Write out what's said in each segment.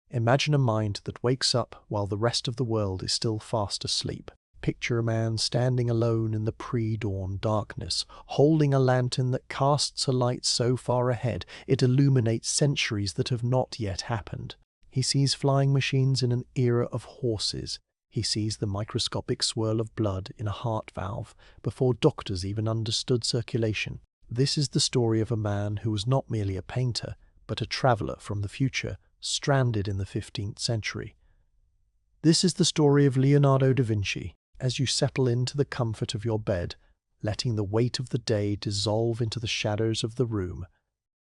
Imagine a mind that wakes up while the rest of the world is still fast asleep. Picture a man standing alone in the pre-dawn darkness, holding a lantern that casts a light so far ahead it illuminates centuries that have not yet happened. He sees flying machines in an era of horses. He sees the microscopic swirl of blood in a heart valve before doctors even understood circulation. This is the story of a man who was not merely a painter, but a traveller from the future, stranded in the 15th century. This is the story of Leonardo da Vinci. As you settle into the comfort of your bed, letting the weight of the day dissolve into the shadows of the room,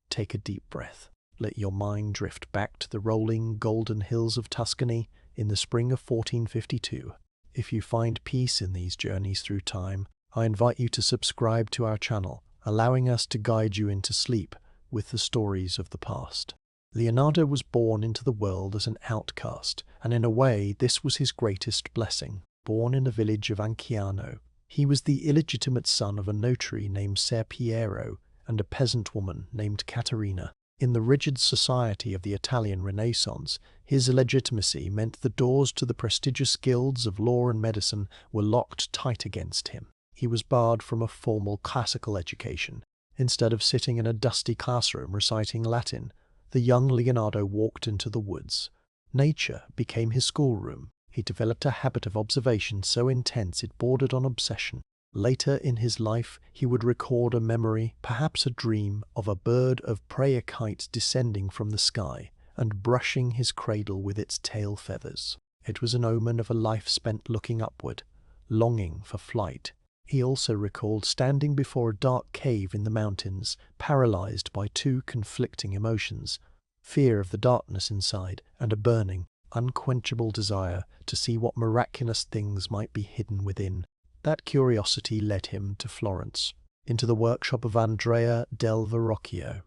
take a deep breath. Let your mind drift back to the rolling golden hills of Tuscany in the spring of 1452. If you find peace in these journeys through time, I invite you to subscribe to our channel, allowing us to guide you into sleep with the stories of the past. Leonardo was born into the world as an outcast, and in a way this was his greatest blessing. Born in the village of Anciano, he was the illegitimate son of a notary named Ser Piero and a peasant woman named Caterina. In the rigid society of the Italian Renaissance, his illegitimacy meant the doors to the prestigious guilds of law and medicine were locked tight against him. He was barred from a formal classical education. Instead of sitting in a dusty classroom reciting Latin, the young Leonardo walked into the woods. Nature became his schoolroom. He developed a habit of observation so intense it bordered on obsession. Later in his life, he would record a memory, perhaps a dream, of a bird of prey, a kite descending from the sky and brushing his cradle with its tail feathers. It was an omen of a life spent looking upward, longing for flight. He also recalled standing before a dark cave in the mountains, paralyzed by two conflicting emotions: fear of the darkness inside and a burning, unquenchable desire to see what miraculous things might be hidden within. That curiosity led him to Florence, into the workshop of Andrea del Verrocchio.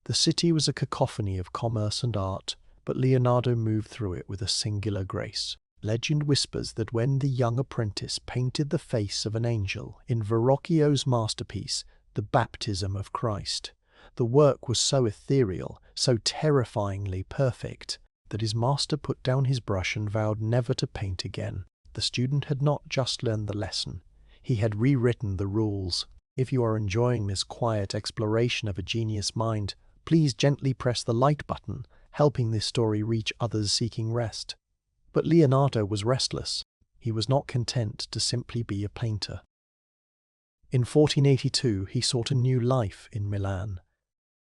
The city was a cacophony of commerce and art, but Leonardo moved through it with a singular grace. Legend whispers that when the young apprentice painted the face of an angel in Verrocchio's masterpiece, The Baptism of Christ, the work was so ethereal, so terrifyingly perfect, that his master put down his brush and vowed never to paint again. The student had not just learned the lesson, he had rewritten the rules. If you are enjoying this quiet exploration of a genius mind, please gently press the like button, helping this story reach others seeking rest. But Leonardo was restless. He was not content to simply be a painter. In 1482, he sought a new life in Milan.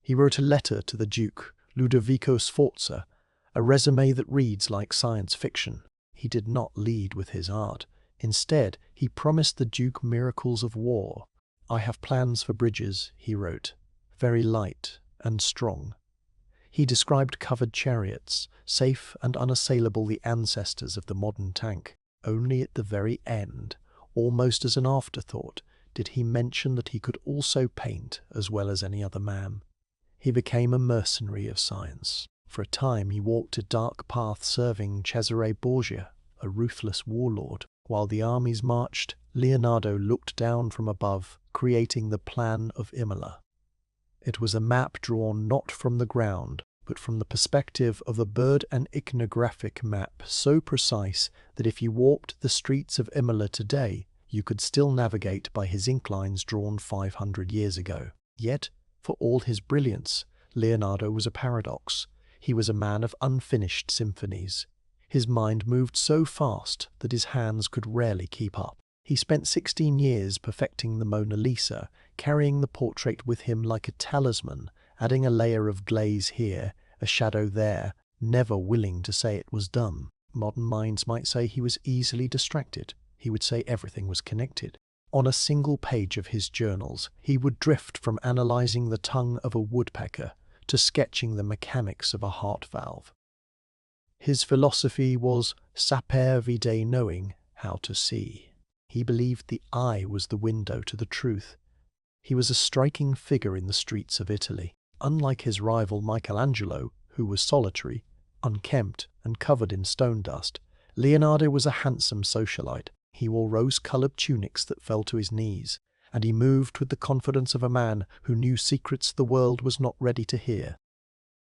He wrote a letter to the Duke Ludovico Sforza, a resume that reads like science fiction. He did not lead with his art. Instead, he promised the Duke miracles of war. "I have plans for bridges," he wrote, "very light and strong." He described covered chariots, safe and unassailable, the ancestors of the modern tank. Only at the very end, almost as an afterthought, did he mention that he could also paint as well as any other man. He became a mercenary of science. For a time he walked a dark path serving Cesare Borgia, a ruthless warlord. While the armies marched, Leonardo looked down from above, creating the Plan of Imola. It was a map drawn not from the ground, but from the perspective of a bird, an iconographic map so precise that if you walked the streets of Imola today, you could still navigate by his ink lines drawn 500 years ago. Yet, for all his brilliance, Leonardo was a paradox. He was a man of unfinished symphonies. His mind moved so fast that his hands could rarely keep up. He spent 16 years perfecting the Mona Lisa, carrying the portrait with him like a talisman, adding a layer of glaze here, a shadow there, never willing to say it was done. Modern minds might say he was easily distracted. He would say everything was connected. On a single page of his journals, he would drift from analyzing the tongue of a woodpecker to sketching the mechanics of a heart valve. His philosophy was saper vide, knowing how to see. He believed the eye was the window to the truth. He was a striking figure in the streets of Italy. Unlike his rival Michelangelo, who was solitary, unkempt, and covered in stone dust, Leonardo was a handsome socialite. He wore rose-coloured tunics that fell to his knees, and he moved with the confidence of a man who knew secrets the world was not ready to hear.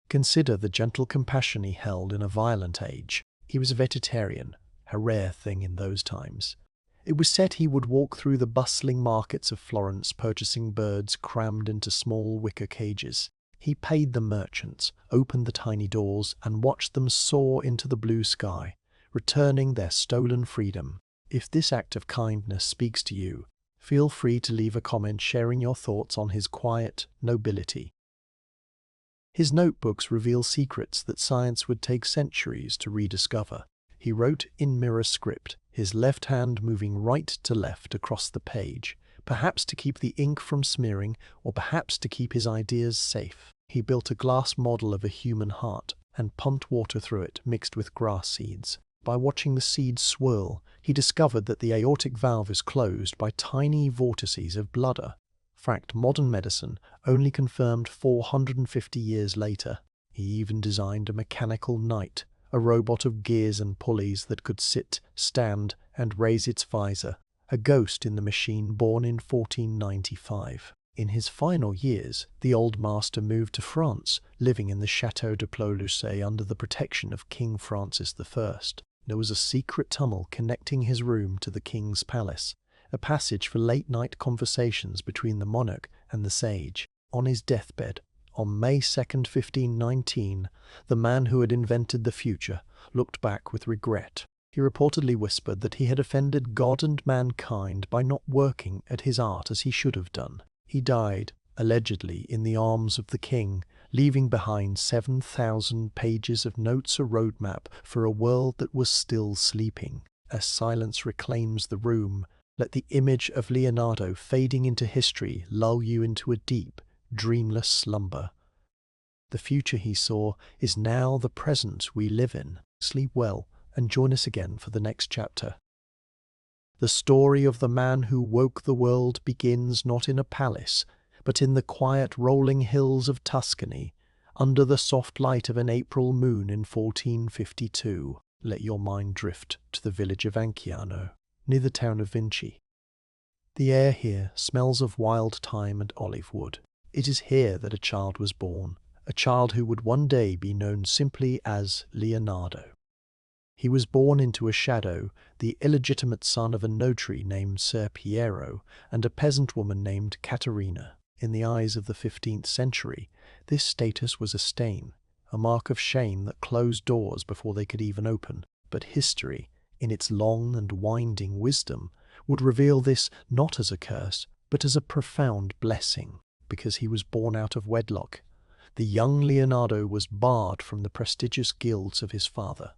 Consider the gentle compassion he held in a violent age. He was a vegetarian, a rare thing in those times. It was said he would walk through the bustling markets of Florence purchasing birds crammed into small wicker cages. He paid the merchants, opened the tiny doors, and watched them soar into the blue sky, returning their stolen freedom. If this act of kindness speaks to you, feel free to leave a comment sharing your thoughts on his quiet nobility. His notebooks reveal secrets that science would take centuries to rediscover. He wrote in mirror script, his left hand moving right to left across the page, perhaps to keep the ink from smearing, or perhaps to keep his ideas safe. He built a glass model of a human heart and pumped water through it mixed with grass seeds. By watching the seeds swirl, he discovered that the aortic valve is closed by tiny vortices of bladder. Fact modern medicine only confirmed 450 years later. He even designed a mechanical knight, a robot of gears and pulleys that could sit, stand, and raise its visor, a ghost in the machine born in 1495. In his final years, the old master moved to France, living in the Château de Plolusset under the protection of King Francis I. There was a secret tunnel connecting his room to the king's palace, a passage for late-night conversations between the monarch and the sage. On his deathbed, on May 2nd, 1519, the man who had invented the future looked back with regret. He reportedly whispered that he had offended God and mankind by not working at his art as he should have done. He died, allegedly, in the arms of the king, leaving behind 7,000 pages of notes, a roadmap for a world that was still sleeping. As silence reclaims the room, let the image of Leonardo fading into history lull you into a deep, dreamless slumber. The future he saw is now the present we live in. Sleep well and join us again for the next chapter. The story of the man who woke the world begins not in a palace, but in the quiet rolling hills of Tuscany, under the soft light of an April moon in 1452. Let your mind drift to the village of Anciano, near the town of Vinci. The air here smells of wild thyme and olive wood. It is here that a child was born, a child who would one day be known simply as Leonardo. He was born into a shadow, the illegitimate son of a notary named Ser Piero and a peasant woman named Caterina. In the eyes of the 15th century, this status was a stain, a mark of shame that closed doors before they could even open. But history, in its long and winding wisdom, would reveal this not as a curse, but as a profound blessing. Because he was born out of wedlock, the young Leonardo was barred from the prestigious guilds of his father.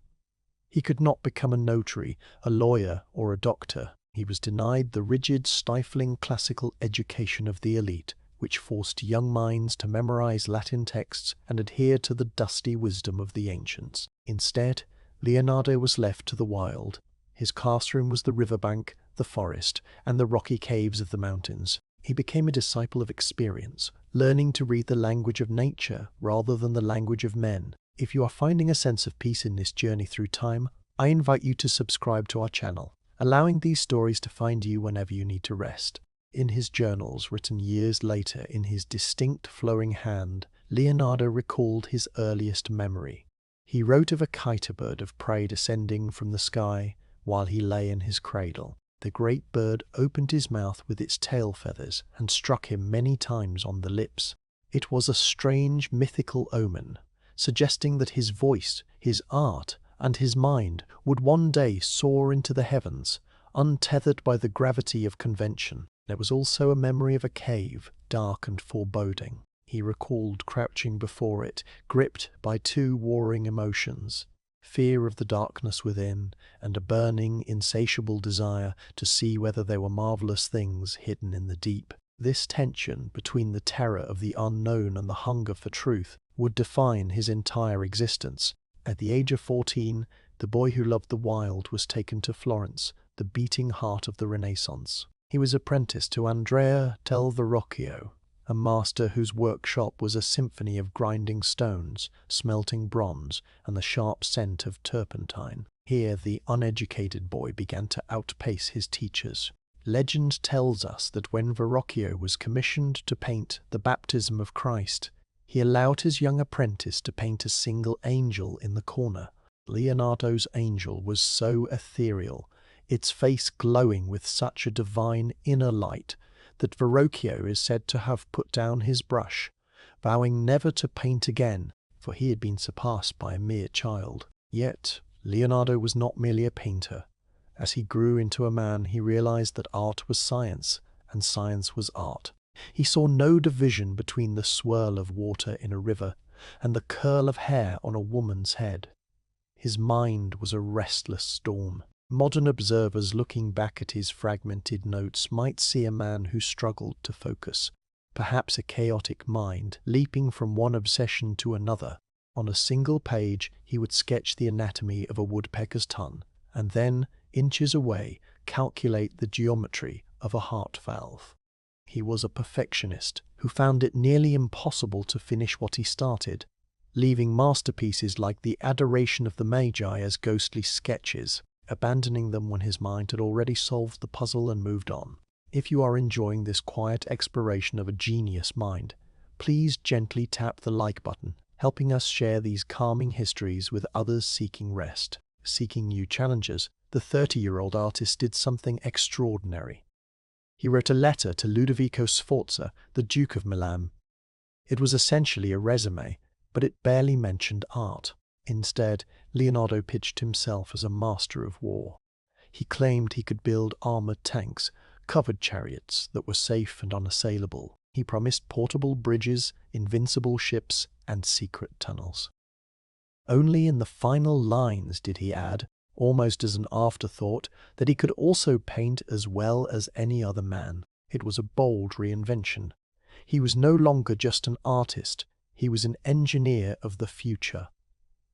He could not become a notary, a lawyer, or a doctor. He was denied the rigid, stifling classical education of the elite, which forced young minds to memorize Latin texts and adhere to the dusty wisdom of the ancients. Instead, Leonardo was left to the wild. His classroom was the riverbank, the forest, and the rocky caves of the mountains. He became a disciple of experience, learning to read the language of nature rather than the language of men. If you are finding a sense of peace in this journey through time, I invite you to subscribe to our channel, allowing these stories to find you whenever you need to rest. In his journals, written years later in his distinct flowing hand, Leonardo recalled his earliest memory. He wrote of a kite bird of prey descending from the sky while he lay in his cradle. The great bird opened his mouth with its tail feathers and struck him many times on the lips. It was a strange mythical omen, suggesting that his voice, his art, and his mind would one day soar into the heavens, untethered by the gravity of convention. There was also a memory of a cave, dark and foreboding. He recalled crouching before it, gripped by two warring emotions: fear of the darkness within, and a burning, insatiable desire to see whether there were marvelous things hidden in the deep. This tension between the terror of the unknown and the hunger for truth would define his entire existence. At the age of 14, the boy who loved the wild was taken to Florence, the beating heart of the Renaissance. He was apprenticed to Andrea del Verrocchio, a master whose workshop was a symphony of grinding stones, smelting bronze, and the sharp scent of turpentine. Here the uneducated boy began to outpace his teachers. Legend tells us that when Verrocchio was commissioned to paint the baptism of Christ, He allowed his young apprentice to paint a single angel in the corner. Leonardo's angel was so ethereal, its face glowing with such a divine inner light, that Verrocchio is said to have put down his brush, vowing never to paint again, for he had been surpassed by a mere child. Yet, Leonardo was not merely a painter. As he grew into a man, he realized that art was science, and science was art. He saw no division between the swirl of water in a river and the curl of hair on a woman's head. His mind was a restless storm. Modern observers looking back at his fragmented notes might see a man who struggled to focus, perhaps a chaotic mind, leaping from one obsession to another. On a single page, he would sketch the anatomy of a woodpecker's tongue, and then, inches away, calculate the geometry of a heart valve. He was a perfectionist who found it nearly impossible to finish what he started, leaving masterpieces like the Adoration of the Magi as ghostly sketches, abandoning them when his mind had already solved the puzzle and moved on. If you are enjoying this quiet exploration of a genius mind, please gently tap the like button, helping us share these calming histories with others seeking rest. Seeking new challenges, the 30-year-old artist did something extraordinary. He wrote a letter to Ludovico Sforza, the Duke of Milan. It was essentially a resume, but it barely mentioned art. Instead, Leonardo pitched himself as a master of war. He claimed he could build armored tanks, covered chariots that were safe and unassailable. He promised portable bridges, invincible ships, and secret tunnels. Only in the final lines did he add, almost as an afterthought, that he could also paint as well as any other man. It was a bold reinvention. He was no longer just an artist, he was an engineer of the future.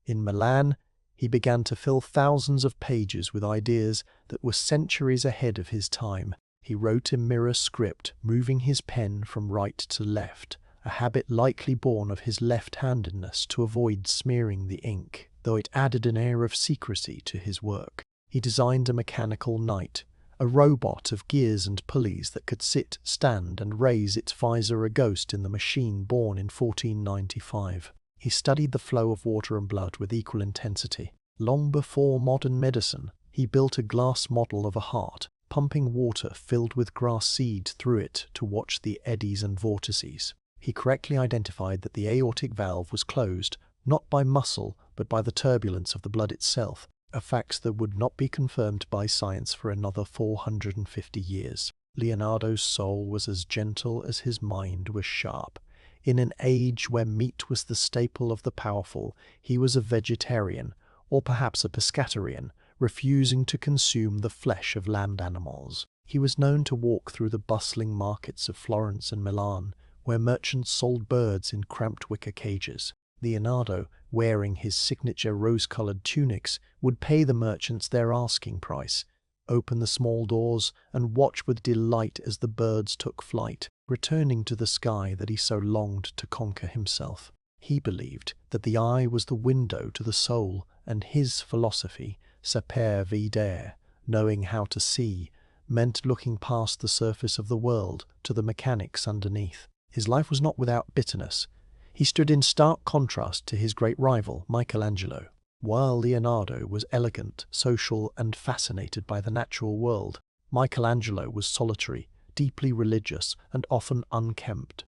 In Milan, he began to fill thousands of pages with ideas that were centuries ahead of his time. He wrote in mirror script, moving his pen from right to left, a habit likely born of his left-handedness to avoid smearing the ink, though it added an air of secrecy to his work. He designed a mechanical knight, a robot of gears and pulleys that could sit, stand, and raise its visor, a ghost in the machine born in 1495. He studied the flow of water and blood with equal intensity. Long before modern medicine, he built a glass model of a heart, pumping water filled with grass seed through it to watch the eddies and vortices. He correctly identified that the aortic valve was closed, not by muscle, but by the turbulence of the blood itself, a fact that would not be confirmed by science for another 450 years. Leonardo's soul was as gentle as his mind was sharp. In an age where meat was the staple of the powerful, he was a vegetarian, or perhaps a pescatarian, refusing to consume the flesh of land animals. He was known to walk through the bustling markets of Florence and Milan, where merchants sold birds in cramped wicker cages. Leonardo, wearing his signature rose-colored tunics, would pay the merchants their asking price, open the small doors, and watch with delight as the birds took flight, returning to the sky that he so longed to conquer himself. He believed that the eye was the window to the soul, and his philosophy, saper videre, knowing how to see, meant looking past the surface of the world to the mechanics underneath. His life was not without bitterness. He stood in stark contrast to his great rival, Michelangelo. While Leonardo was elegant, social, and fascinated by the natural world, Michelangelo was solitary, deeply religious, and often unkempt.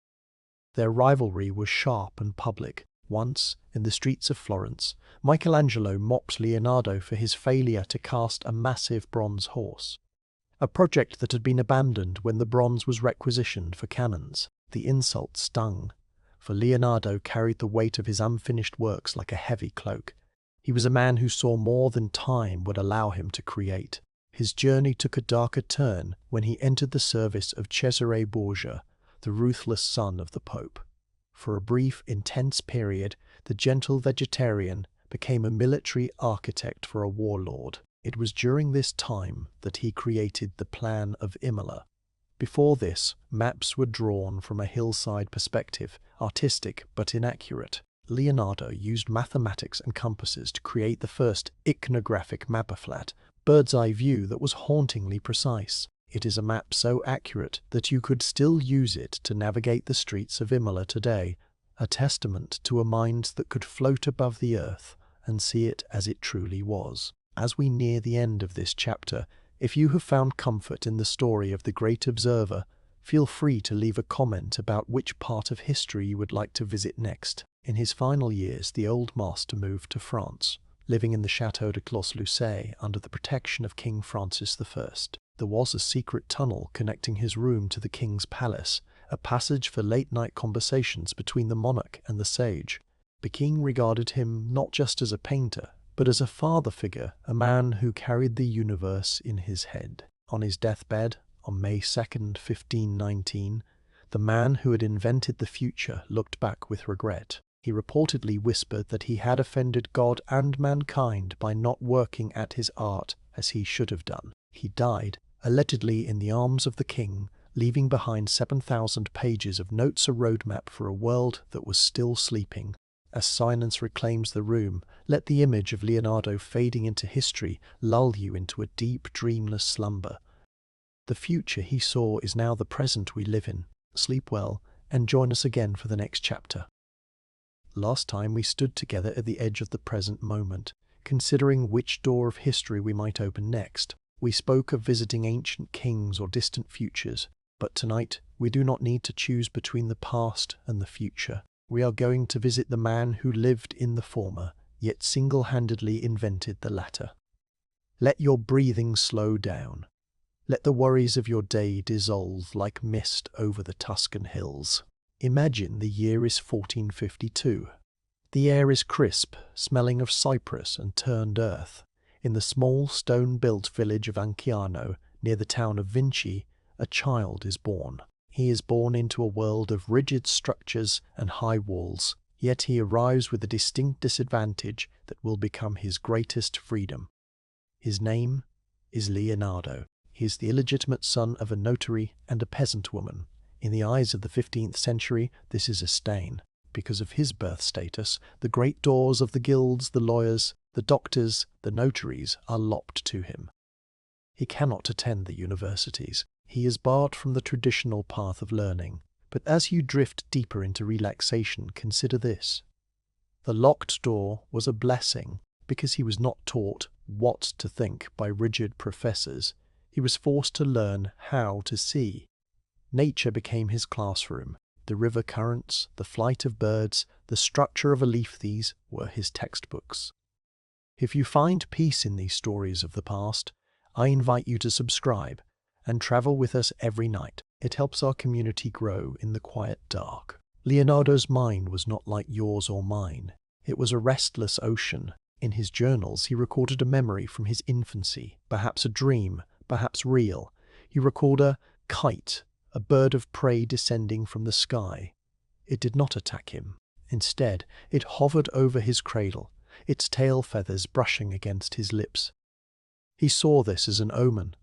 Their rivalry was sharp and public. Once, in the streets of Florence, Michelangelo mocked Leonardo for his failure to cast a massive bronze horse, a project that had been abandoned when the bronze was requisitioned for cannons. The insult stung, for Leonardo carried the weight of his unfinished works like a heavy cloak. He was a man who saw more than time would allow him to create. His journey took a darker turn when he entered the service of Cesare Borgia, the ruthless son of the Pope. For a brief, intense period, the gentle vegetarian became a military architect for a warlord. It was during this time that he created the plan of Imola. Before this, maps were drawn from a hillside perspective, artistic but inaccurate. Leonardo used mathematics and compasses to create the first iconographic mapaflat, bird's-eye view that was hauntingly precise. It is a map so accurate that you could still use it to navigate the streets of Imola today, a testament to a mind that could float above the earth and see it as it truly was. As we near the end of this chapter, if you have found comfort in the story of the great observer, feel free to leave a comment about which part of history you would like to visit next. In his final years, the old master moved to France, living in the Château de Clos-Lucé under the protection of King Francis I. There was a secret tunnel connecting his room to the king's palace, a passage for late-night conversations between the monarch and the sage. The king regarded him not just as a painter, but as a father figure, a man who carried the universe in his head. On his deathbed, on May 2nd, 1519, the man who had invented the future looked back with regret. He reportedly whispered that he had offended God and mankind by not working at his art as he should have done. He died, allegedly in the arms of the king, leaving behind 7,000 pages of notes, a roadmap for a world that was still sleeping. As silence reclaims the room, let the image of Leonardo fading into history lull you into a deep, dreamless slumber. The future he saw is now the present we live in. Sleep well, and join us again for the next chapter. Last time we stood together at the edge of the present moment, considering which door of history we might open next. We spoke of visiting ancient kings or distant futures, but tonight we do not need to choose between the past and the future. We are going to visit the man who lived in the former, yet single-handedly invented the latter. Let your breathing slow down. Let the worries of your day dissolve like mist over the Tuscan hills. Imagine the year is 1452. The air is crisp, smelling of cypress and turned earth. In the small stone-built village of Anciano, near the town of Vinci, a child is born. He is born into a world of rigid structures and high walls, yet he arrives with a distinct disadvantage that will become his greatest freedom. His name is Leonardo. He is the illegitimate son of a notary and a peasant woman. In the eyes of the 15th century, this is a stain. Because of his birth status, the great doors of the guilds, the lawyers, the doctors, the notaries are locked to him. He cannot attend the universities. He is barred from the traditional path of learning. But as you drift deeper into relaxation, consider this. The locked door was a blessing because he was not taught what to think by rigid professors. He was forced to learn how to see. Nature became his classroom. The river currents, the flight of birds, the structure of a leaf, these were his textbooks. If you find peace in these stories of the past, I invite you to subscribe and travel with us every night. It helps our community grow in the quiet dark. Leonardo's mind was not like yours or mine. It was a restless ocean. In his journals, he recorded a memory from his infancy, perhaps a dream, perhaps real. He recalled a kite, a bird of prey descending from the sky. It did not attack him. Instead, it hovered over his cradle, its tail feathers brushing against his lips. He saw this as an omen,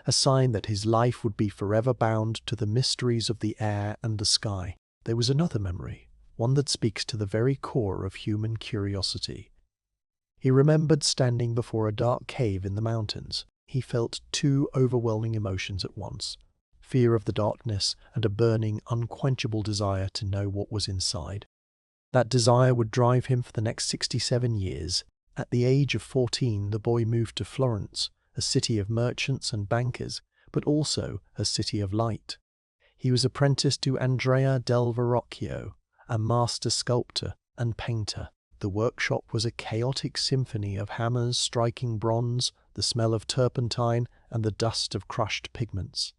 a sign that his life would be forever bound to the mysteries of the air and the sky. There was another memory, one that speaks to the very core of human curiosity. He remembered standing before a dark cave in the mountains. He felt two overwhelming emotions at once: fear of the darkness and a burning, unquenchable desire to know what was inside. That desire would drive him for the next 67 years. At the age of 14, the boy moved to Florence, a city of merchants and bankers, but also a city of light. He was apprenticed to Andrea del Verrocchio, a master sculptor and painter. The workshop was a chaotic symphony of hammers striking bronze, the smell of turpentine, and the dust of crushed pigments.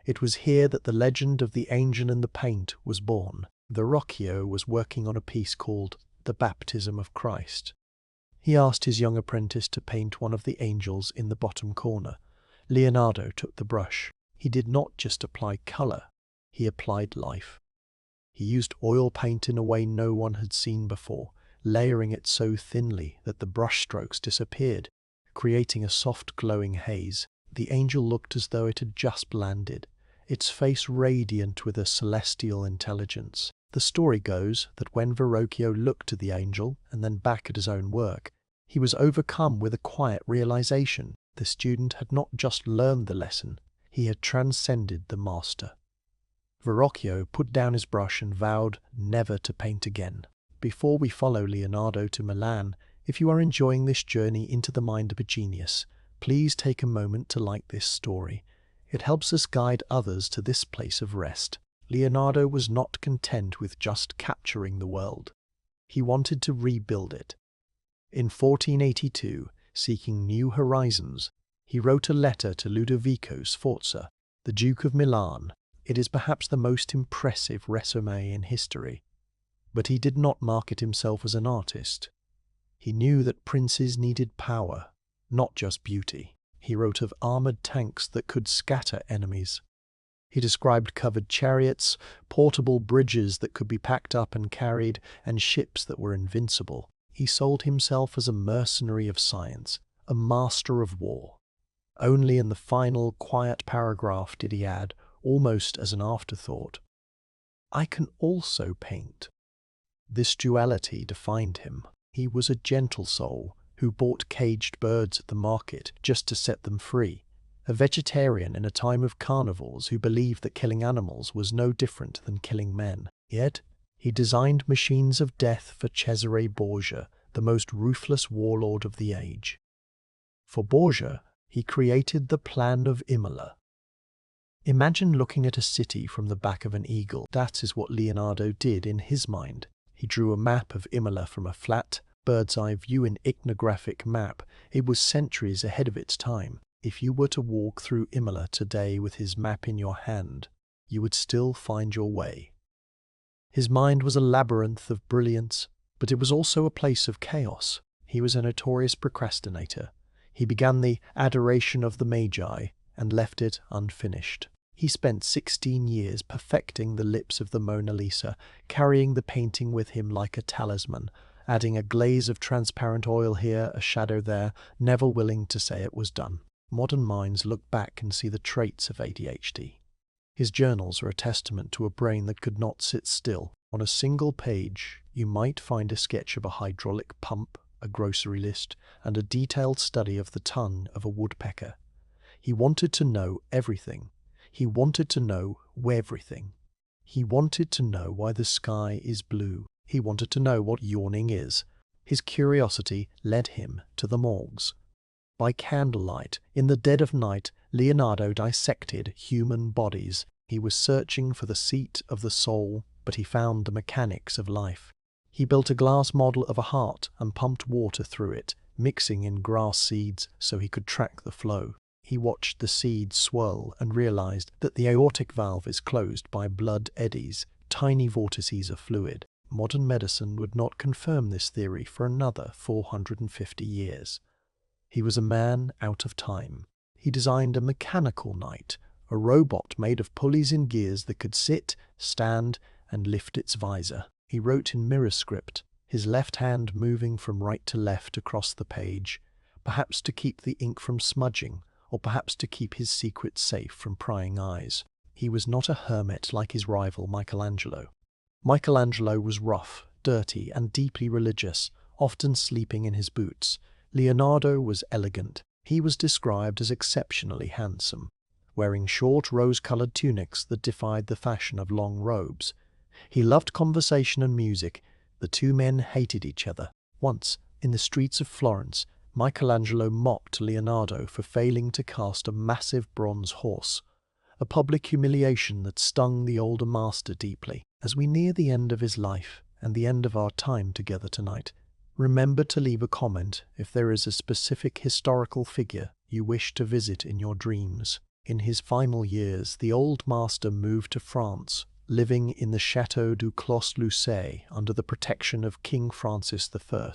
It was here that the legend of the angel and the paint was born. Verrocchio was working on a piece called The Baptism of Christ. He asked his young apprentice to paint one of the angels in the bottom corner. Leonardo took the brush. He did not just apply colour, he applied life. He used oil paint in a way no one had seen before, layering it so thinly that the brush strokes disappeared, creating a soft glowing haze. The angel looked as though it had just landed, its face radiant with a celestial intelligence. The story goes that when Verrocchio looked at the angel and then back at his own work, he was overcome with a quiet realization. The student had not just learned the lesson, he had transcended the master. Verrocchio put down his brush and vowed never to paint again. Before we follow Leonardo to Milan, if you are enjoying this journey into the mind of a genius, please take a moment to like this story. It helps us guide others to this place of rest. Leonardo was not content with just capturing the world. He wanted to rebuild it. In 1482, seeking new horizons, he wrote a letter to Ludovico Sforza, the Duke of Milan. It is perhaps the most impressive resume in history. But he did not market himself as an artist. He knew that princes needed power, not just beauty. He wrote of armored tanks that could scatter enemies. He described covered chariots, portable bridges that could be packed up and carried, and ships that were invincible. He sold himself as a mercenary of science, a master of war. Only in the final, quiet paragraph did he add, almost as an afterthought, "I can also paint." This duality defined him. He was a gentle soul who bought caged birds at the market just to set them free, a vegetarian in a time of carnivals who believed that killing animals was no different than killing men. Yet, he designed machines of death for Cesare Borgia, the most ruthless warlord of the age. For Borgia, he created the plan of Imola. Imagine looking at a city from the back of an eagle. That is what Leonardo did in his mind. He drew a map of Imola from a flat, bird's-eye view, an iconographic map. It was centuries ahead of its time. If you were to walk through Imola today with his map in your hand, you would still find your way. His mind was a labyrinth of brilliance, but it was also a place of chaos. He was a notorious procrastinator. He began the Adoration of the Magi and left it unfinished. He spent 16 years perfecting the lips of the Mona Lisa, carrying the painting with him like a talisman, adding a glaze of transparent oil here, a shadow there, never willing to say it was done. Modern minds look back and see the traits of ADHD. His journals are a testament to a brain that could not sit still. On a single page, you might find a sketch of a hydraulic pump, a grocery list, and a detailed study of the tongue of a woodpecker. He wanted to know everything. He wanted to know everything. He wanted to know why the sky is blue. He wanted to know what yawning is. His curiosity led him to the morgues. By candlelight, in the dead of night, Leonardo dissected human bodies. He was searching for the seat of the soul, but he found the mechanics of life. He built a glass model of a heart and pumped water through it, mixing in grass seeds so he could track the flow. He watched the seeds swirl and realized that the aortic valve is closed by blood eddies, tiny vortices of fluid. Modern medicine would not confirm this theory for another 450 years. He was a man out of time. He designed a mechanical knight, a robot made of pulleys and gears that could sit, stand, and lift its visor. He wrote in mirror script, his left hand moving from right to left across the page, perhaps to keep the ink from smudging, or perhaps to keep his secret safe from prying eyes. He was not a hermit like his rival Michelangelo. Michelangelo was rough, dirty, and deeply religious, often sleeping in his boots. Leonardo was elegant. He was described as exceptionally handsome, wearing short rose-colored tunics that defied the fashion of long robes. He loved conversation and music. The two men hated each other. Once, in the streets of Florence, Michelangelo mocked Leonardo for failing to cast a massive bronze horse, a public humiliation that stung the older master deeply. As we near the end of his life and the end of our time together tonight, remember to leave a comment if there is a specific historical figure you wish to visit in your dreams. In his final years, the old master moved to France, living in the Château du Clos-Lucé under the protection of King Francis I.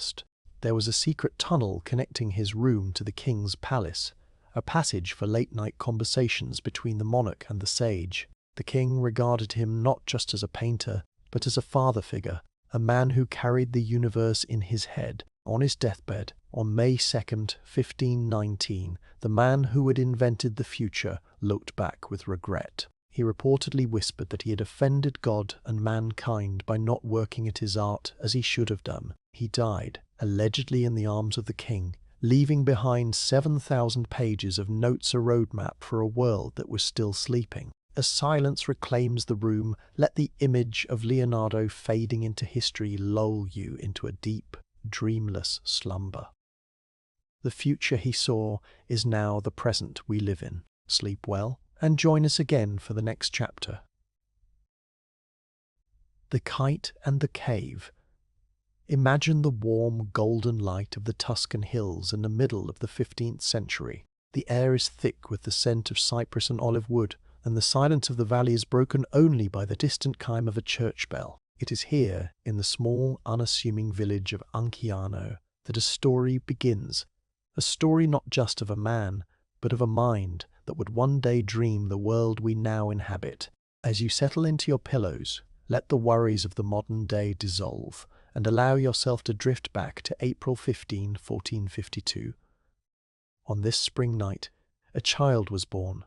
There was a secret tunnel connecting his room to the king's palace, a passage for late-night conversations between the monarch and the sage. The king regarded him not just as a painter, but as a father figure, a man who carried the universe in his head. On his deathbed, on May 2nd, 1519, the man who had invented the future looked back with regret. He reportedly whispered that he had offended God and mankind by not working at his art as he should have done. He died, allegedly in the arms of the king, leaving behind 7,000 pages of notes, a roadmap for a world that was still sleeping. As silence reclaims the room, let the image of Leonardo fading into history lull you into a deep, dreamless slumber. The future he saw is now the present we live in. Sleep well, and join us again for the next chapter. The Kite and the Cave. Imagine the warm, golden light of the Tuscan hills in the middle of the 15th century. The air is thick with the scent of cypress and olive wood, and the silence of the valley is broken only by the distant chime of a church bell. It is here, in the small, unassuming village of Anciano, that a story begins. A story not just of a man, but of a mind that would one day dream the world we now inhabit. As you settle into your pillows, let the worries of the modern day dissolve, and allow yourself to drift back to April 15, 1452. On this spring night, a child was born.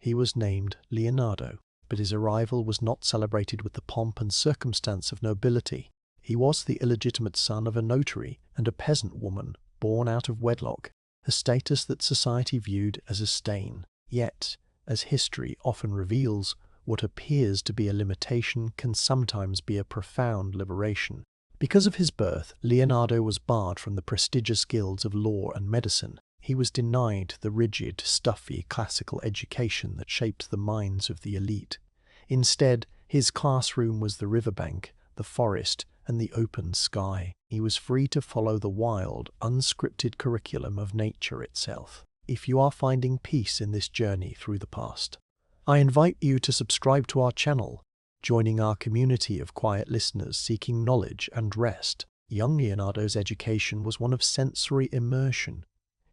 He was named Leonardo, but his arrival was not celebrated with the pomp and circumstance of nobility. He was the illegitimate son of a notary and a peasant woman born out of wedlock, a status that society viewed as a stain. Yet, as history often reveals, what appears to be a limitation can sometimes be a profound liberation. Because of his birth, Leonardo was barred from the prestigious guilds of law and medicine. He was denied the rigid, stuffy classical education that shaped the minds of the elite. Instead, his classroom was the riverbank, the forest, and the open sky. He was free to follow the wild, unscripted curriculum of nature itself. If you are finding peace in this journey through the past, I invite you to subscribe to our channel, joining our community of quiet listeners seeking knowledge and rest. Young Leonardo's education was one of sensory immersion.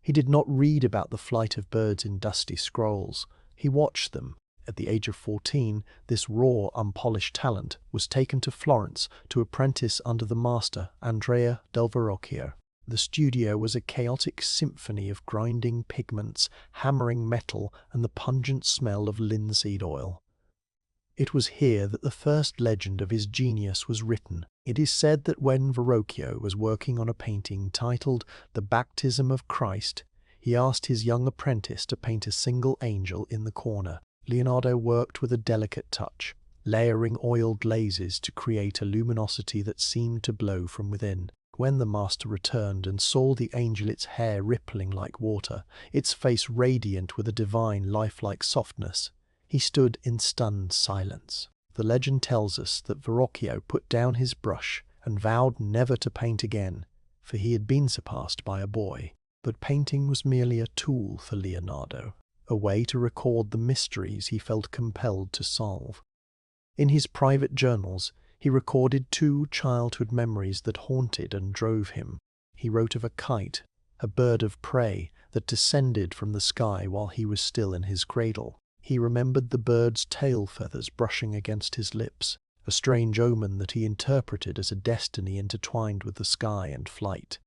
He did not read about the flight of birds in dusty scrolls. He watched them. At the age of 14, this raw, unpolished talent was taken to Florence to apprentice under the master Andrea del Verrocchio. The studio was a chaotic symphony of grinding pigments, hammering metal, and the pungent smell of linseed oil. It was here that the first legend of his genius was written. It is said that when Verrocchio was working on a painting titled The Baptism of Christ, he asked his young apprentice to paint a single angel in the corner. Leonardo worked with a delicate touch, layering oil glazes to create a luminosity that seemed to blow from within. When the master returned and saw the angel, its hair rippling like water, its face radiant with a divine, lifelike softness, he stood in stunned silence. The legend tells us that Verrocchio put down his brush and vowed never to paint again, for he had been surpassed by a boy. But painting was merely a tool for Leonardo, a way to record the mysteries he felt compelled to solve. In his private journals, he recorded 2 childhood memories that haunted and drove him. He wrote of a kite, a bird of prey that descended from the sky while he was still in his cradle. He remembered the bird's tail feathers brushing against his lips, a strange omen that he interpreted as a destiny intertwined with the sky and flight.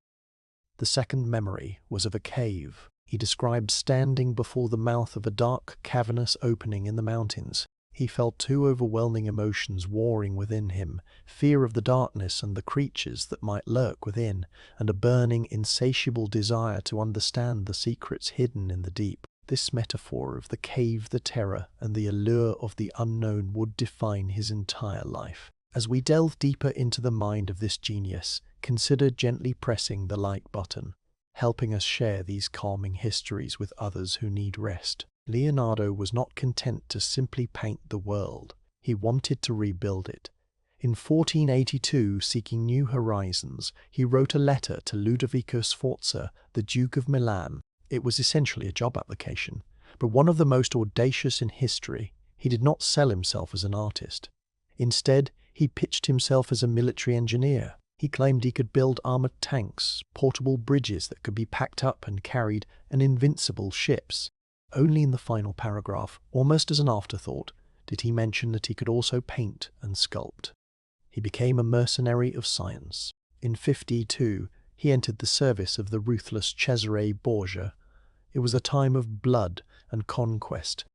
The second memory was of a cave. He described standing before the mouth of a dark, cavernous opening in the mountains. He felt 2 overwhelming emotions warring within him, fear of the darkness and the creatures that might lurk within, and a burning, insatiable desire to understand the secrets hidden in the deep. This metaphor of the cave, the terror, and the allure of the unknown would define his entire life. As we delve deeper into the mind of this genius, consider gently pressing the like button, helping us share these calming histories with others who need rest. Leonardo was not content to simply paint the world. He wanted to rebuild it. In 1482, seeking new horizons, he wrote a letter to Ludovico Sforza, the Duke of Milan. It was essentially a job application, but one of the most audacious in history. He did not sell himself as an artist. Instead, he pitched himself as a military engineer. He claimed he could build armored tanks, portable bridges that could be packed up and carried, and invincible ships. Only in the final paragraph, almost as an afterthought, did he mention that he could also paint and sculpt. He became a mercenary of science. In 52, he entered the service of the ruthless Cesare Borgia. It was a time of blood and conquest.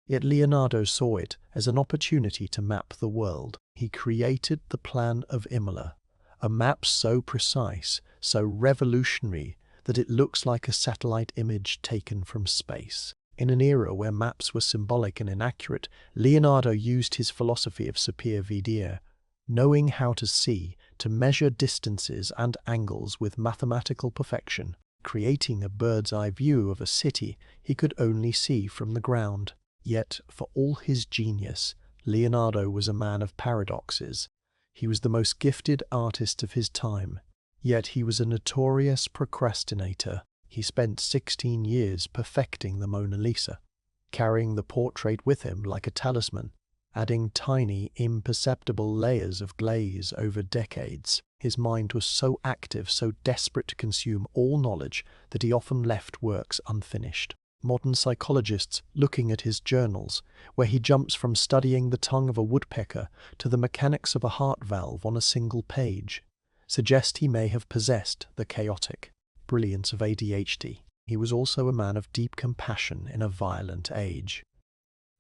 Yet Leonardo saw it as an opportunity to map the world. He created the Plan of Imola, a map so precise, so revolutionary, that it looks like a satellite image taken from space. In an era where maps were symbolic and inaccurate, Leonardo used his philosophy of sapere videre, knowing how to see, to measure distances and angles with mathematical perfection, creating a bird's-eye view of a city he could only see from the ground. Yet, for all his genius, Leonardo was a man of paradoxes. He was the most gifted artist of his time, yet he was a notorious procrastinator. He spent 16 years perfecting the Mona Lisa, carrying the portrait with him like a talisman, adding tiny, imperceptible layers of glaze over decades. His mind was so active, so desperate to consume all knowledge, that he often left works unfinished. Modern psychologists, looking at his journals, where he jumps from studying the tongue of a woodpecker to the mechanics of a heart valve on a single page, suggest he may have possessed the chaotic brilliance of ADHD. He was also a man of deep compassion in a violent age.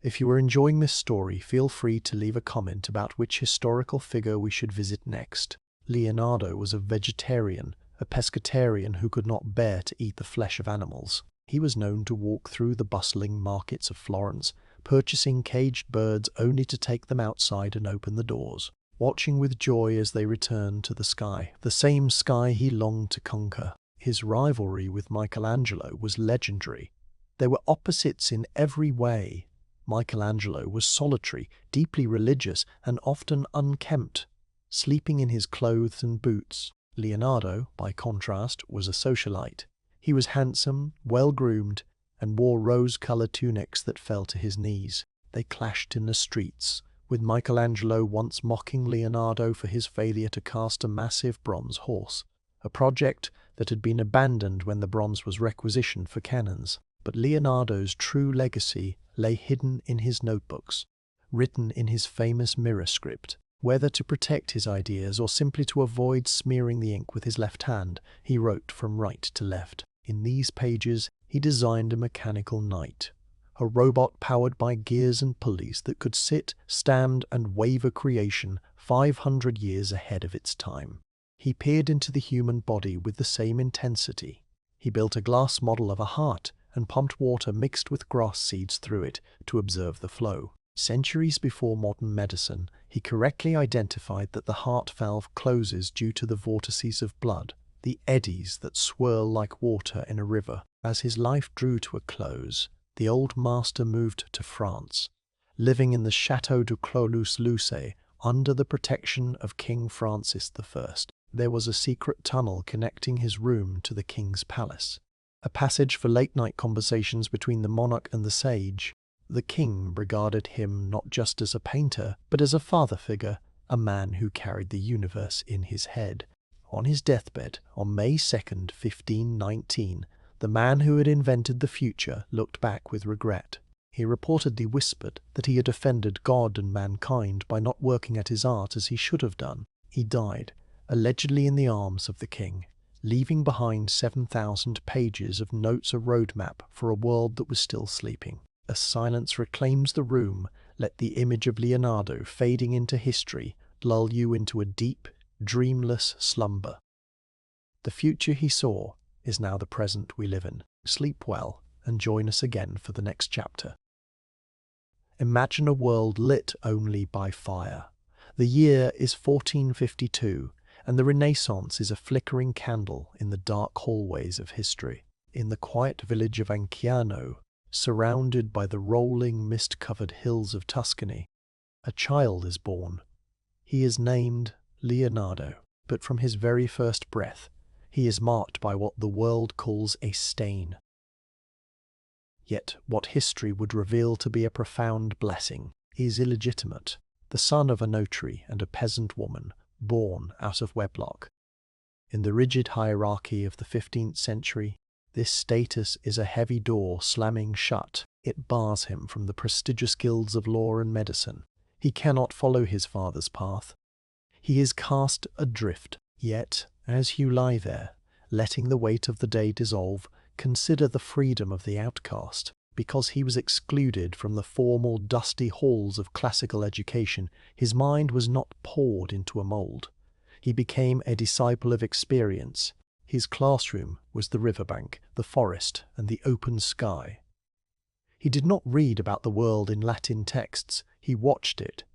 If you are enjoying this story, feel free to leave a comment about which historical figure we should visit next. Leonardo was a vegetarian, a pescatarian who could not bear to eat the flesh of animals. He was known to walk through the bustling markets of Florence, purchasing caged birds only to take them outside and open the doors, watching with joy as they returned to the sky, the same sky he longed to conquer. His rivalry with Michelangelo was legendary. They were opposites in every way. Michelangelo was solitary, deeply religious, and often unkempt, sleeping in his clothes and boots. Leonardo, by contrast, was a socialite. He was handsome, well-groomed, and wore rose-colored tunics that fell to his knees. They clashed in the streets, with Michelangelo once mocking Leonardo for his failure to cast a massive bronze horse, a project that had been abandoned when the bronze was requisitioned for cannons. But Leonardo's true legacy lay hidden in his notebooks, written in his famous mirror script. Whether to protect his ideas or simply to avoid smearing the ink with his left hand, he wrote from right to left. In these pages, he designed a mechanical knight, a robot powered by gears and pulleys that could sit, stand, and wave a creation 500 years ahead of its time. He peered into the human body with the same intensity. He built a glass model of a heart and pumped water mixed with grass seeds through it to observe the flow. Centuries before modern medicine, he correctly identified that the heart valve closes due to the vortices of blood, the eddies that swirl like water in a river. As his life drew to a close, the old master moved to France, living in the Château de Clos-Luce under the protection of King Francis I. There was a secret tunnel connecting his room to the king's palace, a passage for late-night conversations between the monarch and the sage. The king regarded him not just as a painter, but as a father figure, a man who carried the universe in his head. On his deathbed, on May 2nd, 1519, the man who had invented the future looked back with regret. He reportedly whispered that he had offended God and mankind by not working at his art as he should have done. He died, allegedly in the arms of the king, leaving behind 7,000 pages of notes, a roadmap for a world that was still sleeping. As silence reclaims the room, let the image of Leonardo fading into history lull you into a deep, dreamless slumber. The future he saw is now the present we live in. Sleep well and join us again for the next chapter. Imagine a world lit only by fire. The year is 1452, and the Renaissance is a flickering candle in the dark hallways of history. In the quiet village of Anciano, surrounded by the rolling, mist-covered hills of Tuscany, a child is born. He is named Leonardo, but from his very first breath, he is marked by what the world calls a stain. Yet what history would reveal to be a profound blessing is illegitimate, the son of a notary and a peasant woman, born out of wedlock. In the rigid hierarchy of the 15th century, this status is a heavy door slamming shut. It bars him from the prestigious guilds of law and medicine. He cannot follow his father's path. He is cast adrift. Yet, as you lie there, letting the weight of the day dissolve, consider the freedom of the outcast. Because he was excluded from the formal, dusty halls of classical education, his mind was not poured into a mould. He became a disciple of experience. His classroom was the riverbank, the forest, and the open sky. He did not read about the world in Latin texts, he watched it.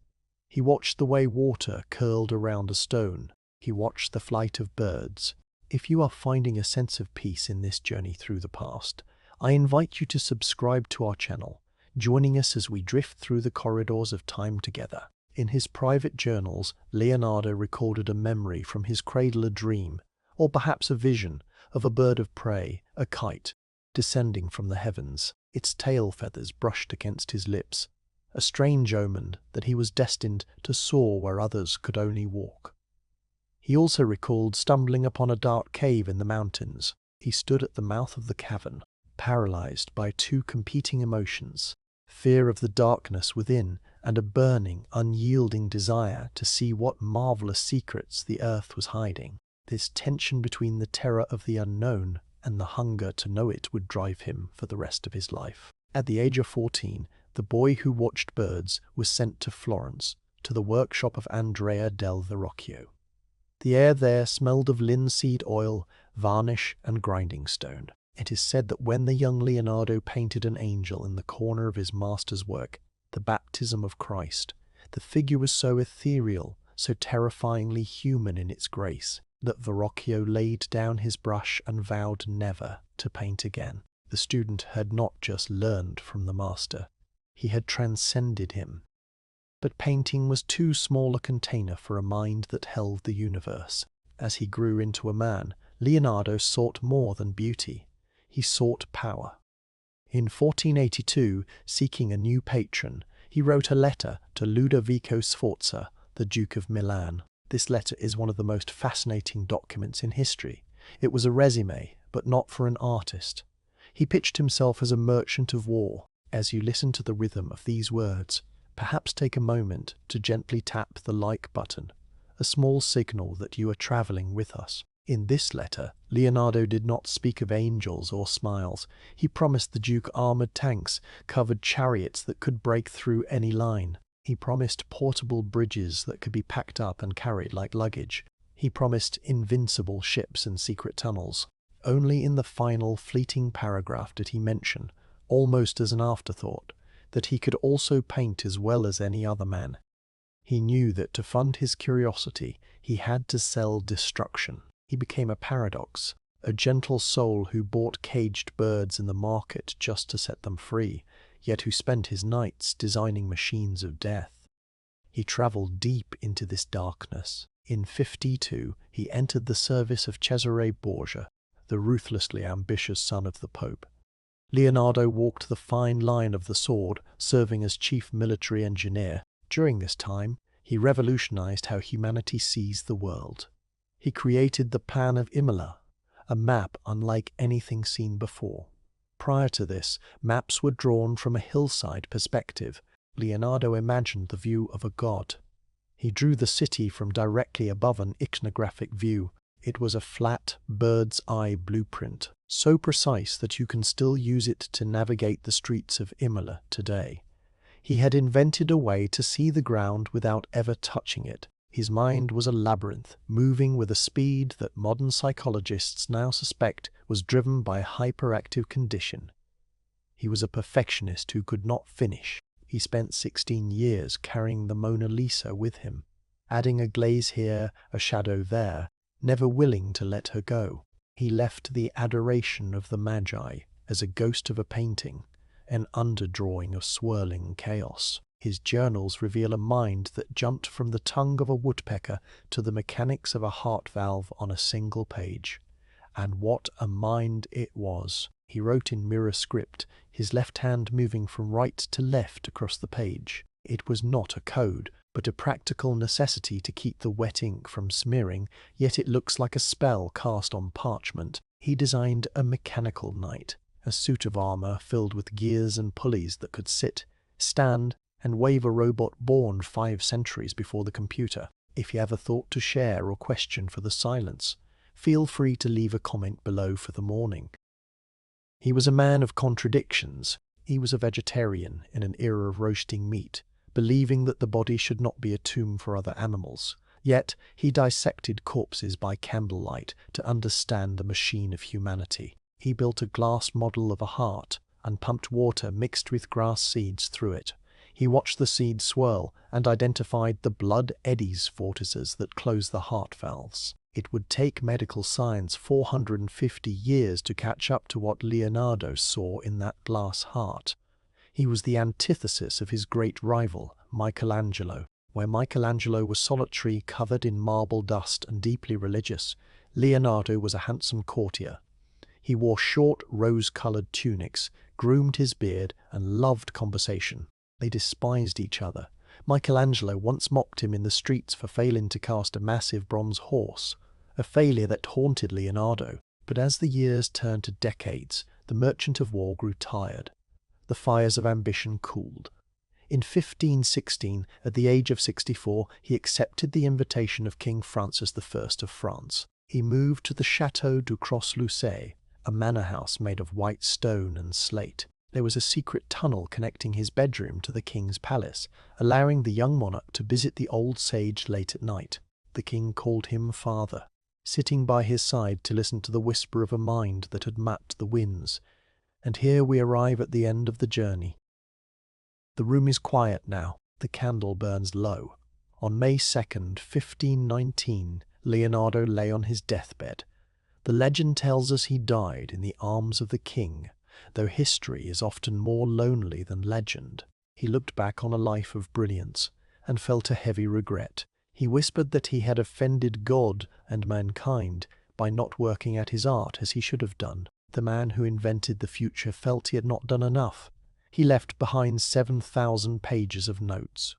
He watched the way water curled around a stone. He watched the flight of birds. If you are finding a sense of peace in this journey through the past, I invite you to subscribe to our channel, joining us as we drift through the corridors of time together. In his private journals, Leonardo recorded a memory from his cradle, a dream, or perhaps a vision, of a bird of prey, a kite, descending from the heavens, its tail feathers brushed against his lips, a strange omen that he was destined to soar where others could only walk. He also recalled stumbling upon a dark cave in the mountains. He stood at the mouth of the cavern, paralyzed by two competing emotions, fear of the darkness within and a burning, unyielding desire to see what marvelous secrets the earth was hiding. This tension between the terror of the unknown and the hunger to know it would drive him for the rest of his life. At the age of 14, the boy who watched birds was sent to Florence, to the workshop of Andrea del Verrocchio. The air there smelled of linseed oil, varnish, and grinding stone. It is said that when the young Leonardo painted an angel in the corner of his master's work, the baptism of Christ, the figure was so ethereal, so terrifyingly human in its grace, that Verrocchio laid down his brush and vowed never to paint again. The student had not just learned from the master, he had transcended him. But painting was too small a container for a mind that held the universe. As he grew into a man, Leonardo sought more than beauty. He sought power. In 1482, seeking a new patron, he wrote a letter to Ludovico Sforza, the Duke of Milan. This letter is one of the most fascinating documents in history. It was a resume, but not for an artist. He pitched himself as a merchant of war. As you listen to the rhythm of these words, perhaps take a moment to gently tap the like button, a small signal that you are traveling with us. In this letter, Leonardo did not speak of angels or smiles. He promised the Duke armored tanks, covered chariots that could break through any line. He promised portable bridges that could be packed up and carried like luggage. He promised invincible ships and secret tunnels. Only in the final fleeting paragraph did he mention, almost as an afterthought, that he could also paint as well as any other man. He knew that to fund his curiosity, he had to sell destruction. He became a paradox, a gentle soul who bought caged birds in the market just to set them free, yet who spent his nights designing machines of death. He traveled deep into this darkness. In 52, he entered the service of Cesare Borgia, the ruthlessly ambitious son of the Pope. Leonardo walked the fine line of the sword, serving as chief military engineer. During this time, he revolutionized how humanity sees the world. He created the plan of Imola, a map unlike anything seen before. Prior to this, maps were drawn from a hillside perspective. Leonardo imagined the view of a god. He drew the city from directly above an iconographic view. It was a flat, bird's-eye blueprint, so precise that you can still use it to navigate the streets of Imola today. He had invented a way to see the ground without ever touching it. His mind was a labyrinth, moving with a speed that modern psychologists now suspect was driven by a hyperactive condition. He was a perfectionist who could not finish. He spent 16 years carrying the Mona Lisa with him, adding a glaze here, a shadow there, never willing to let her go. He left the adoration of the Magi as a ghost of a painting, an underdrawing of swirling chaos. His journals reveal a mind that jumped from the tongue of a woodpecker to the mechanics of a heart valve on a single page. And what a mind it was! He wrote in mirror script, his left hand moving from right to left across the page. It was not a code, but a practical necessity to keep the wet ink from smearing, yet it looks like a spell cast on parchment. He designed a mechanical knight, a suit of armor filled with gears and pulleys that could sit, stand, and wave a robot born 5 centuries before the computer. If you ever thought to share or question for the silence, feel free to leave a comment below for the morning. He was a man of contradictions. He was a vegetarian in an era of roasting meat, believing that the body should not be a tomb for other animals. Yet he dissected corpses by candlelight to understand the machine of humanity. He built a glass model of a heart, and pumped water mixed with grass seeds through it. He watched the seeds swirl and identified the blood eddies vortices that close the heart valves. It would take medical science 450 years to catch up to what Leonardo saw in that glass heart. He was the antithesis of his great rival, Michelangelo. Where Michelangelo was solitary, covered in marble dust and deeply religious, Leonardo was a handsome courtier. He wore short, rose-colored tunics, groomed his beard, and loved conversation. They despised each other. Michelangelo once mocked him in the streets for failing to cast a massive bronze horse, a failure that haunted Leonardo. But as the years turned to decades, the merchant of war grew tired. The fires of ambition cooled. In 1516, at the age of 64, he accepted the invitation of King Francis I of France. He moved to the Château du Cros-Lucé, a manor house made of white stone and slate. There was a secret tunnel connecting his bedroom to the king's palace, allowing the young monarch to visit the old sage late at night. The king called him father, sitting by his side to listen to the whisper of a mind that had mapped the winds. And here we arrive at the end of the journey. The room is quiet now. The candle burns low. On May 2nd, 1519, Leonardo lay on his deathbed. The legend tells us he died in the arms of the king, though history is often more lonely than legend. He looked back on a life of brilliance and felt a heavy regret. He whispered that he had offended God and mankind by not working at his art as he should have done. The man who invented the future felt he had not done enough. He left behind 7,000 pages of notes,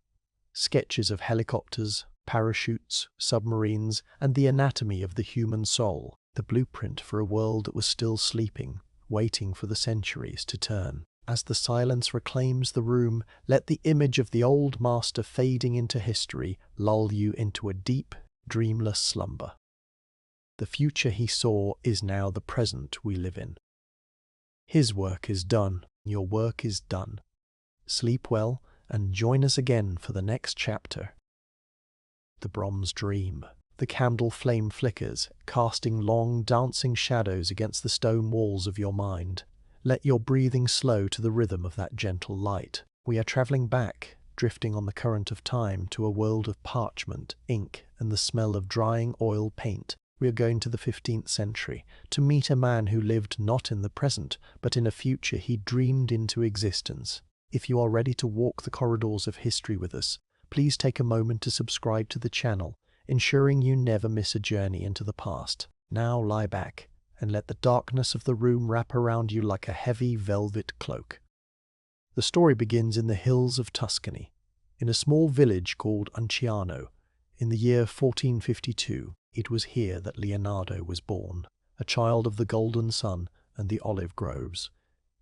sketches of helicopters, parachutes, submarines, and the anatomy of the human soul, the blueprint for a world that was still sleeping, waiting for the centuries to turn. As the silence reclaims the room, let the image of the old master fading into history lull you into a deep, dreamless slumber. The future he saw is now the present we live in. His work is done. Your work is done. Sleep well and join us again for the next chapter. The Brahms dream. The candle flame flickers, casting long, dancing shadows against the stone walls of your mind. Let your breathing slow to the rhythm of that gentle light. We are traveling back, drifting on the current of time to a world of parchment, ink, and the smell of drying oil paint. We are going to the 15th century, to meet a man who lived not in the present, but in a future he dreamed into existence. If you are ready to walk the corridors of history with us, please take a moment to subscribe to the channel, ensuring you never miss a journey into the past. Now lie back, and let the darkness of the room wrap around you like a heavy velvet cloak. The story begins in the hills of Tuscany, in a small village called Unciano. In the year 1452, it was here that Leonardo was born, a child of the golden sun and the olive groves.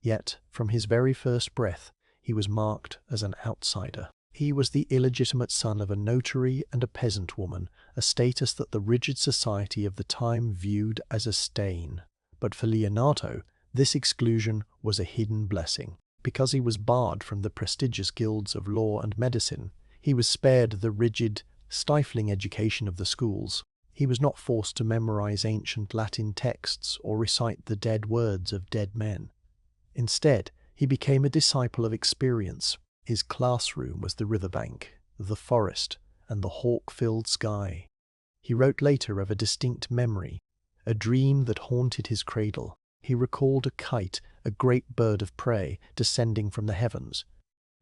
Yet, from his very first breath, he was marked as an outsider. He was the illegitimate son of a notary and a peasant woman, a status that the rigid society of the time viewed as a stain. But for Leonardo, this exclusion was a hidden blessing. Because he was barred from the prestigious guilds of law and medicine, he was spared the rigid, stifling education of the schools. He was not forced to memorize ancient Latin texts or recite the dead words of dead men. Instead, he became a disciple of experience. His classroom was the riverbank, the forest, and the hawk-filled sky. He wrote later of a distinct memory, a dream that haunted his cradle. He recalled a kite, a great bird of prey, descending from the heavens.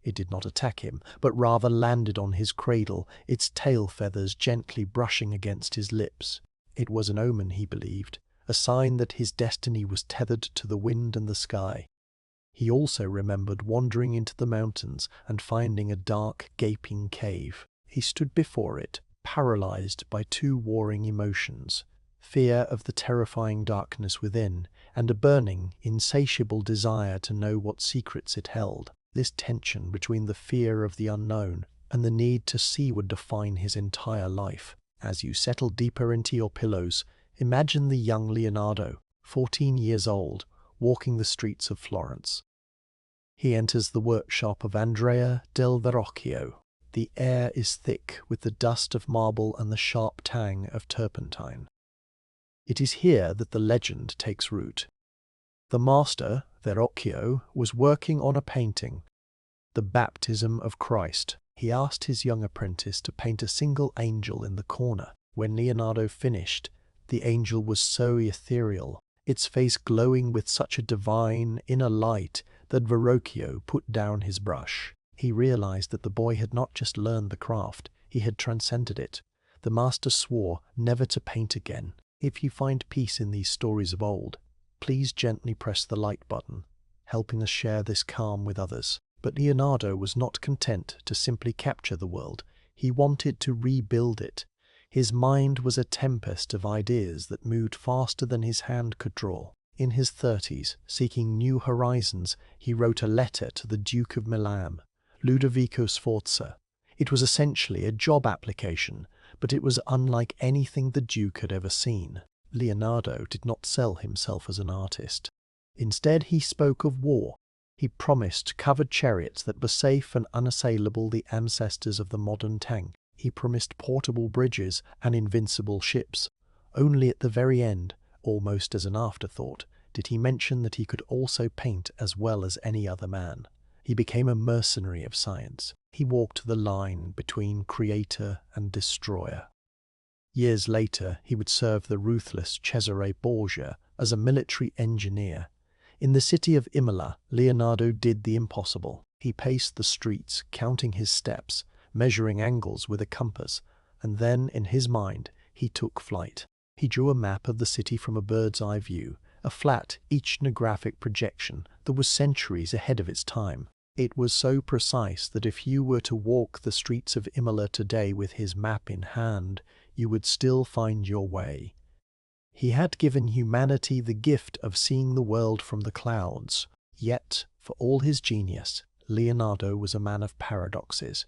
It did not attack him, but rather landed on his cradle, its tail feathers gently brushing against his lips. It was an omen, he believed, a sign that his destiny was tethered to the wind and the sky. He also remembered wandering into the mountains and finding a dark, gaping cave. He stood before it, paralyzed by two warring emotions: fear of the terrifying darkness within, and a burning, insatiable desire to know what secrets it held. This tension between the fear of the unknown and the need to see would define his entire life. As you settle deeper into your pillows, imagine the young Leonardo, 14 years old, walking the streets of Florence. He enters the workshop of Andrea del Verrocchio. The air is thick with the dust of marble and the sharp tang of turpentine. It is here that the legend takes root. The master, Verrocchio was working on a painting, The Baptism of Christ. He asked his young apprentice to paint a single angel in the corner. When Leonardo finished, the angel was so ethereal, its face glowing with such a divine inner light, that Verrocchio put down his brush. He realized that the boy had not just learned the craft, he had transcended it. The master swore never to paint again. If you find peace in these stories of old, please gently press the like button, helping us share this calm with others. But Leonardo was not content to simply capture the world. He wanted to rebuild it. His mind was a tempest of ideas that moved faster than his hand could draw. In his 30s, seeking new horizons, he wrote a letter to the Duke of Milan, Ludovico Sforza. It was essentially a job application, but it was unlike anything the Duke had ever seen. Leonardo did not sell himself as an artist. Instead, he spoke of war. He promised covered chariots that were safe and unassailable, the ancestors of the modern tank. He promised portable bridges and invincible ships. Only at the very end, almost as an afterthought, did he mention that he could also paint as well as any other man. He became a mercenary of science. He walked the line between creator and destroyer. Years later, he would serve the ruthless Cesare Borgia as a military engineer. In the city of Imola, Leonardo did the impossible. He paced the streets, counting his steps, measuring angles with a compass, and then, in his mind, he took flight. He drew a map of the city from a bird's-eye view, a flat, ethnographic projection that was centuries ahead of its time. It was so precise that if you were to walk the streets of Imola today with his map in hand, you would still find your way. He had given humanity the gift of seeing the world from the clouds. Yet, for all his genius, Leonardo was a man of paradoxes.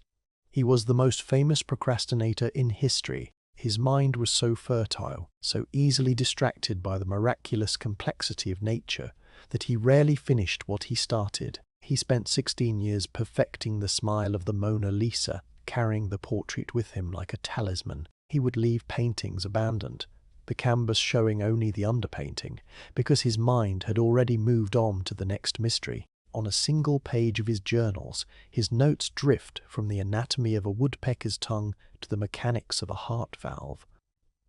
He was the most famous procrastinator in history. His mind was so fertile, so easily distracted by the miraculous complexity of nature, that he rarely finished what he started. He spent 16 years perfecting the smile of the Mona Lisa, carrying the portrait with him like a talisman. He would leave paintings abandoned, the canvas showing only the underpainting, because his mind had already moved on to the next mystery. On a single page of his journals, his notes drift from the anatomy of a woodpecker's tongue to the mechanics of a heart valve.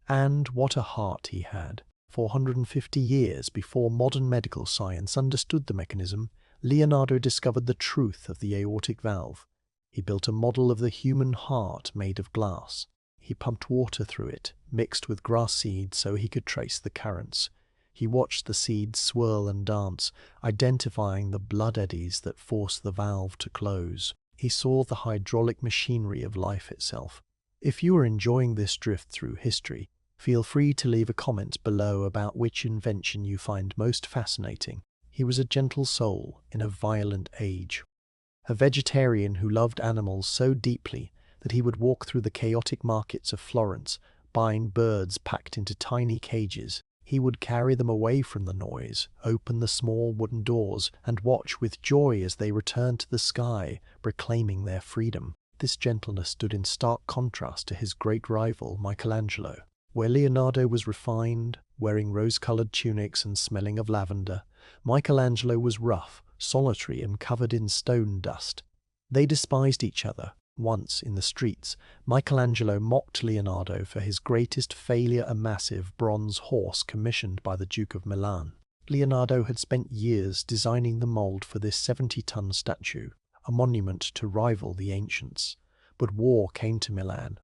And what a heart he had! 450 years before modern medical science understood the mechanism, Leonardo discovered the truth of the aortic valve. He built a model of the human heart made of glass. He pumped water through it, mixed with grass seeds so he could trace the currents. He watched the seeds swirl and dance, identifying the blood eddies that forced the valve to close. He saw the hydraulic machinery of life itself. If you are enjoying this drift through history, feel free to leave a comment below about which invention you find most fascinating. He was a gentle soul in a violent age. A vegetarian who loved animals so deeply that he would walk through the chaotic markets of Florence, buying birds packed into tiny cages. He would carry them away from the noise, open the small wooden doors, and watch with joy as they returned to the sky, proclaiming their freedom. This gentleness stood in stark contrast to his great rival, Michelangelo. Where Leonardo was refined, wearing rose-colored tunics and smelling of lavender, Michelangelo was rough, solitary, and covered in stone dust. They despised each other. Once, in the streets, Michelangelo mocked Leonardo for his greatest failure, a massive bronze horse commissioned by the Duke of Milan. Leonardo had spent years designing the mold for this 70-ton statue, a monument to rival the ancients. But war came to Milan.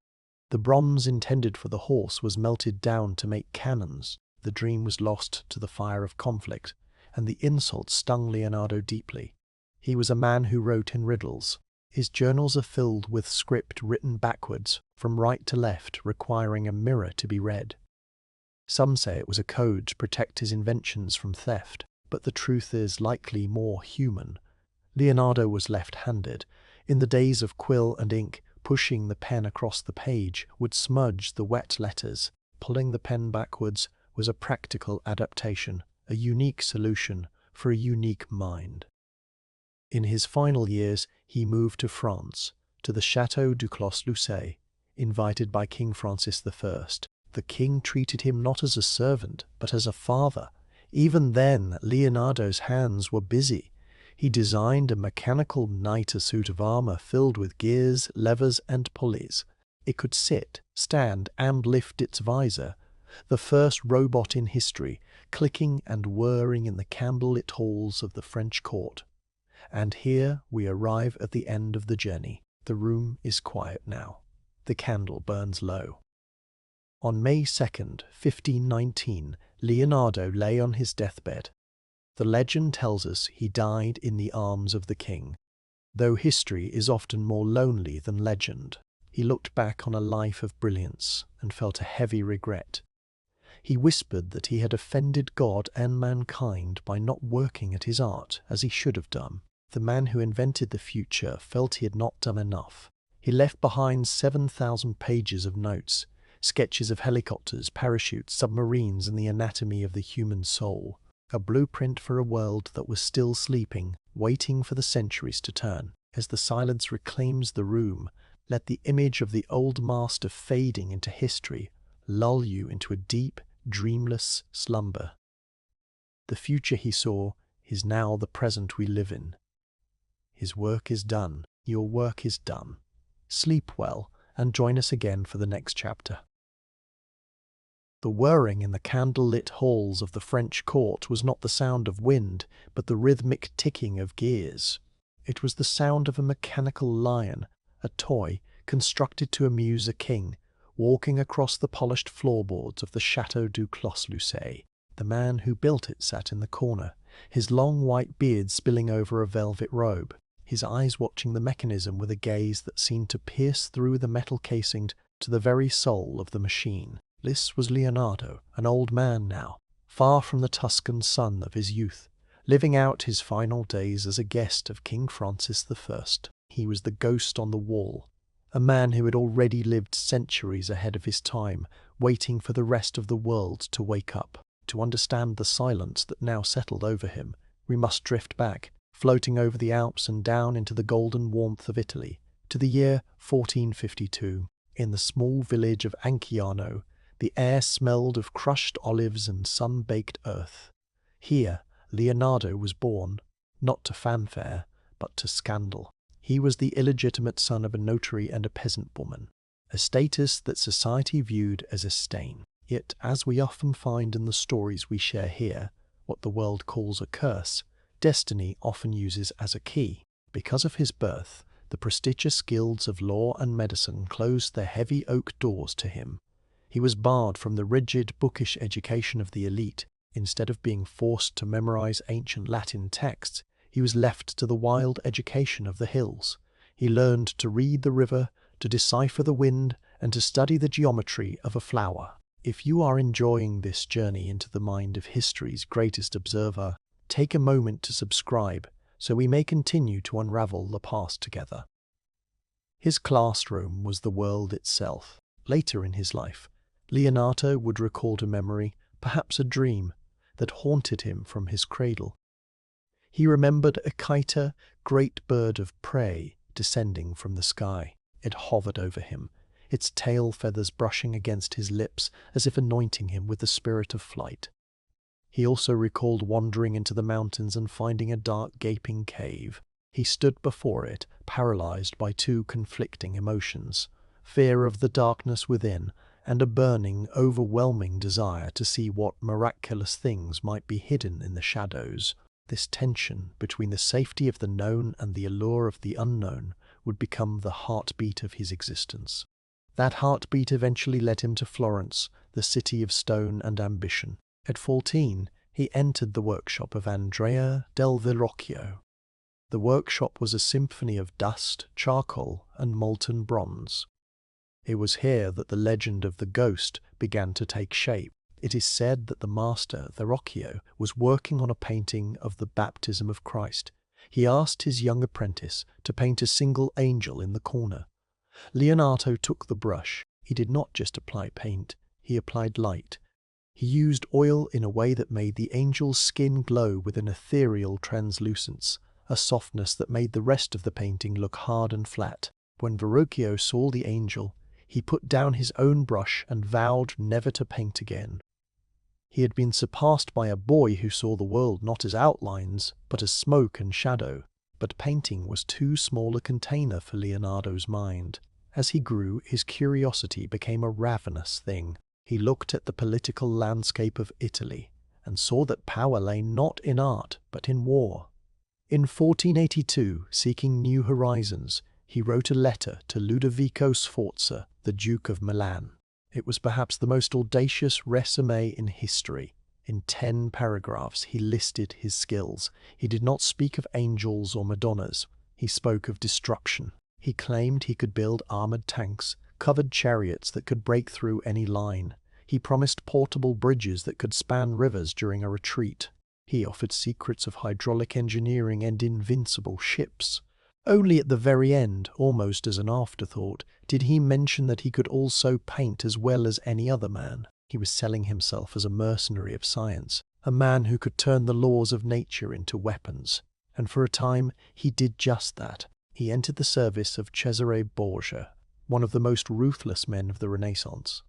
The bronze intended for the horse was melted down to make cannons. The dream was lost to the fire of conflict, and the insult stung Leonardo deeply. He was a man who wrote in riddles. His journals are filled with script written backwards, from right to left, requiring a mirror to be read. Some say it was a code to protect his inventions from theft, but the truth is likely more human. Leonardo was left-handed. In the days of quill and ink, pushing the pen across the page would smudge the wet letters. Pulling the pen backwards was a practical adaptation, a unique solution for a unique mind. In his final years, he moved to France, to the Château du Clos-Lucé, invited by King Francis I. The king treated him not as a servant, but as a father. Even then, Leonardo's hands were busy. He designed a mechanical knighter suit of armor filled with gears, levers, and pulleys. It could sit, stand, and lift its visor. The first robot in history, clicking and whirring in the candlelit halls of the French court. And here we arrive at the end of the journey. The room is quiet now. The candle burns low. On May 2nd, 1519, Leonardo lay on his deathbed. The legend tells us he died in the arms of the king. Though history is often more lonely than legend, he looked back on a life of brilliance and felt a heavy regret. He whispered that he had offended God and mankind by not working at his art as he should have done. The man who invented the future felt he had not done enough. He left behind 7,000 pages of notes, sketches of helicopters, parachutes, submarines, and the anatomy of the human soul. A blueprint for a world that was still sleeping, waiting for the centuries to turn. As the silence reclaims the room, let the image of the old master fading into history lull you into a deep, dreamless slumber. The future he saw is now the present we live in. His work is done. Your work is done. Sleep well, and join us again for the next chapter. The whirring in the candle-lit halls of the French court was not the sound of wind, but the rhythmic ticking of gears. It was the sound of a mechanical lion, a toy constructed to amuse a king, walking across the polished floorboards of the Château du Clos-Lucé. The man who built it sat in the corner, his long white beard spilling over a velvet robe, his eyes watching the mechanism with a gaze that seemed to pierce through the metal casing to the very soul of the machine. This was Leonardo, an old man now, far from the Tuscan sun of his youth, living out his final days as a guest of King Francis I. He was the ghost on the wall, a man who had already lived centuries ahead of his time, waiting for the rest of the world to wake up. To understand the silence that now settled over him, we must drift back, floating over the Alps and down into the golden warmth of Italy, to the year 1452. In the small village of Anciano, the air smelled of crushed olives and sun-baked earth. Here, Leonardo was born, not to fanfare, but to scandal. He was the illegitimate son of a notary and a peasant woman, a status that society viewed as a stain. Yet, as we often find in the stories we share here, what the world calls a curse, destiny often uses as a key. Because of his birth, the prestigious guilds of law and medicine closed their heavy oak doors to him. He was barred from the rigid, bookish education of the elite. Instead of being forced to memorize ancient Latin texts, he was left to the wild education of the hills. He learned to read the river, to decipher the wind, and to study the geometry of a flower. If you are enjoying this journey into the mind of history's greatest observer, take a moment to subscribe so we may continue to unravel the past together. His classroom was the world itself. Later in his life, Leonardo would record a memory, perhaps a dream, that haunted him from his cradle. He remembered a kiter, great bird of prey, descending from the sky. It hovered over him, its tail feathers brushing against his lips as if anointing him with the spirit of flight. He also recalled wandering into the mountains and finding a dark, gaping cave. He stood before it, paralyzed by two conflicting emotions: fear of the darkness within, and a burning, overwhelming desire to see what miraculous things might be hidden in the shadows. This tension between the safety of the known and the allure of the unknown would become the heartbeat of his existence. That heartbeat eventually led him to Florence, the city of stone and ambition. At 14, he entered the workshop of Andrea del Verrocchio. The workshop was a symphony of dust, charcoal, and molten bronze. It was here that the legend of the ghost began to take shape. It is said that the master, Verrocchio, was working on a painting of the baptism of Christ. He asked his young apprentice to paint a single angel in the corner. Leonardo took the brush. He did not just apply paint, he applied light. He used oil in a way that made the angel's skin glow with an ethereal translucence, a softness that made the rest of the painting look hard and flat. When Verrocchio saw the angel, he put down his own brush and vowed never to paint again. He had been surpassed by a boy who saw the world not as outlines, but as smoke and shadow. But painting was too small a container for Leonardo's mind. As he grew, his curiosity became a ravenous thing. He looked at the political landscape of Italy and saw that power lay not in art, but in war. In 1482, seeking new horizons, he wrote a letter to Ludovico Sforza, the Duke of Milan. It was perhaps the most audacious résumé in history. In 10 paragraphs, he listed his skills. He did not speak of angels or Madonnas. He spoke of destruction. He claimed he could build armored tanks, covered chariots that could break through any line. He promised portable bridges that could span rivers during a retreat. He offered secrets of hydraulic engineering and invincible ships. Only at the very end, almost as an afterthought, did he mention that he could also paint as well as any other man. He was selling himself as a mercenary of science, a man who could turn the laws of nature into weapons. And for a time, he did just that. He entered the service of Cesare Borgia, one of the most ruthless men of the Renaissance.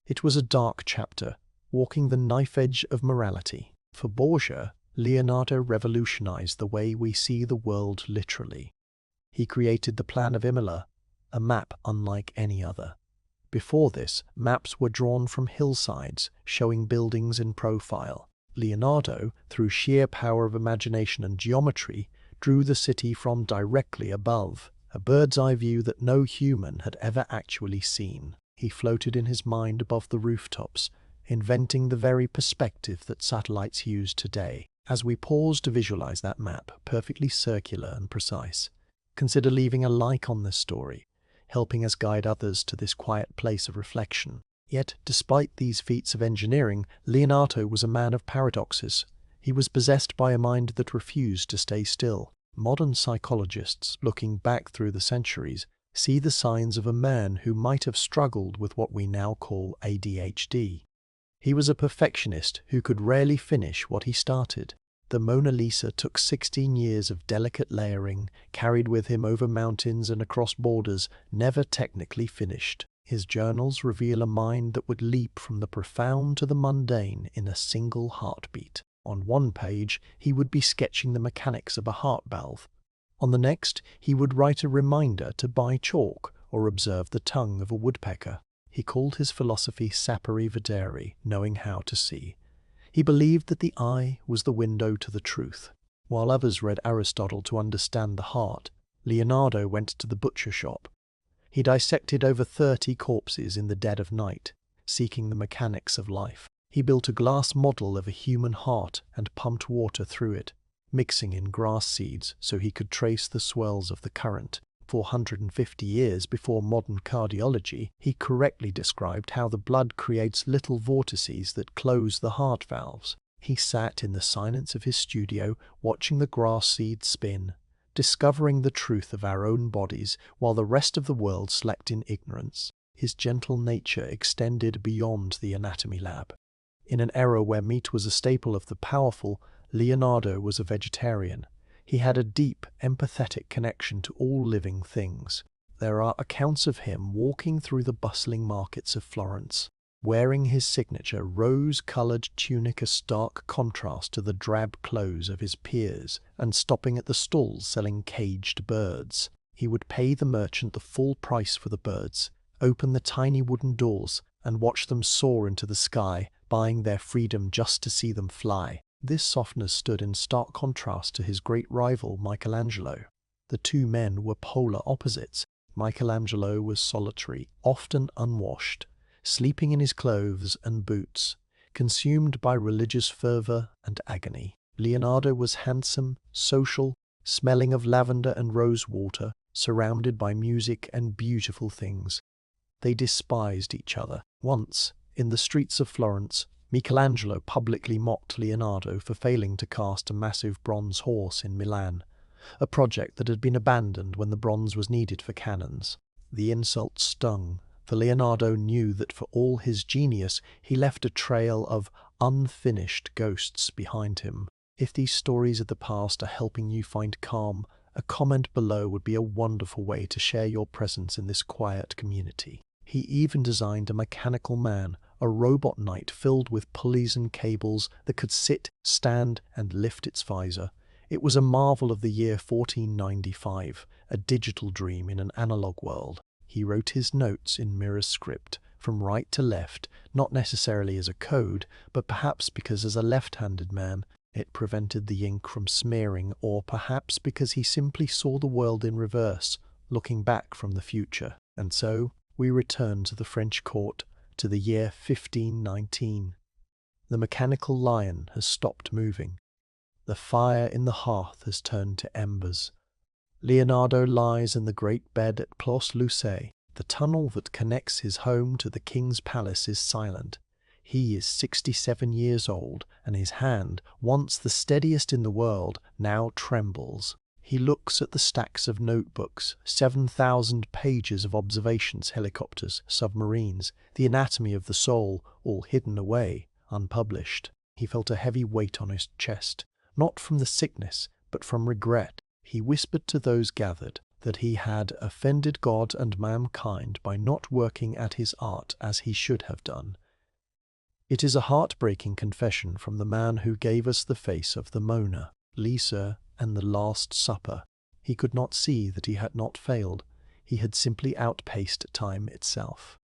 It was a dark chapter, walking the knife edge of morality. For Borgia, Leonardo revolutionized the way we see the world literally. He created the Plan of Imola, a map unlike any other. Before this, maps were drawn from hillsides, showing buildings in profile. Leonardo, through sheer power of imagination and geometry, drew the city from directly above, a bird's-eye view that no human had ever actually seen. He floated in his mind above the rooftops, inventing the very perspective that satellites use today. As we pause to visualize that map, perfectly circular and precise, consider leaving a like on this story, helping us guide others to this quiet place of reflection. Yet, despite these feats of engineering, Leonardo was a man of paradoxes. He was possessed by a mind that refused to stay still. Modern psychologists, looking back through the centuries, see the signs of a man who might have struggled with what we now call ADHD. He was a perfectionist who could rarely finish what he started. The Mona Lisa took 16 years of delicate layering, carried with him over mountains and across borders, never technically finished. His journals reveal a mind that would leap from the profound to the mundane in a single heartbeat. On one page, he would be sketching the mechanics of a heart valve. On the next, he would write a reminder to buy chalk or observe the tongue of a woodpecker. He called his philosophy sapere videre, knowing how to see. He believed that the eye was the window to the truth. While others read Aristotle to understand the heart, Leonardo went to the butcher shop. He dissected over 30 corpses in the dead of night, seeking the mechanics of life. He built a glass model of a human heart and pumped water through it, mixing in grass seeds so he could trace the swells of the current. 450 years before modern cardiology, he correctly described how the blood creates little vortices that close the heart valves. He sat in the silence of his studio, watching the grass seeds spin, discovering the truth of our own bodies while the rest of the world slept in ignorance. His gentle nature extended beyond the anatomy lab. In an era where meat was a staple of the powerful, Leonardo was a vegetarian. He had a deep, empathetic connection to all living things. There are accounts of him walking through the bustling markets of Florence, wearing his signature rose-coloured tunic, a stark contrast to the drab clothes of his peers, and stopping at the stalls selling caged birds. He would pay the merchant the full price for the birds, open the tiny wooden doors, and watch them soar into the sky, buying their freedom just to see them fly. This softness stood in stark contrast to his great rival Michelangelo. The two men were polar opposites. Michelangelo was solitary, often unwashed, sleeping in his clothes and boots, consumed by religious fervour and agony. Leonardo was handsome, social, smelling of lavender and rose water, surrounded by music and beautiful things. They despised each other. Once, in the streets of Florence, Michelangelo publicly mocked Leonardo for failing to cast a massive bronze horse in Milan, a project that had been abandoned when the bronze was needed for cannons. The insult stung, for Leonardo knew that for all his genius, he left a trail of unfinished ghosts behind him. If these stories of the past are helping you find calm, a comment below would be a wonderful way to share your presence in this quiet community. He even designed a mechanical man, a robot knight filled with pulleys and cables that could sit, stand, and lift its visor. It was a marvel of the year 1495, a digital dream in an analog world. He wrote his notes in mirror script, from right to left, not necessarily as a code, but perhaps because as a left-handed man, it prevented the ink from smearing, or perhaps because he simply saw the world in reverse, looking back from the future. And so, we return to the French court, to the year 1519. The mechanical lion has stopped moving. The fire in the hearth has turned to embers. Leonardo lies in the great bed at Place Lucé. The tunnel that connects his home to the king's palace is silent. He is 67 years old, and his hand, once the steadiest in the world, now trembles. He looks at the stacks of notebooks, 7,000 pages of observations, helicopters, submarines, the anatomy of the soul, all hidden away, unpublished. He felt a heavy weight on his chest, not from the sickness, but from regret. He whispered to those gathered that he had offended God and mankind by not working at his art as he should have done. It is a heartbreaking confession from the man who gave us the face of the Mona, Lisa, and the Last Supper. He could not see that he had not failed. He had simply outpaced time itself.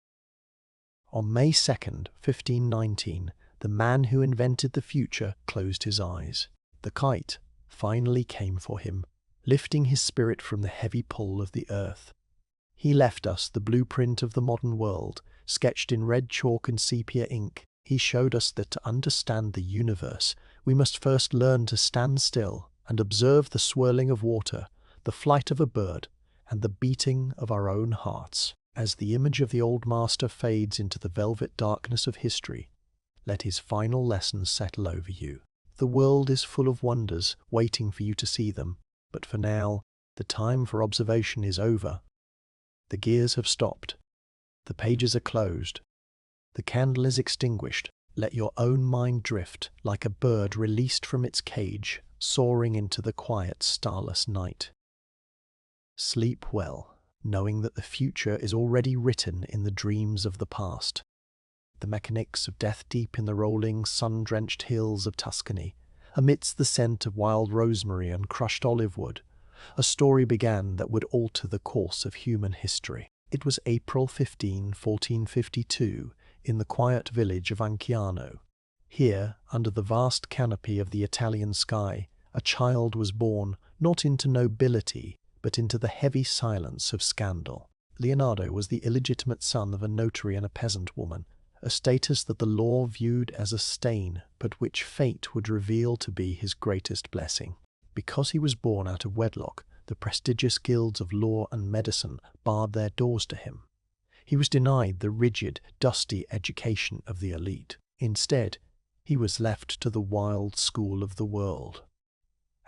On May 2nd, 1519, the man who invented the future closed his eyes. The kite finally came for him, lifting his spirit from the heavy pull of the earth. He left us the blueprint of the modern world, sketched in red chalk and sepia ink. He showed us that to understand the universe, we must first learn to stand still and observe the swirling of water, the flight of a bird, and the beating of our own hearts. As the image of the old master fades into the velvet darkness of history, let his final lessons settle over you. The world is full of wonders, waiting for you to see them. But for now, the time for observation is over. The gears have stopped. The pages are closed. The candle is extinguished. Let your own mind drift, like a bird released from its cage, soaring into the quiet, starless night. Sleep well, knowing that the future is already written in the dreams of the past. The mechanics of death deep in the rolling, sun-drenched hills of Tuscany, amidst the scent of wild rosemary and crushed olive wood, a story began that would alter the course of human history. It was April 15, 1452, in the quiet village of Anciano. Here, under the vast canopy of the Italian sky, a child was born, not into nobility, but into the heavy silence of scandal. Leonardo was the illegitimate son of a notary and a peasant woman, a status that the law viewed as a stain, but which fate would reveal to be his greatest blessing. Because he was born out of wedlock, the prestigious guilds of law and medicine barred their doors to him. He was denied the rigid, dusty education of the elite. Instead, he was left to the wild school of the world.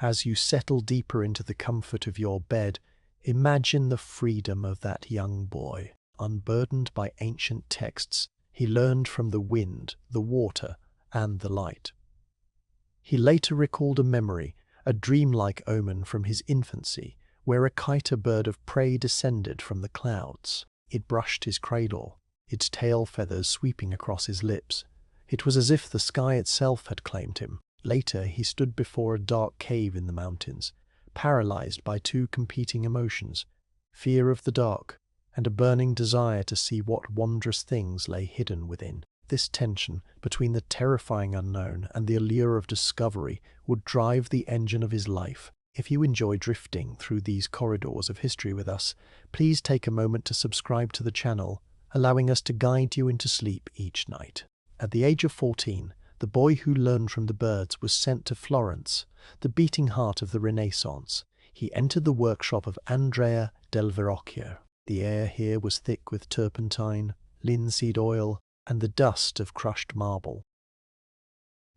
As you settle deeper into the comfort of your bed, imagine the freedom of that young boy. Unburdened by ancient texts, he learned from the wind, the water, and the light. He later recalled a memory, a dreamlike omen from his infancy, where a kite, a bird of prey, descended from the clouds. It brushed his cradle, its tail feathers sweeping across his lips. It was as if the sky itself had claimed him. Later, he stood before a dark cave in the mountains, paralyzed by two competing emotions, fear of the dark and a burning desire to see what wondrous things lay hidden within. This tension between the terrifying unknown and the allure of discovery would drive the engine of his life. If you enjoy drifting through these corridors of history with us, please take a moment to subscribe to the channel, allowing us to guide you into sleep each night. At the age of 14, the boy who learned from the birds was sent to Florence, the beating heart of the Renaissance. He entered the workshop of Andrea del Verrocchio. The air here was thick with turpentine, linseed oil, and the dust of crushed marble.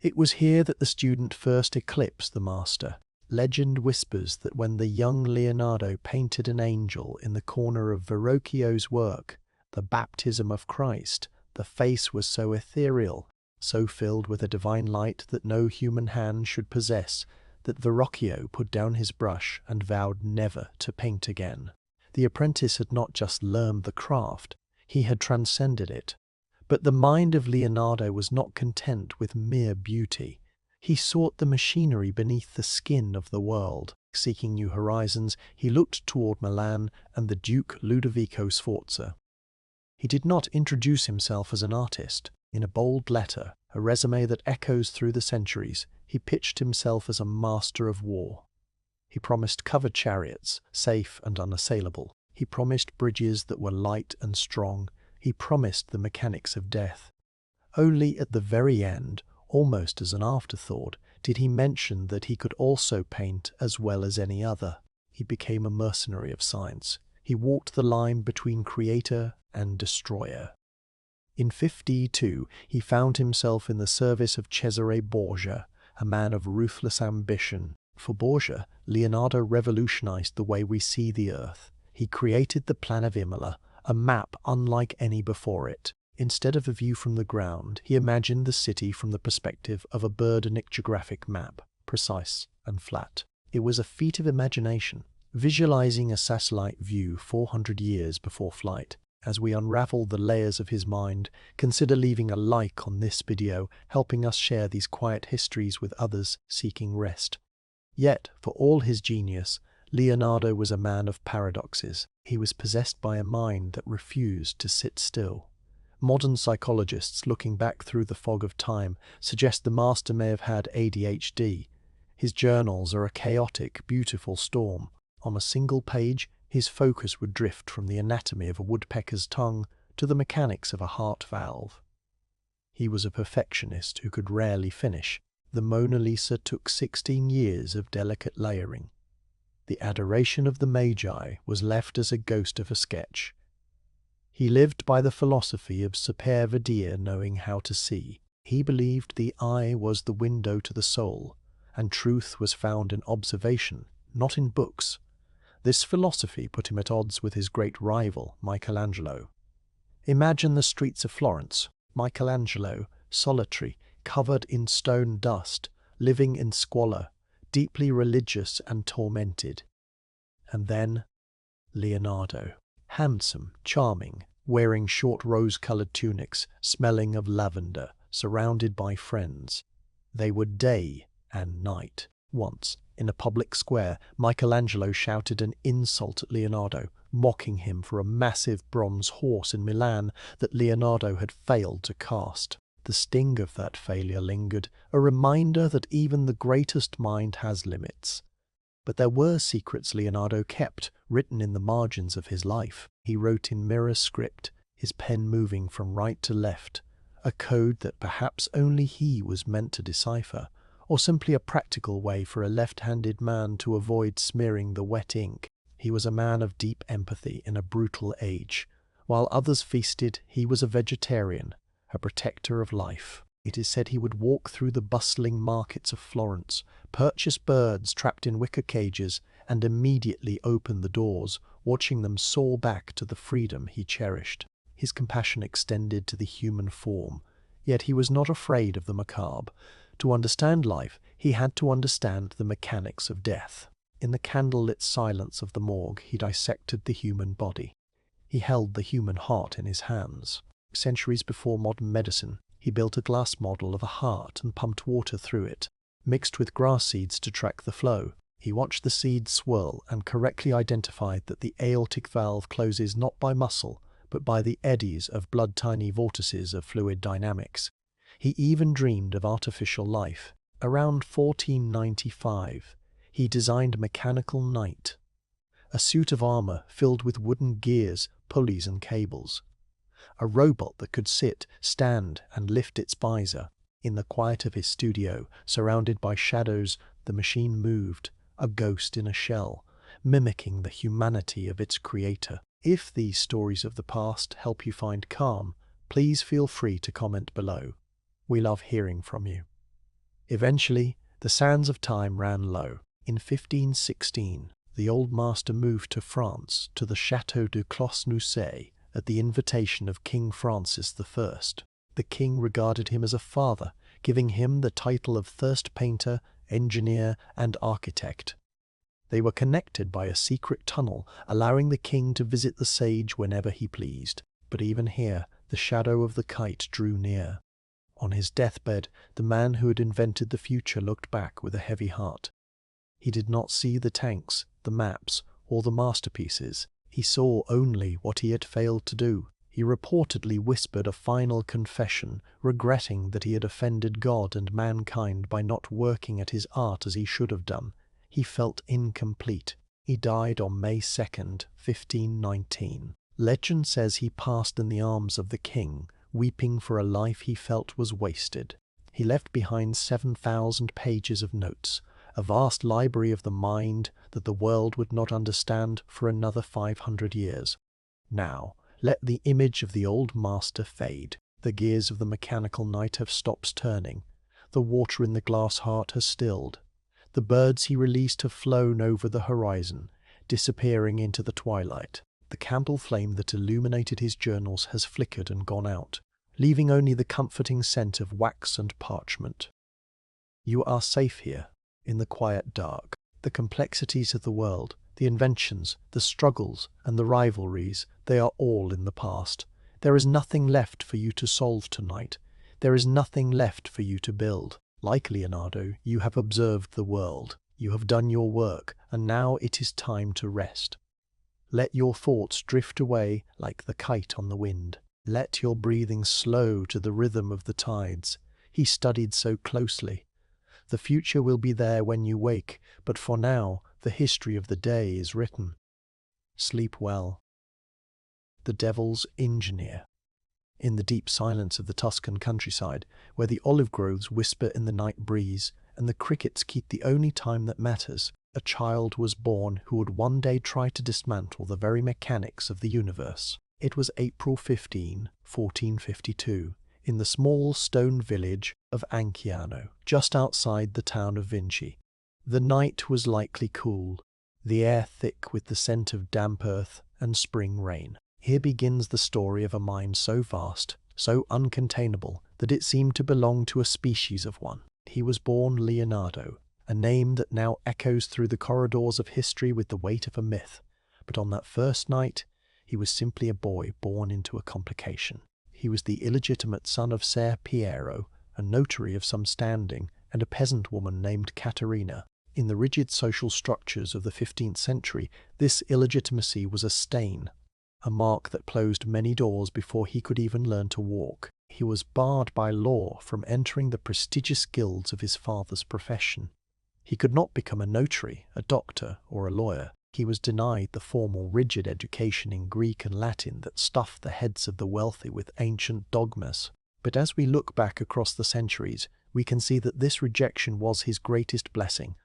It was here that the student first eclipsed the master. Legend whispers that when the young Leonardo painted an angel in the corner of Verrocchio's work, the baptism of Christ, the face was so ethereal, so filled with a divine light that no human hand should possess, that Verrocchio put down his brush and vowed never to paint again. The apprentice had not just learned the craft, he had transcended it. But the mind of Leonardo was not content with mere beauty. He sought the machinery beneath the skin of the world. Seeking new horizons, he looked toward Milan and the Duke Ludovico Sforza. He did not introduce himself as an artist. In a bold letter, a resume that echoes through the centuries, he pitched himself as a master of war. He promised covered chariots, safe and unassailable. He promised bridges that were light and strong. He promised the mechanics of death. Only at the very end, almost as an afterthought, did he mention that he could also paint as well as any other. He became a mercenary of science. He walked the line between creator and destroyer. In 1502, he found himself in the service of Cesare Borgia, a man of ruthless ambition. For Borgia, Leonardo revolutionized the way we see the earth. He created the Plan of Imola, a map unlike any before it. Instead of a view from the ground, he imagined the city from the perspective of a birdonic geographic map, precise and flat. It was a feat of imagination, visualizing a satellite view 400 years before flight. As we unravel the layers of his mind, consider leaving a like on this video, helping us share these quiet histories with others seeking rest. Yet, for all his genius, Leonardo was a man of paradoxes. He was possessed by a mind that refused to sit still. Modern psychologists, looking back through the fog of time, suggest the master may have had ADHD. His journals are a chaotic, beautiful storm. On a single page, his focus would drift from the anatomy of a woodpecker's tongue to the mechanics of a heart valve. He was a perfectionist who could rarely finish. The Mona Lisa took 16 years of delicate layering. The Adoration of the Magi was left as a ghost of a sketch. He lived by the philosophy of saper vedere, knowing how to see. He believed the eye was the window to the soul, and truth was found in observation, not in books. This philosophy put him at odds with his great rival, Michelangelo. Imagine the streets of Florence. Michelangelo, solitary, covered in stone dust, living in squalor, deeply religious and tormented. And then Leonardo, handsome, charming, wearing short rose-colored tunics, smelling of lavender, surrounded by friends. They were day and night. Once, in a public square, Michelangelo shouted an insult at Leonardo, mocking him for a massive bronze horse in Milan that Leonardo had failed to cast. The sting of that failure lingered, a reminder that even the greatest mind has limits. But there were secrets Leonardo kept, written in the margins of his life. He wrote in mirror script, his pen moving from right to left, a code that perhaps only he was meant to decipher, or simply a practical way for a left-handed man to avoid smearing the wet ink. He was a man of deep empathy in a brutal age. While others feasted, he was a vegetarian, a protector of life. It is said he would walk through the bustling markets of Florence, purchase birds trapped in wicker cages, and immediately open the doors, watching them soar back to the freedom he cherished. His compassion extended to the human form, yet he was not afraid of the macabre. To understand life, he had to understand the mechanics of death. In the candlelit silence of the morgue, he dissected the human body. He held the human heart in his hands. Centuries before modern medicine, he built a glass model of a heart and pumped water through it, mixed with grass seeds to track the flow. He watched the seeds swirl and correctly identified that the aortic valve closes not by muscle, but by the eddies of blood-tiny vortices of fluid dynamics. He even dreamed of artificial life. Around 1495, he designed Mechanical Knight, a suit of armor filled with wooden gears, pulleys and cables. A robot that could sit, stand, and lift its visor. In the quiet of his studio, surrounded by shadows, the machine moved, a ghost in a shell, mimicking the humanity of its creator. If these stories of the past help you find calm, please feel free to comment below. We love hearing from you. Eventually, the sands of time ran low. In 1516, the old master moved to France, to the Château de Clos-Nousset, at the invitation of King Francis I. The king regarded him as a father, giving him the title of first painter, engineer, and architect. They were connected by a secret tunnel, allowing the king to visit the sage whenever he pleased. But even here, The shadow of the kite drew near. On his deathbed, the man who had invented the future looked back with a heavy heart. He did not see the tanks, the maps, or the masterpieces. He saw only what he had failed to do. He reportedly whispered a final confession, regretting that he had offended God and mankind by not working at his art as he should have done. He felt incomplete. He died on May 2nd, 1519. Legend says he passed in the arms of the king, weeping for a life he felt was wasted. He left behind 7,000 pages of notes, a vast library of the mind that the world would not understand for another 500 years. Now, let the image of the old master fade. The gears of the mechanical night have stopped turning. The water in the glass heart has stilled. The birds he released have flown over the horizon, disappearing into the twilight. The candle flame that illuminated his journals has flickered and gone out, leaving only the comforting scent of wax and parchment. You are safe here, in the quiet dark. The complexities of the world, the inventions, the struggles, and the rivalries, they are all in the past. There is nothing left for you to solve tonight. There is nothing left for you to build. Like Leonardo, you have observed the world. You have done your work, and now it is time to rest. Let your thoughts drift away like the kite on the wind. Let your breathing slow to the rhythm of the tides. He studied so closely. The future will be there when you wake, but for now, the history of the day is written. Sleep well. The Devil's Engineer. In the deep silence of the Tuscan countryside, where the olive groves whisper in the night breeze, and the crickets keep the only time that matters, a child was born who would one day try to dismantle the very mechanics of the universe. It was April 15, 1452, in the small stone village of Anciano, just outside the town of Vinci. The night was lightly cool, the air thick with the scent of damp earth and spring rain. Here begins the story of a mind so vast, so uncontainable, that it seemed to belong to a species of one. He was born Leonardo, a name that now echoes through the corridors of history with the weight of a myth. But on that first night, he was simply a boy born into a complication. He was the illegitimate son of Ser Piero, a notary of some standing, and a peasant woman named Caterina. In the rigid social structures of the 15th century, this illegitimacy was a stain, a mark that closed many doors before he could even learn to walk. He was barred by law from entering the prestigious guilds of his father's profession. He could not become a notary, a doctor, or a lawyer. He was denied the formal, rigid education in Greek and Latin that stuffed the heads of the wealthy with ancient dogmas. But as we look back across the centuries, we can see that this rejection was his greatest blessing.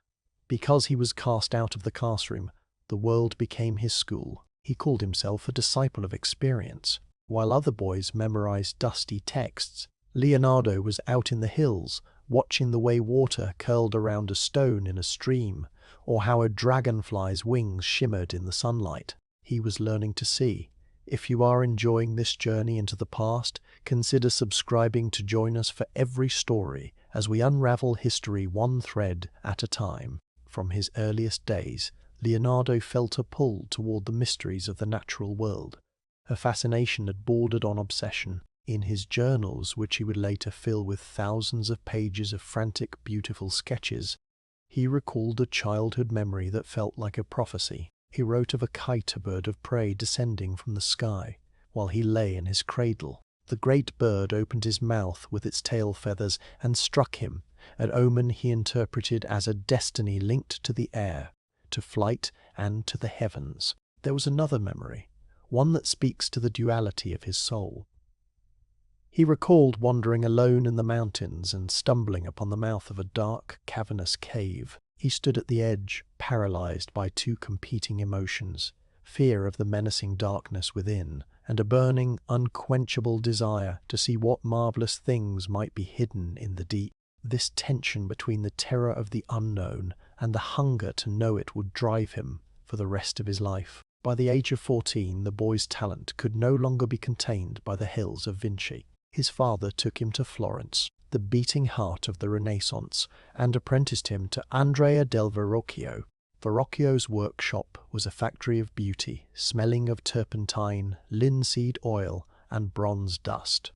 Because he was cast out of the classroom, the world became his school. He called himself a disciple of experience. While other boys memorized dusty texts, Leonardo was out in the hills, watching the way water curled around a stone in a stream, or how a dragonfly's wings shimmered in the sunlight. He was learning to see. If you are enjoying this journey into the past, consider subscribing to join us for every story as we unravel history one thread at a time. From his earliest days, Leonardo felt a pull toward the mysteries of the natural world. A fascination that bordered on obsession. In his journals, which he would later fill with thousands of pages of frantic, beautiful sketches, he recalled a childhood memory that felt like a prophecy. He wrote of a kite, a bird of prey, descending from the sky. While he lay in his cradle, the great bird opened his mouth with its tail feathers and struck him, an omen he interpreted as a destiny linked to the air, to flight, and to the heavens. There was another memory, one that speaks to the duality of his soul. He recalled wandering alone in the mountains and stumbling upon the mouth of a dark, cavernous cave. He stood at the edge, paralyzed by two competing emotions, fear of the menacing darkness within, and a burning, unquenchable desire to see what marvelous things might be hidden in the deep. This tension between the terror of the unknown and the hunger to know it would drive him for the rest of his life. By the age of 14, the boy's talent could no longer be contained by the hills of Vinci. His father took him to Florence, the beating heart of the Renaissance, and apprenticed him to Andrea del Verrocchio. Verrocchio's workshop was a factory of beauty, smelling of turpentine, linseed oil, and bronze dust.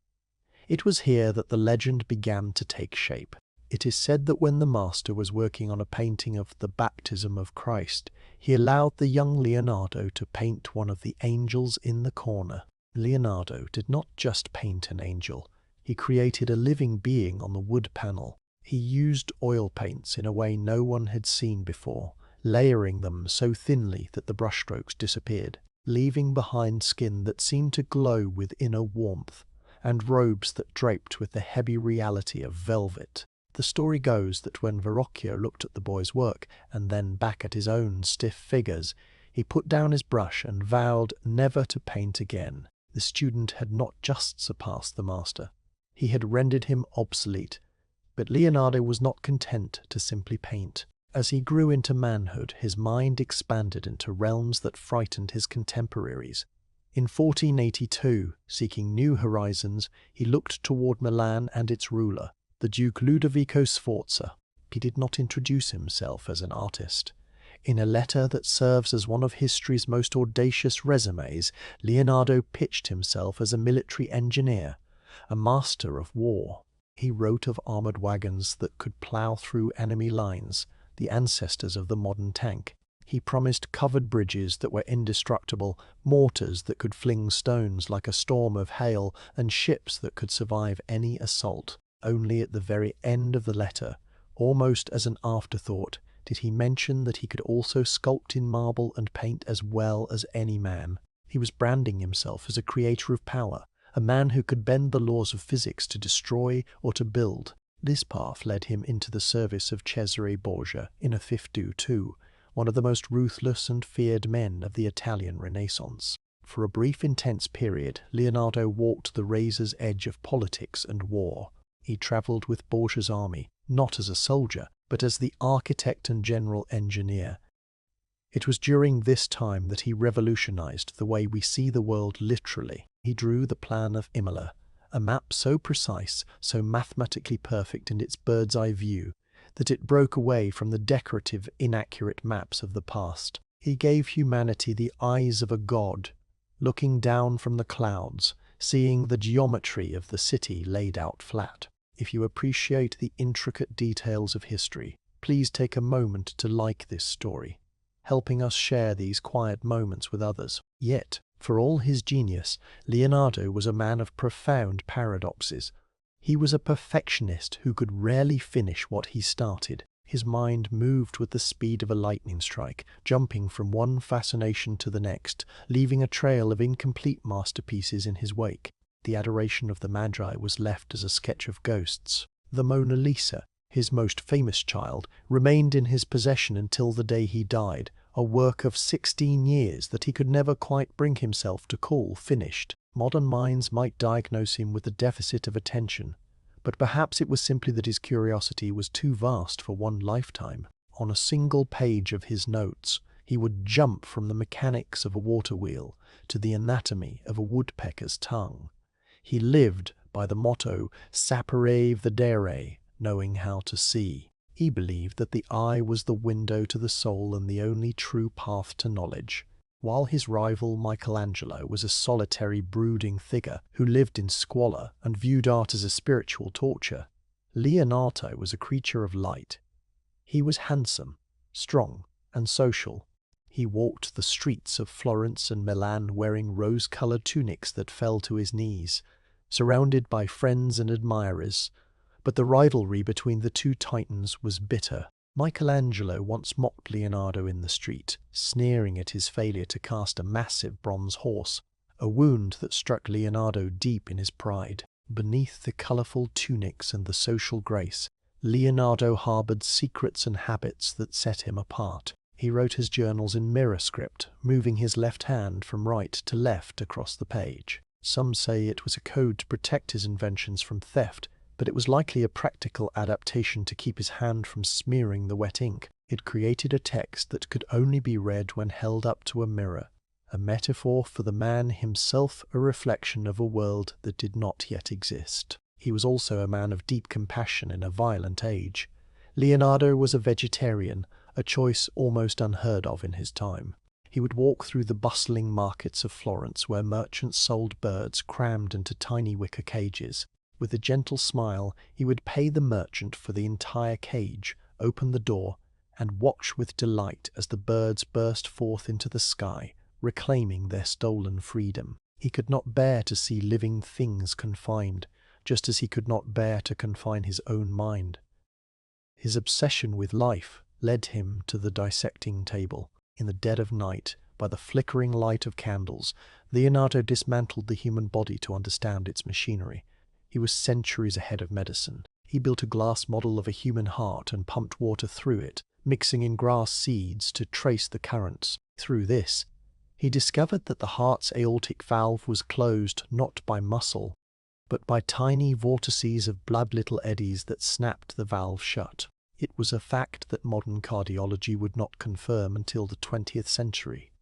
It was here that the legend began to take shape. It is said that when the master was working on a painting of the baptism of Christ, he allowed the young Leonardo to paint one of the angels in the corner. Leonardo did not just paint an angel, he created a living being on the wood panel. He used oil paints in a way no one had seen before, layering them so thinly that the brushstrokes disappeared, leaving behind skin that seemed to glow with inner warmth, and robes that draped with the heavy reality of velvet. The story goes that when Verrocchio looked at the boy's work and then back at his own stiff figures, he put down his brush and vowed never to paint again. The student had not just surpassed the master, he had rendered him obsolete. But Leonardo was not content to simply paint. As he grew into manhood, his mind expanded into realms that frightened his contemporaries. In 1482, seeking new horizons, he looked toward Milan and its ruler, the Duke Ludovico Sforza. He did not introduce himself as an artist. In a letter that serves as one of history's most audacious resumes, Leonardo pitched himself as a military engineer, a master of war. He wrote of armored wagons that could plow through enemy lines, the ancestors of the modern tank. He promised covered bridges that were indestructible, mortars that could fling stones like a storm of hail, and ships that could survive any assault. Only at the very end of the letter, almost as an afterthought, did he mention that he could also sculpt in marble and paint as well as any man. He was branding himself as a creator of power, a man who could bend the laws of physics to destroy or to build. This path led him into the service of Cesare Borgia in a 1502, one of the most ruthless and feared men of the Italian Renaissance. For a brief, intense period, Leonardo walked the razor's edge of politics and war. He travelled with Borgia's army, not as a soldier, but as the architect and general engineer. It was during this time that he revolutionized the way we see the world literally. He drew the plan of Imola, a map so precise, so mathematically perfect in its bird's-eye view, that it broke away from the decorative, inaccurate maps of the past. He gave humanity the eyes of a god, looking down from the clouds, seeing the geometry of the city laid out flat. If you appreciate the intricate details of history, please take a moment to like this story, helping us share these quiet moments with others. Yet, for all his genius, Leonardo was a man of profound paradoxes. He was a perfectionist who could rarely finish what he started. His mind moved with the speed of a lightning strike, jumping from one fascination to the next, leaving a trail of incomplete masterpieces in his wake. The Adoration of the Magi was left as a sketch of ghosts. The Mona Lisa, his most famous child, remained in his possession until the day he died, a work of 16 years that he could never quite bring himself to call finished. Modern minds might diagnose him with a deficit of attention, but perhaps it was simply that his curiosity was too vast for one lifetime. On a single page of his notes, he would jump from the mechanics of a water wheel to the anatomy of a woodpecker's tongue. He lived by the motto, sapere vedere, knowing how to see. He believed that the eye was the window to the soul and the only true path to knowledge. While his rival Michelangelo was a solitary, brooding figure who lived in squalor and viewed art as a spiritual torture, Leonardo was a creature of light. He was handsome, strong, and social. He walked the streets of Florence and Milan wearing rose-colored tunics that fell to his knees, surrounded by friends and admirers. But the rivalry between the two titans was bitter. Michelangelo once mocked Leonardo in the street, sneering at his failure to cast a massive bronze horse, a wound that struck Leonardo deep in his pride. Beneath the colorful tunics and the social grace, Leonardo harbored secrets and habits that set him apart. He wrote his journals in mirror script, moving his left hand from right to left across the page. Some say it was a code to protect his inventions from theft, but it was likely a practical adaptation to keep his hand from smearing the wet ink. It created a text that could only be read when held up to a mirror, a metaphor for the man himself, a reflection of a world that did not yet exist. He was also a man of deep compassion in a violent age. Leonardo was a vegetarian, a choice almost unheard of in his time. He would walk through the bustling markets of Florence where merchants sold birds crammed into tiny wicker cages. With a gentle smile, he would pay the merchant for the entire cage, open the door, and watch with delight as the birds burst forth into the sky, reclaiming their stolen freedom. He could not bear to see living things confined, just as he could not bear to confine his own mind. His obsession with life led him to the dissecting table. In the dead of night, by the flickering light of candles, Leonardo dismantled the human body to understand its machinery. He was centuries ahead of medicine. He built a glass model of a human heart and pumped water through it, mixing in grass seeds to trace the currents. Through this, he discovered that the heart's aortic valve was closed not by muscle, but by tiny vortices of blood little eddies that snapped the valve shut. It was a fact that modern cardiology would not confirm until the 20th century.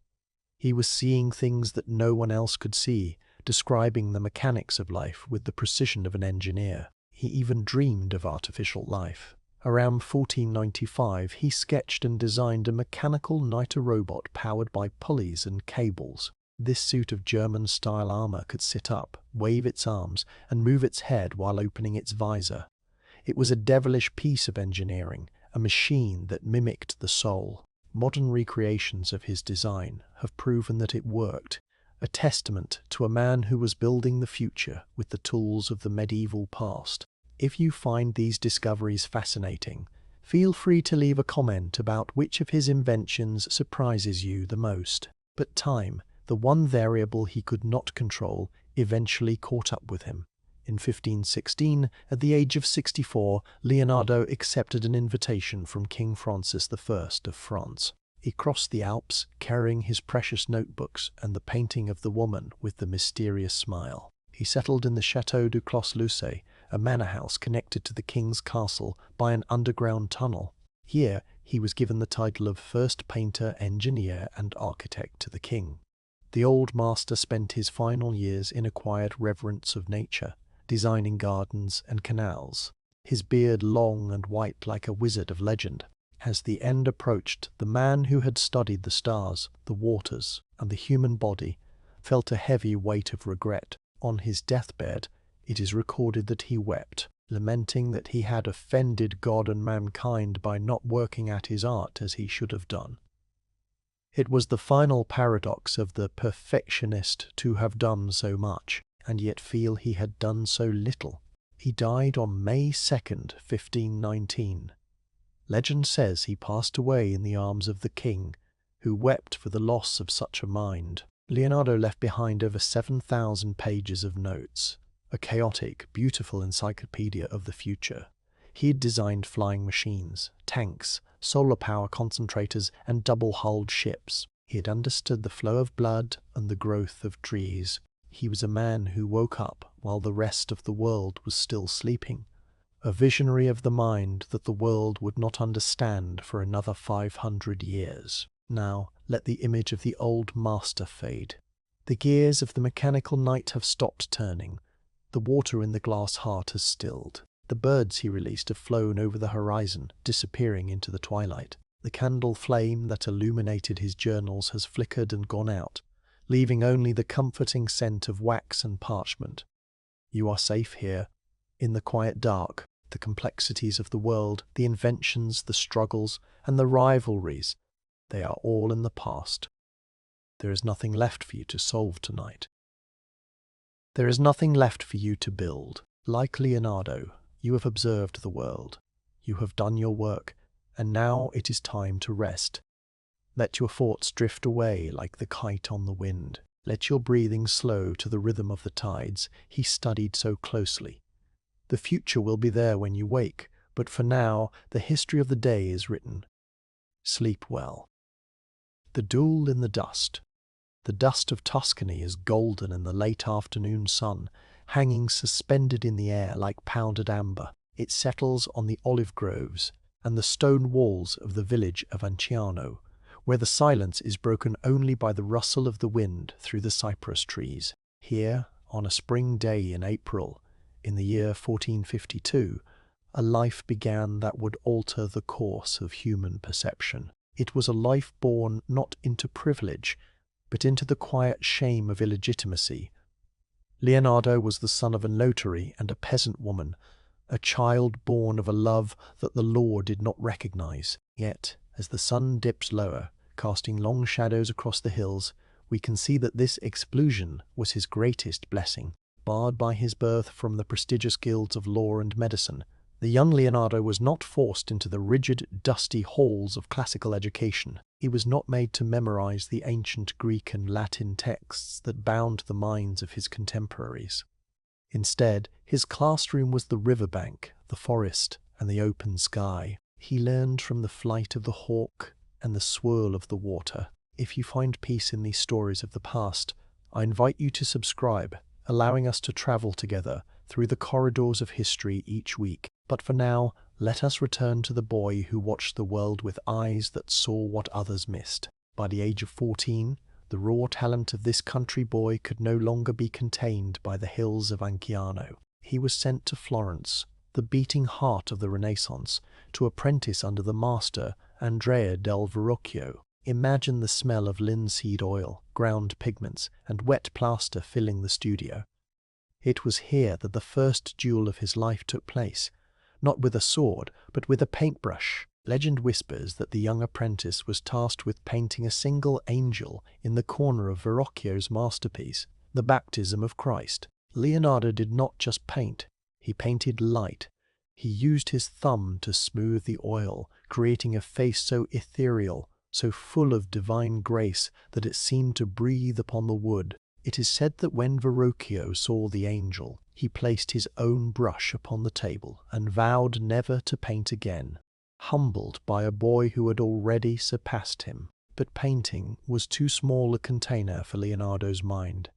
He was seeing things that no one else could see, describing the mechanics of life with the precision of an engineer. He even dreamed of artificial life. Around 1495, he sketched and designed a mechanical night-robot powered by pulleys and cables. This suit of German-style armor could sit up, wave its arms, and move its head while opening its visor. It was a devilish piece of engineering, a machine that mimicked the soul. Modern recreations of his design have proven that it worked, a testament to a man who was building the future with the tools of the medieval past. If you find these discoveries fascinating, feel free to leave a comment about which of his inventions surprises you the most. But time, the one variable he could not control, eventually caught up with him. In 1516, at the age of 64, Leonardo accepted an invitation from King Francis I of France. He crossed the Alps, carrying his precious notebooks and the painting of the woman with the mysterious smile. He settled in the Château du Clos-Lucé, a manor house connected to the king's castle by an underground tunnel. Here, he was given the title of first painter, engineer, and architect to the king. The old master spent his final years in a quiet reverence of nature, designing gardens and canals, his beard long and white like a wizard of legend. As the end approached, the man who had studied the stars, the waters, and the human body felt a heavy weight of regret. On his deathbed, it is recorded that he wept, lamenting that he had offended God and mankind by not working at his art as he should have done. It was the final paradox of the perfectionist to have done so much, and yet feel he had done so little. He died on May 2nd, 1519. Legend says he passed away in the arms of the king, who wept for the loss of such a mind. Leonardo left behind over 7,000 pages of notes, a chaotic, beautiful encyclopedia of the future. He had designed flying machines, tanks, solar power concentrators, and double-hulled ships. He had understood the flow of blood and the growth of trees. He was a man who woke up while the rest of the world was still sleeping, a visionary of the mind that the world would not understand for another 500 years. Now, let the image of the old master fade. The gears of the mechanical knight have stopped turning. The water in the glass heart has stilled. The birds he released have flown over the horizon, disappearing into the twilight. The candle flame that illuminated his journals has flickered and gone out, leaving only the comforting scent of wax and parchment. You are safe here, in the quiet dark. The complexities of the world, the inventions, the struggles, and the rivalries, they are all in the past. There is nothing left for you to solve tonight. There is nothing left for you to build. Like Leonardo, you have observed the world. You have done your work, and now it is time to rest. Let your thoughts drift away like the kite on the wind. Let your breathing slow to the rhythm of the tides he studied so closely. The future will be there when you wake, but for now, the history of the day is written. Sleep well. The duel in the dust. The dust of Tuscany is golden in the late afternoon sun, hanging suspended in the air like pounded amber. It settles on the olive groves and the stone walls of the village of Anciano, where the silence is broken only by the rustle of the wind through the cypress trees. Here, on a spring day in April, in the year 1452, a life began that would alter the course of human perception. It was a life born not into privilege, but into the quiet shame of illegitimacy. Leonardo was the son of a notary and a peasant woman, a child born of a love that the law did not recognize. Yet, as the sun dips lower, casting long shadows across the hills, we can see that this exclusion was his greatest blessing. Barred by his birth from the prestigious guilds of law and medicine, the young Leonardo was not forced into the rigid, dusty halls of classical education. He was not made to memorize the ancient Greek and Latin texts that bound the minds of his contemporaries. Instead, his classroom was the riverbank, the forest, and the open sky. He learned from the flight of the hawk and the swirl of the water. If you find peace in these stories of the past, I invite you to subscribe, allowing us to travel together through the corridors of history each week. But for now, let us return to the boy who watched the world with eyes that saw what others missed. By the age of 14, the raw talent of this country boy could no longer be contained by the hills of Anciano. He was sent to Florence, the beating heart of the Renaissance, to apprentice under the master Andrea del Verrocchio. Imagine the smell of linseed oil, ground pigments, and wet plaster filling the studio. It was here that the first duel of his life took place, not with a sword, but with a paintbrush. Legend whispers that the young apprentice was tasked with painting a single angel in the corner of Verrocchio's masterpiece, the Baptism of Christ. Leonardo did not just paint, he painted light. He used his thumb to smooth the oil, creating a face so ethereal, so full of divine grace that it seemed to breathe upon the wood. It is said that when Verrocchio saw the angel, he placed his own brush upon the table and vowed never to paint again, humbled by a boy who had already surpassed him. But painting was too small a container for Leonardo's mind.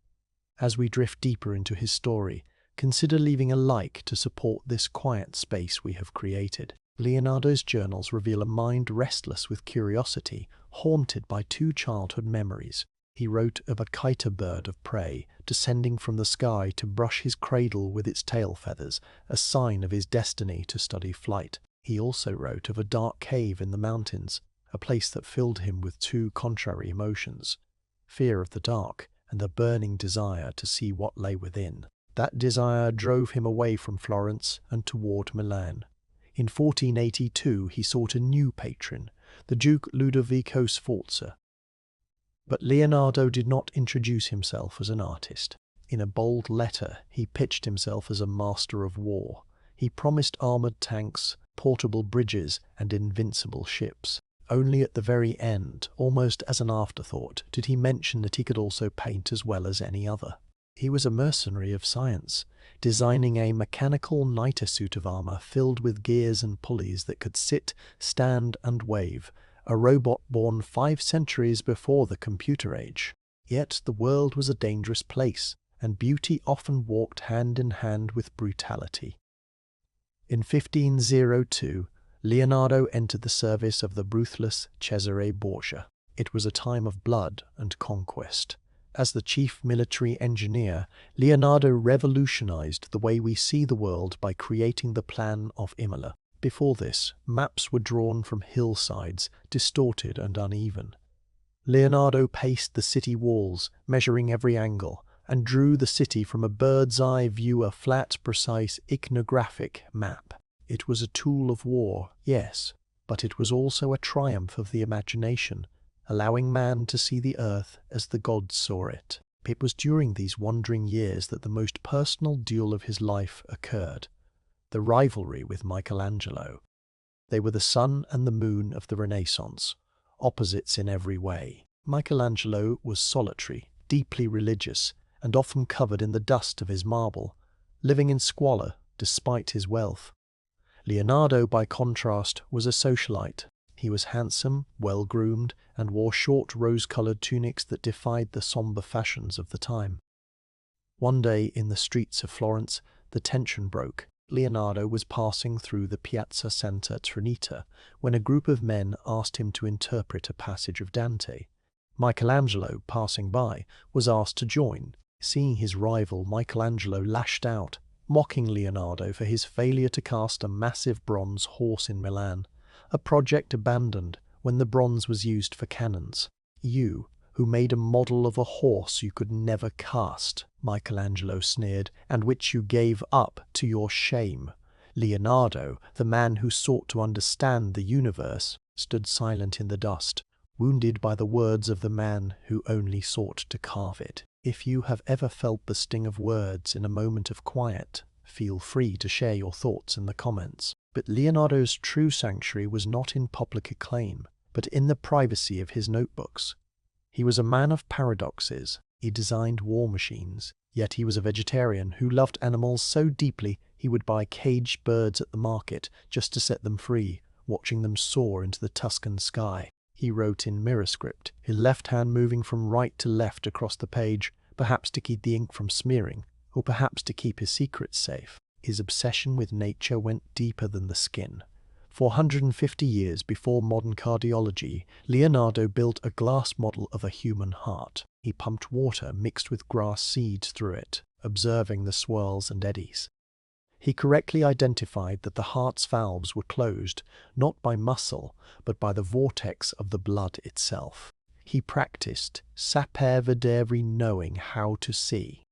As we drift deeper into his story, consider leaving a like to support this quiet space we have created. Leonardo's journals reveal a mind restless with curiosity, haunted by two childhood memories. He wrote of a kiter bird of prey descending from the sky to brush his cradle with its tail feathers, a sign of his destiny to study flight. He also wrote of a dark cave in the mountains, a place that filled him with two contrary emotions: fear of the dark and a burning desire to see what lay within. That desire drove him away from Florence and toward Milan. In 1482 he sought a new patron, the Duke Ludovico Sforza. But Leonardo did not introduce himself as an artist. In a bold letter, he pitched himself as a master of war. He promised armored tanks, portable bridges, and invincible ships. Only at the very end, almost as an afterthought, did he mention that he could also paint as well as any other. He was a mercenary of science, designing a mechanical niter-suit of armor filled with gears and pulleys that could sit, stand, and wave, a robot born 5 centuries before the computer age. Yet the world was a dangerous place, and beauty often walked hand in hand with brutality. In 1502, Leonardo entered the service of the ruthless Cesare Borgia. It was a time of blood and conquest. As the chief military engineer, Leonardo revolutionized the way we see the world by creating the Plan of Imola. Before this, maps were drawn from hillsides, distorted and uneven. Leonardo paced the city walls, measuring every angle, and drew the city from a bird's-eye view, a flat, precise, iconographic map. It was a tool of war, yes, but it was also a triumph of the imagination, allowing man to see the earth as the gods saw it. It was during these wandering years that the most personal duel of his life occurred: the rivalry with Michelangelo. They were the sun and the moon of the Renaissance, opposites in every way. Michelangelo was solitary, deeply religious, and often covered in the dust of his marble, living in squalor despite his wealth. Leonardo, by contrast, was a socialite. He was handsome, well-groomed, and wore short rose-colored tunics that defied the somber fashions of the time. One day in the streets of Florence, the tension broke. Leonardo was passing through the Piazza Santa Trinita when a group of men asked him to interpret a passage of Dante. Michelangelo, passing by, was asked to join. Seeing his rival, Michelangelo lashed out, mocking Leonardo for his failure to cast a massive bronze horse in Milan, a project abandoned when the bronze was used for cannons. You, who made a model of a horse you could never cast, Michelangelo sneered, and which you gave up to your shame. Leonardo, the man who sought to understand the universe, stood silent in the dust, wounded by the words of the man who only sought to carve it. If you have ever felt the sting of words in a moment of quiet, feel free to share your thoughts in the comments. But Leonardo's true sanctuary was not in public acclaim, but in the privacy of his notebooks. He was a man of paradoxes. He designed war machines, yet he was a vegetarian who loved animals so deeply he would buy caged birds at the market just to set them free, watching them soar into the Tuscan sky. He wrote in mirror script, his left hand moving from right to left across the page, perhaps to keep the ink from smearing, or perhaps to keep his secrets safe. His obsession with nature went deeper than the skin. 450 years before modern cardiology, Leonardo built a glass model of a human heart. He pumped water mixed with grass seeds through it, observing the swirls and eddies. He correctly identified that the heart's valves were closed, not by muscle, but by the vortex of the blood itself. He practiced saper vedere, knowing how to see.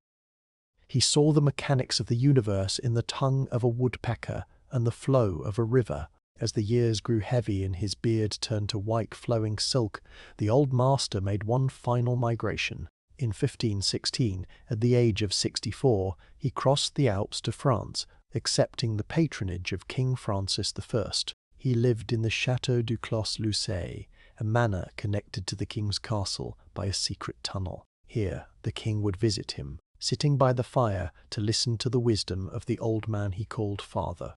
He saw the mechanics of the universe in the tongue of a woodpecker and the flow of a river. As the years grew heavy and his beard turned to white flowing silk, the old master made one final migration. In 1516, at the age of 64, he crossed the Alps to France, accepting the patronage of King Francis I. He lived in the Château du Clos-Lucé, a manor connected to the king's castle by a secret tunnel. Here, the king would visit him, sitting by the fire to listen to the wisdom of the old man he called father.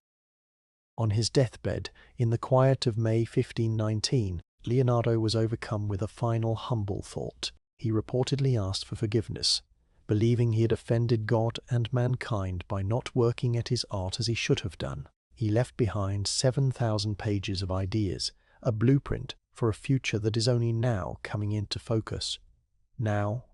On his deathbed, in the quiet of May 1519, Leonardo was overcome with a final humble thought. He reportedly asked for forgiveness, believing he had offended God and mankind by not working at his art as he should have done. He left behind 7,000 pages of ideas, a blueprint for a future that is only now coming into focus. Now,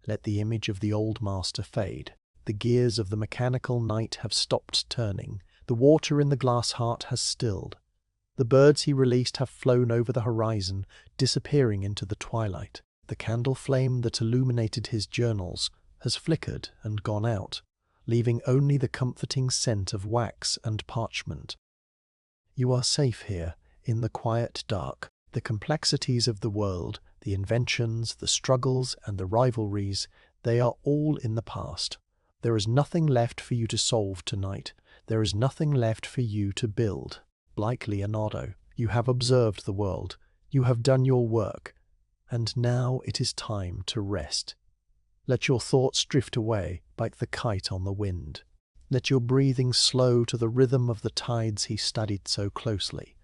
let the image of the old master fade. The gears of the mechanical night have stopped turning. The water in the glass heart has stilled. The birds he released have flown over the horizon, disappearing into the twilight. The candle flame that illuminated his journals has flickered and gone out, leaving only the comforting scent of wax and parchment. You are safe here, in the quiet dark. The complexities of the world, the inventions, the struggles, and the rivalries, they are all in the past. There is nothing left for you to solve tonight. There is nothing left for you to build. Like Leonardo, you have observed the world. You have done your work. And now it is time to rest. Let your thoughts drift away like the kite on the wind. Let your breathing slow to the rhythm of the tides he studied so closely.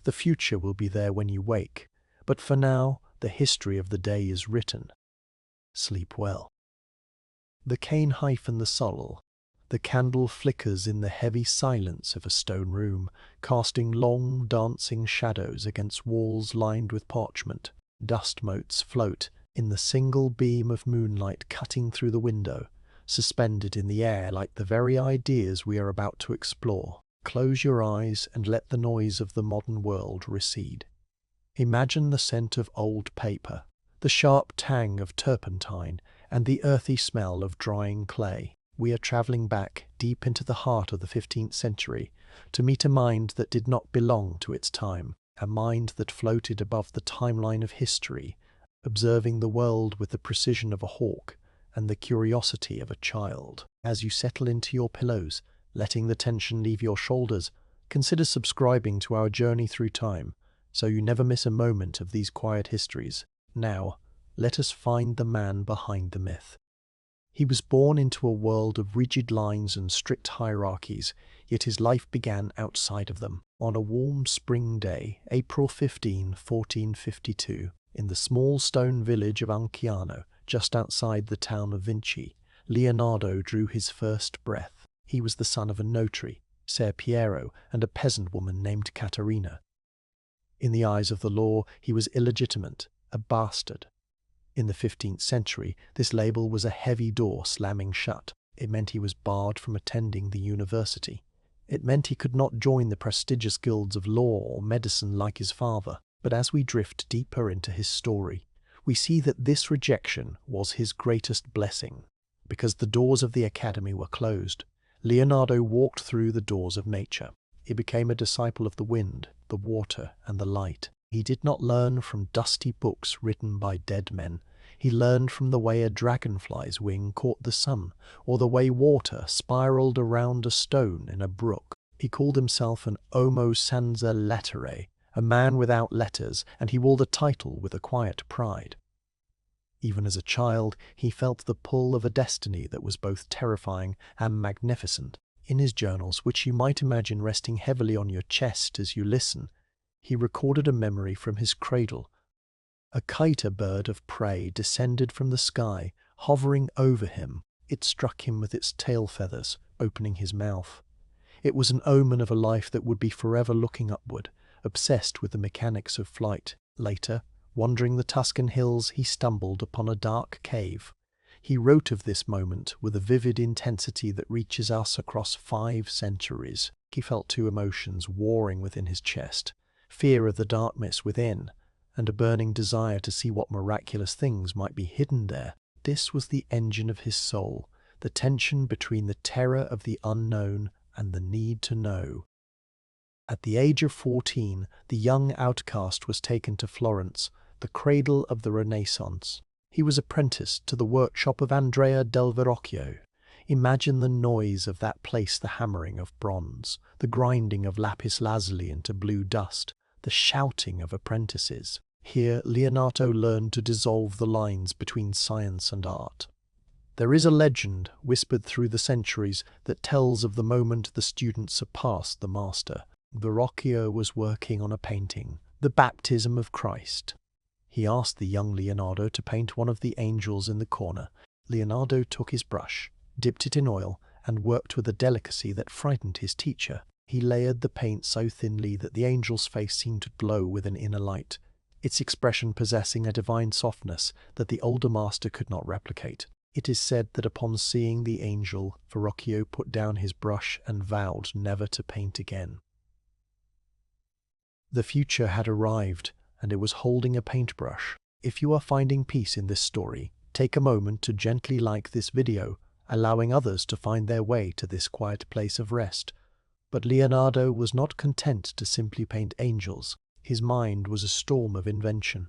The future will be there when you wake, but for now, the history of the day is written. Sleep well. The cane hyphen the soul. The candle flickers in the heavy silence of a stone room, casting long, dancing shadows against walls lined with parchment. Dust motes float in the single beam of moonlight cutting through the window, suspended in the air like the very ideas we are about to explore. Close your eyes and let the noise of the modern world recede. Imagine the scent of old paper, the sharp tang of turpentine, and the earthy smell of drying clay. We are travelling back deep into the heart of the 15th century to meet a mind that did not belong to its time, a mind that floated above the timeline of history, observing the world with the precision of a hawk and the curiosity of a child. As you settle into your pillows, letting the tension leave your shoulders, consider subscribing to our journey through time, so you never miss a moment of these quiet histories. Now, let us find the man behind the myth. He was born into a world of rigid lines and strict hierarchies, yet his life began outside of them. On a warm spring day, April 15, 1452, in the small stone village of Anciano, just outside the town of Vinci, Leonardo drew his first breath. He was the son of a notary, Ser Piero, and a peasant woman named Caterina. In the eyes of the law, he was illegitimate, a bastard. In the 15th century, this label was a heavy door slamming shut. It meant he was barred from attending the university. It meant he could not join the prestigious guilds of law or medicine like his father. But as we drift deeper into his story, we see that this rejection was his greatest blessing. Because the doors of the academy were closed, Leonardo walked through the doors of nature. He became a disciple of the wind, the water, and the light. He did not learn from dusty books written by dead men. He learned from the way a dragonfly's wing caught the sun, or the way water spiraled around a stone in a brook. He called himself an homo senza lettere, a man without letters, and he wore the title with a quiet pride. Even as a child, he felt the pull of a destiny that was both terrifying and magnificent. In his journals, which you might imagine resting heavily on your chest as you listen, he recorded a memory from his cradle. A kite, a bird of prey, descended from the sky, hovering over him. It struck him with its tail feathers, opening his mouth. It was an omen of a life that would be forever looking upward, obsessed with the mechanics of flight. Later, wandering the Tuscan hills, he stumbled upon a dark cave. He wrote of this moment with a vivid intensity that reaches us across 5 centuries. He felt 2 emotions warring within his chest: fear of the darkness within, and a burning desire to see what miraculous things might be hidden there. This was the engine of his soul, the tension between the terror of the unknown and the need to know. At the age of 14, the young outcast was taken to Florence, the cradle of the Renaissance. He was apprenticed to the workshop of Andrea del Verrocchio. Imagine the noise of that place, the hammering of bronze, the grinding of lapis lazuli into blue dust, the shouting of apprentices. Here Leonardo learned to dissolve the lines between science and art. There is a legend, whispered through the centuries, that tells of the moment the student surpassed the master. Verrocchio was working on a painting, the Baptism of Christ. He asked the young Leonardo to paint one of the angels in the corner. Leonardo took his brush, dipped it in oil, and worked with a delicacy that frightened his teacher. He layered the paint so thinly that the angel's face seemed to glow with an inner light, its expression possessing a divine softness that the older master could not replicate. It is said that upon seeing the angel, Verrocchio put down his brush and vowed never to paint again. The future had arrived, and it was holding a paintbrush. If you are finding peace in this story, take a moment to gently like this video, allowing others to find their way to this quiet place of rest. But Leonardo was not content to simply paint angels. His mind was a storm of invention.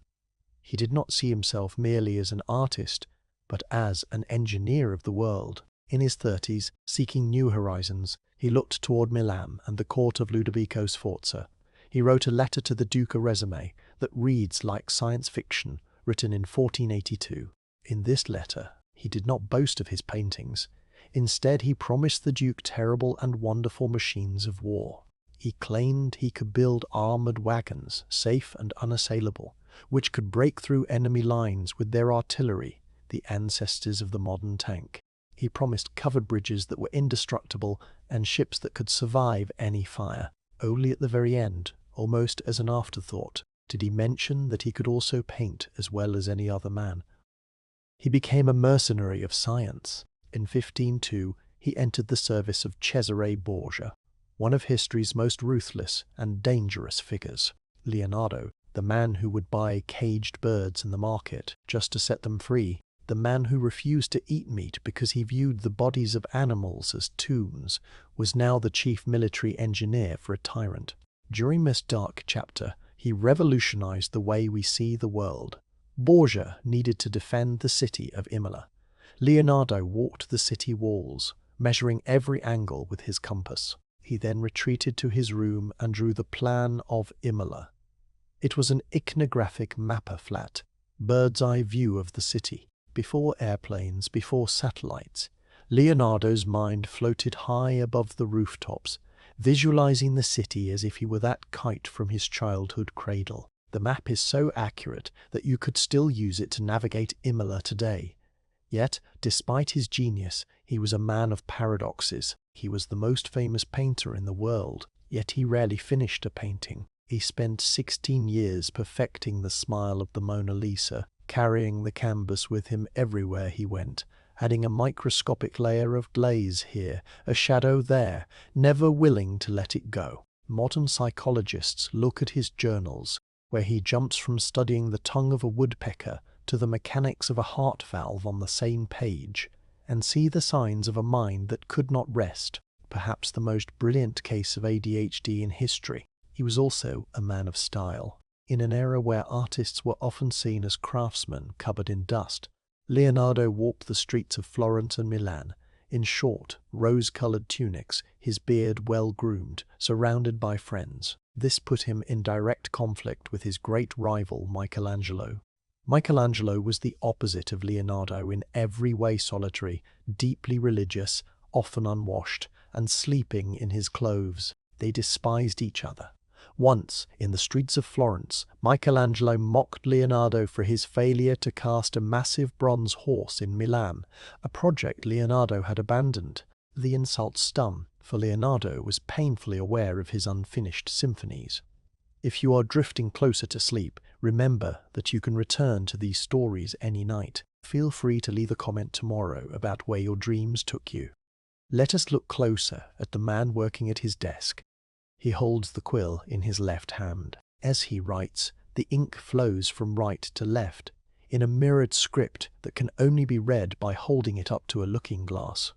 He did not see himself merely as an artist, but as an engineer of the world. In his 30s, seeking new horizons, he looked toward Milan and the court of Ludovico Sforza. He wrote a letter to the Duke Resume that reads like science fiction, written in 1482. In this letter, he did not boast of his paintings. Instead, he promised the Duke terrible and wonderful machines of war. He claimed he could build armored wagons, safe and unassailable, which could break through enemy lines with their artillery, the ancestors of the modern tank. He promised covered bridges that were indestructible and ships that could survive any fire. Only at the very end, almost as an afterthought, did he mention that he could also paint as well as any other man. He became a mercenary of science. In 1502, he entered the service of Cesare Borgia, one of history's most ruthless and dangerous figures. Leonardo, the man who would buy caged birds in the market just to set them free, the man who refused to eat meat because he viewed the bodies of animals as tombs, was now the chief military engineer for a tyrant. During this dark chapter, he revolutionized the way we see the world. Borgia needed to defend the city of Imola. Leonardo walked the city walls, measuring every angle with his compass. He then retreated to his room and drew the plan of Imola. It was an iconographic mapper-flat, bird's-eye view of the city. Before airplanes, before satellites, Leonardo's mind floated high above the rooftops, visualizing the city as if he were that kite from his childhood cradle. The map is so accurate that you could still use it to navigate Imola today. Yet, despite his genius, he was a man of paradoxes. He was the most famous painter in the world, yet he rarely finished a painting. He spent 16 years perfecting the smile of the Mona Lisa, carrying the canvas with him everywhere he went, adding a microscopic layer of glaze here, a shadow there, never willing to let it go. Modern psychologists look at his journals where he jumps from studying the tongue of a woodpecker to the mechanics of a heart valve on the same page, and see the signs of a mind that could not rest, perhaps the most brilliant case of ADHD in history. He was also a man of style. In an era where artists were often seen as craftsmen covered in dust, Leonardo walked the streets of Florence and Milan in short, rose-colored tunics, his beard well-groomed, surrounded by friends. This put him in direct conflict with his great rival Michelangelo. Michelangelo was the opposite of Leonardo in every way: solitary, deeply religious, often unwashed, and sleeping in his clothes. They despised each other. Once, in the streets of Florence, Michelangelo mocked Leonardo for his failure to cast a massive bronze horse in Milan, a project Leonardo had abandoned. The insult stung, for Leonardo was painfully aware of his unfinished symphonies. If you are drifting closer to sleep, remember that you can return to these stories any night. Feel free to leave a comment tomorrow about where your dreams took you. Let us look closer at the man working at his desk. He holds the quill in his left hand. As he writes, the ink flows from right to left, in a mirrored script that can only be read by holding it up to a looking glass.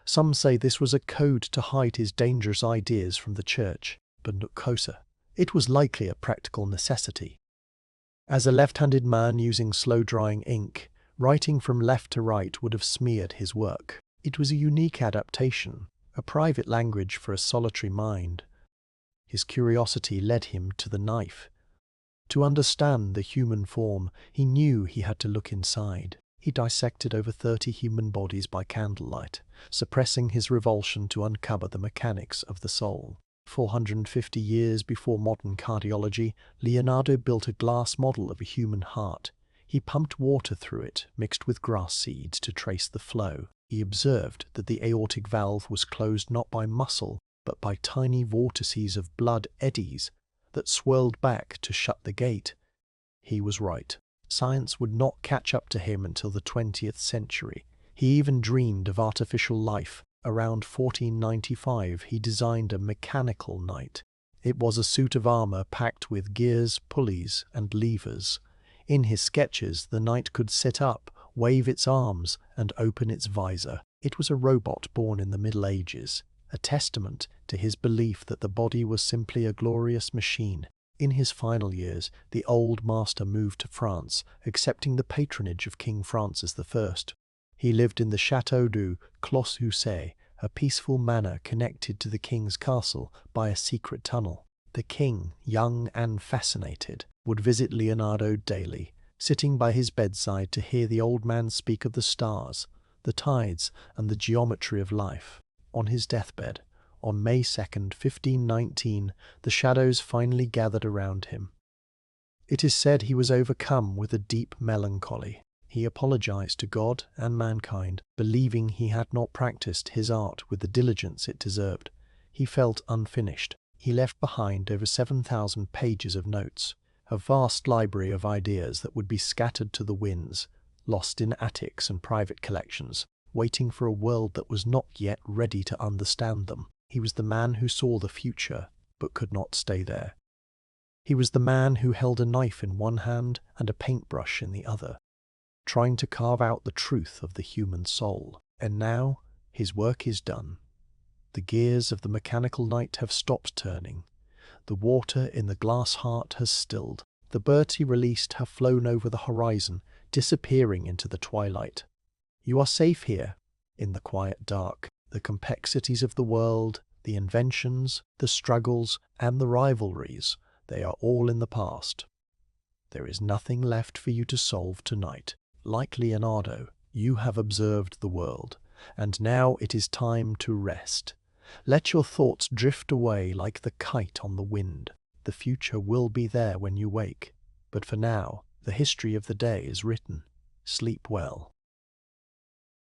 Some say this was a code to hide his dangerous ideas from the church, but look closer. It was likely a practical necessity. As a left-handed man using slow-drying ink, writing from left to right would have smeared his work. It was a unique adaptation, a private language for a solitary mind. His curiosity led him to the knife. To understand the human form, he knew he had to look inside. He dissected over 30 human bodies by candlelight, suppressing his revulsion to uncover the mechanics of the soul. 450 years before modern cardiology, Leonardo built a glass model of a human heart. He pumped water through it, mixed with grass seeds to trace the flow. He observed that the aortic valve was closed not by muscle, but by tiny vortices of blood eddies that swirled back to shut the gate. He was right. Science would not catch up to him until the 20th century. He even dreamed of artificial life. Around 1495, he designed a mechanical knight. It was a suit of armor packed with gears, pulleys, and levers. In his sketches, the knight could sit up, wave its arms, and open its visor. It was a robot born in the Middle Ages, a testament to his belief that the body was simply a glorious machine. In his final years, the old master moved to France, accepting the patronage of King Francis I. He lived in the Château du Clos-Houssay, a peaceful manor connected to the king's castle by a secret tunnel. The king, young and fascinated, would visit Leonardo daily, sitting by his bedside to hear the old man speak of the stars, the tides, and the geometry of life. On his deathbed, on May 2nd, 1519, the shadows finally gathered around him. It is said he was overcome with a deep melancholy. He apologized to God and mankind, believing he had not practiced his art with the diligence it deserved. He felt unfinished. He left behind over 7,000 pages of notes, a vast library of ideas that would be scattered to the winds, lost in attics and private collections, waiting for a world that was not yet ready to understand them. He was the man who saw the future, but could not stay there. He was the man who held a knife in one hand and a paintbrush in the other, trying to carve out the truth of the human soul. And now, his work is done. The gears of the mechanical knight have stopped turning. The water in the glass heart has stilled. The birds he released have flown over the horizon, disappearing into the twilight. You are safe here, in the quiet dark. The complexities of the world, the inventions, the struggles, and the rivalries, they are all in the past. There is nothing left for you to solve tonight. Like Leonardo, you have observed the world, and now it is time to rest. Let your thoughts drift away like the kite on the wind. The future will be there when you wake, but for now, the history of the day is written. Sleep well.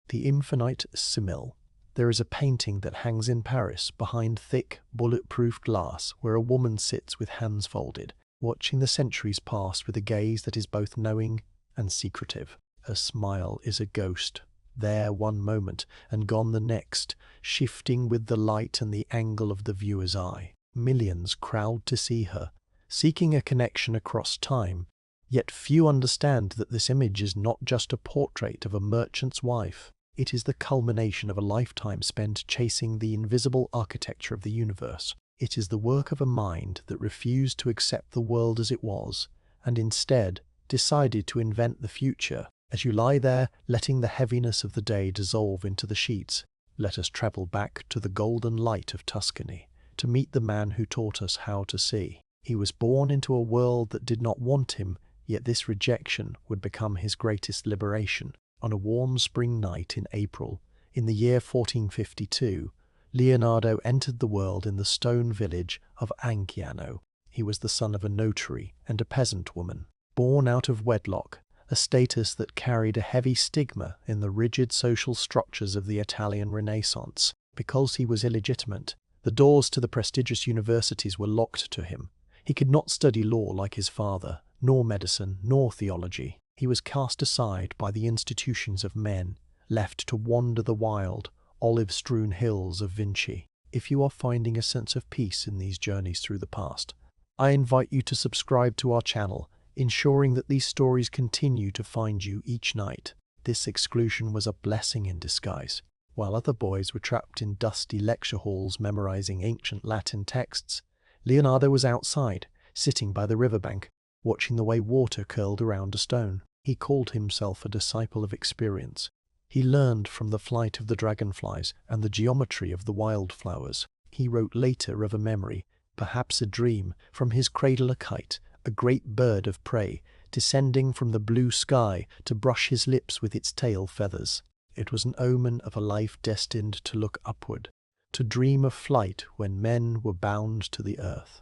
The Infinite Simile. There is a painting that hangs in Paris behind thick, bulletproof glass where a woman sits with hands folded, watching the centuries pass with a gaze that is both knowing and secretive. Her smile is a ghost, there one moment and gone the next, shifting with the light and the angle of the viewer's eye. Millions crowd to see her, seeking a connection across time. Yet few understand that this image is not just a portrait of a merchant's wife. It is the culmination of a lifetime spent chasing the invisible architecture of the universe. It is the work of a mind that refused to accept the world as it was, and instead decided to invent the future. As you lie there, letting the heaviness of the day dissolve into the sheets, let us travel back to the golden light of Tuscany, to meet the man who taught us how to see. He was born into a world that did not want him, yet this rejection would become his greatest liberation. On a warm spring night in April, in the year 1452, Leonardo entered the world in the stone village of Anciano. He was the son of a notary and a peasant woman, born out of wedlock, a status that carried a heavy stigma in the rigid social structures of the Italian Renaissance. Because he was illegitimate, the doors to the prestigious universities were locked to him. He could not study law like his father, nor medicine, nor theology. He was cast aside by the institutions of men, left to wander the wild, olive-strewn hills of Vinci. If you are finding a sense of peace in these journeys through the past, I invite you to subscribe to our channel, ensuring that these stories continue to find you each night. This exclusion was a blessing in disguise. While other boys were trapped in dusty lecture halls memorizing ancient Latin texts, Leonardo was outside, sitting by the riverbank, watching the way water curled around a stone. He called himself a disciple of experience. He learned from the flight of the dragonflies and the geometry of the wildflowers. He wrote later of a memory, perhaps a dream, from his cradle a kite, a great bird of prey, descending from the blue sky to brush his lips with its tail feathers. It was an omen of a life destined to look upward, to dream of flight when men were bound to the earth.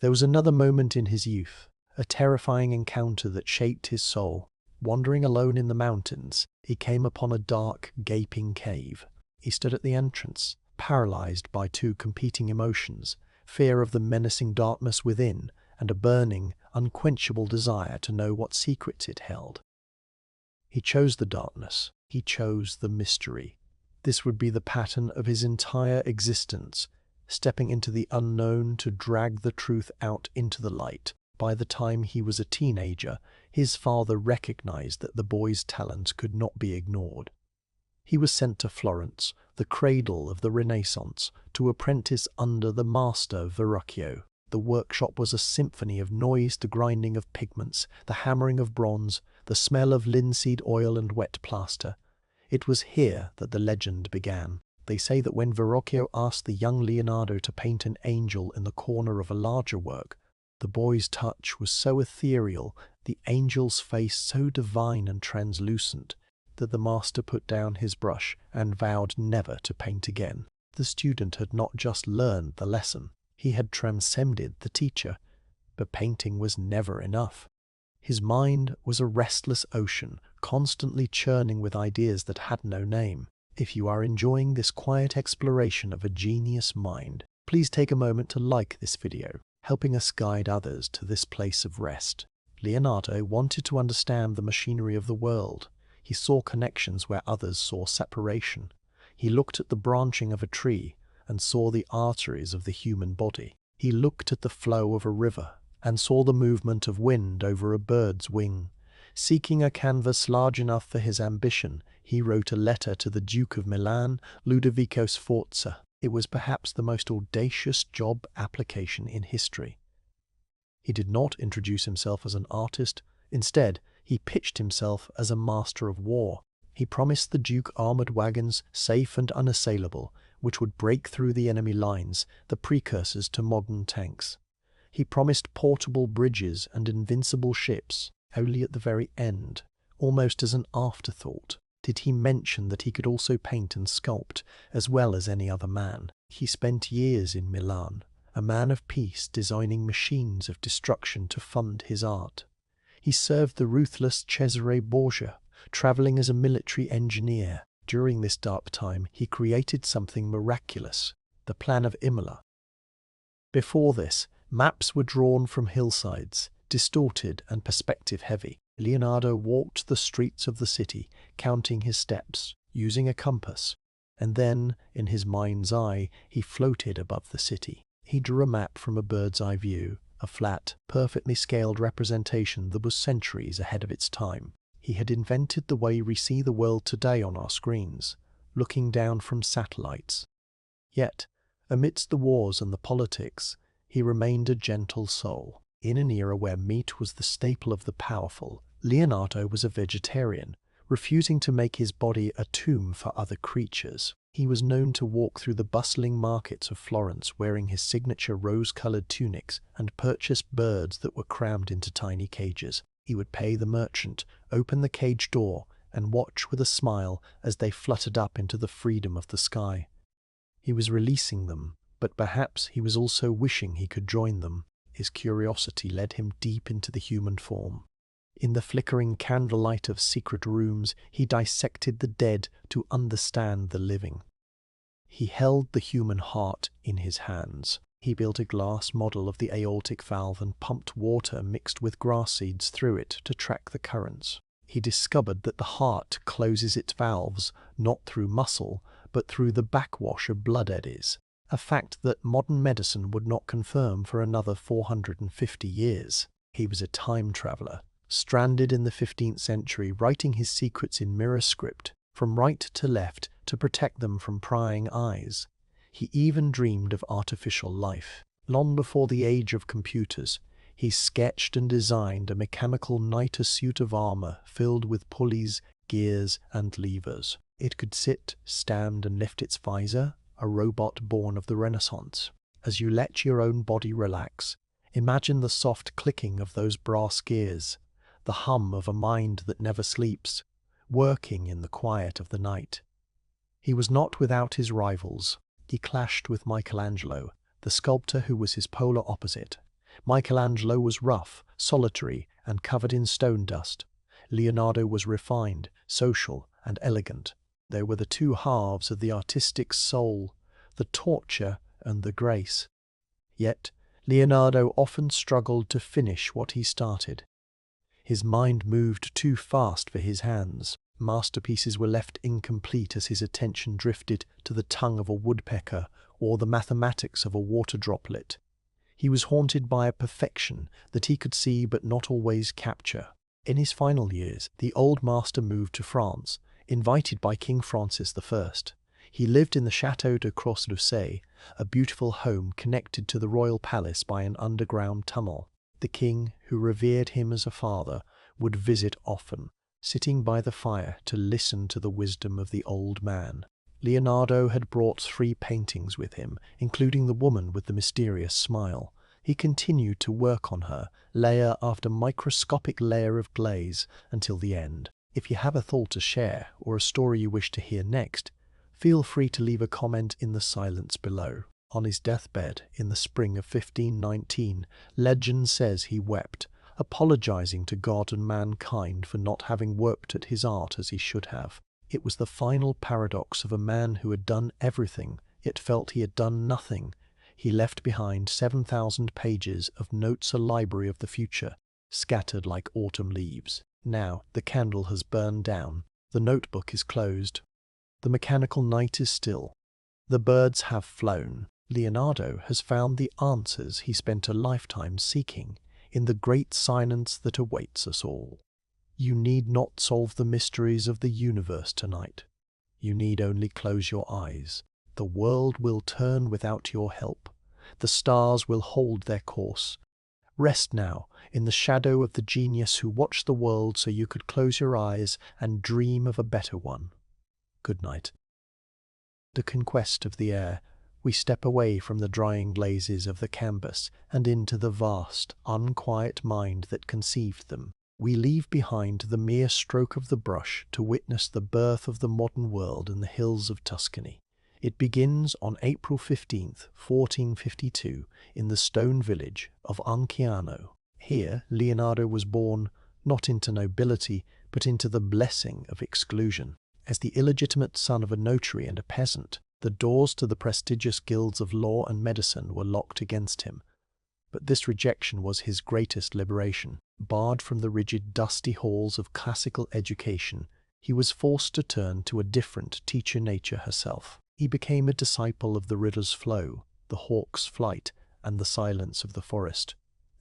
There was another moment in his youth, a terrifying encounter that shaped his soul. Wandering alone in the mountains, he came upon a dark, gaping cave. He stood at the entrance, paralyzed by two competing emotions, fear of the menacing darkness within, and a burning, unquenchable desire to know what secrets it held. He chose the darkness. He chose the mystery. This would be the pattern of his entire existence, stepping into the unknown to drag the truth out into the light. By the time he was a teenager, his father recognized that the boy's talents could not be ignored. He was sent to Florence, the cradle of the Renaissance, to apprentice under the master Verrocchio. The workshop was a symphony of noise, the grinding of pigments, the hammering of bronze, the smell of linseed oil and wet plaster. It was here that the legend began. They say that when Verrocchio asked the young Leonardo to paint an angel in the corner of a larger work, the boy's touch was so ethereal, the angel's face so divine and translucent, that the master put down his brush and vowed never to paint again. The student had not just learned the lesson, he had transcended the teacher, but painting was never enough. His mind was a restless ocean, constantly churning with ideas that had no name. If you are enjoying this quiet exploration of a genius mind, please take a moment to like this video, helping us guide others to this place of rest. Leonardo wanted to understand the machinery of the world. He saw connections where others saw separation. He looked at the branching of a tree and saw the arteries of the human body. He looked at the flow of a river and saw the movement of wind over a bird's wing. Seeking a canvas large enough for his ambition, he wrote a letter to the Duke of Milan, Ludovico Sforza. It was perhaps the most audacious job application in history. He did not introduce himself as an artist. Instead, he pitched himself as a master of war. He promised the Duke armored wagons, safe and unassailable, which would break through the enemy lines, the precursors to modern tanks. He promised portable bridges and invincible ships. Only at the very end, almost as an afterthought, did he mention that he could also paint and sculpt as well as any other man. He spent years in Milan, a man of peace, designing machines of destruction to fund his art. He served the ruthless Cesare Borgia, traveling as a military engineer. During this dark time, he created something miraculous, the Plan of Imola. Before this, maps were drawn from hillsides, distorted and perspective-heavy. Leonardo walked the streets of the city, counting his steps, using a compass, and then, in his mind's eye, he floated above the city. He drew a map from a bird's eye view, a flat, perfectly scaled representation that was centuries ahead of its time. He had invented the way we see the world today on our screens, looking down from satellites. Yet, amidst the wars and the politics, he remained a gentle soul. In an era where meat was the staple of the powerful, Leonardo was a vegetarian, refusing to make his body a tomb for other creatures. He was known to walk through the bustling markets of Florence wearing his signature rose-colored tunics and purchase birds that were crammed into tiny cages. He would pay the merchant, open the cage door, and watch with a smile as they fluttered up into the freedom of the sky. He was releasing them, but perhaps he was also wishing he could join them. His curiosity led him deep into the human form. In the flickering candlelight of secret rooms, he dissected the dead to understand the living. He held the human heart in his hands. He built a glass model of the aortic valve and pumped water mixed with grass seeds through it to track the currents. He discovered that the heart closes its valves not through muscle, but through the backwash of blood eddies, a fact that modern medicine would not confirm for another 450 years. He was a time traveler, stranded in the 15th century, writing his secrets in mirror script, from right to left, to protect them from prying eyes. He even dreamed of artificial life. Long before the age of computers, he sketched and designed a mechanical niter suit of armor filled with pulleys, gears, and levers. It could sit, stand, and lift its visor, a robot born of the Renaissance. As you let your own body relax, imagine the soft clicking of those brass gears, the hum of a mind that never sleeps, working in the quiet of the night. He was not without his rivals. He clashed with Michelangelo, the sculptor who was his polar opposite. Michelangelo was rough, solitary, and covered in stone dust. Leonardo was refined, social, and elegant. They were the two halves of the artistic soul, the torture and the grace. Yet, Leonardo often struggled to finish what he started. His mind moved too fast for his hands. Masterpieces were left incomplete as his attention drifted to the tongue of a woodpecker or the mathematics of a water droplet. He was haunted by a perfection that he could see but not always capture. In his final years, the old master moved to France, invited by King Francis I. He lived in the Château de Croix-Lucé, a beautiful home connected to the royal palace by an underground tunnel. The king, who revered him as a father, would visit often, sitting by the fire to listen to the wisdom of the old man. Leonardo had brought 3 paintings with him, including the woman with the mysterious smile. He continued to work on her, layer after microscopic layer of glaze, until the end. If you have a thought to share, or a story you wish to hear next, feel free to leave a comment in the silence below. On his deathbed in the spring of 1519, legend says he wept, apologizing to God and mankind for not having worked at his art as he should have. It was the final paradox of a man who had done everything, yet felt he had done nothing. He left behind 7,000 pages of notes, a library of the future, scattered like autumn leaves. Now the candle has burned down, the notebook is closed, the mechanical night is still, the birds have flown. Leonardo has found the answers he spent a lifetime seeking in the great silence that awaits us all. You need not solve the mysteries of the universe tonight. You need only close your eyes. The world will turn without your help. The stars will hold their course. Rest now in the shadow of the genius who watched the world so you could close your eyes and dream of a better one. Good night. The conquest of the air. We step away from the drying glazes of the canvas and into the vast, unquiet mind that conceived them. We leave behind the mere stroke of the brush to witness the birth of the modern world in the hills of Tuscany. It begins on April 15th, 1452, in the stone village of Anciano. Here, Leonardo was born, not into nobility, but into the blessing of exclusion. As the illegitimate son of a notary and a peasant, the doors to the prestigious guilds of law and medicine were locked against him. But this rejection was his greatest liberation. Barred from the rigid, dusty halls of classical education, he was forced to turn to a different teacher, nature herself. He became a disciple of the river's flow, the hawk's flight, and the silence of the forest.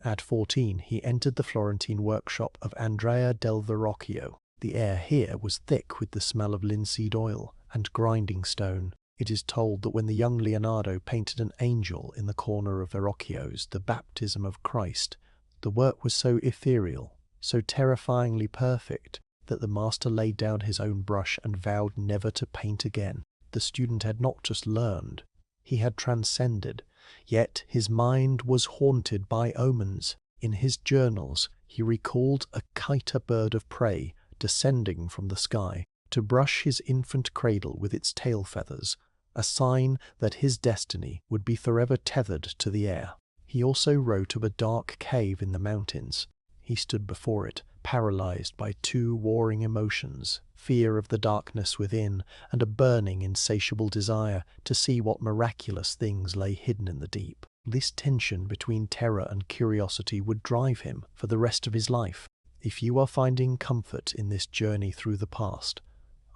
At 14, he entered the Florentine workshop of Andrea del Verrocchio. The air here was thick with the smell of linseed oil and grinding stone. It is told that when the young Leonardo painted an angel in the corner of Verrocchio's The Baptism of Christ, the work was so ethereal, so terrifyingly perfect, that the master laid down his own brush and vowed never to paint again. The student had not just learned, he had transcended, yet his mind was haunted by omens. In his journals, he recalled a kite, a bird of prey, descending from the sky to brush his infant cradle with its tail feathers, a sign that his destiny would be forever tethered to the air. He also wrote of a dark cave in the mountains. He stood before it, paralyzed by two warring emotions, fear of the darkness within and a burning, insatiable desire to see what miraculous things lay hidden in the deep. This tension between terror and curiosity would drive him for the rest of his life. If you are finding comfort in this journey through the past,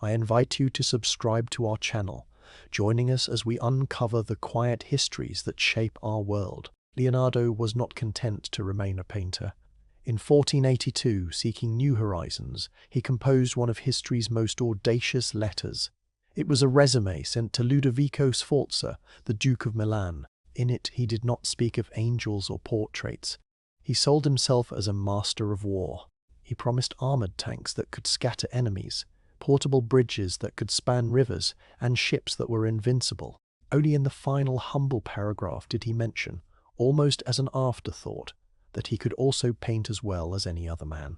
I invite you to subscribe to our channel, joining us as we uncover the quiet histories that shape our world. Leonardo was not content to remain a painter. In 1482, seeking new horizons, he composed one of history's most audacious letters. It was a resume sent to Ludovico Sforza, the Duke of Milan. In it, he did not speak of angels or portraits. He sold himself as a master of war. He promised armored tanks that could scatter enemies, portable bridges that could span rivers, and ships that were invincible. Only in the final humble paragraph did he mention, almost as an afterthought, that he could also paint as well as any other man.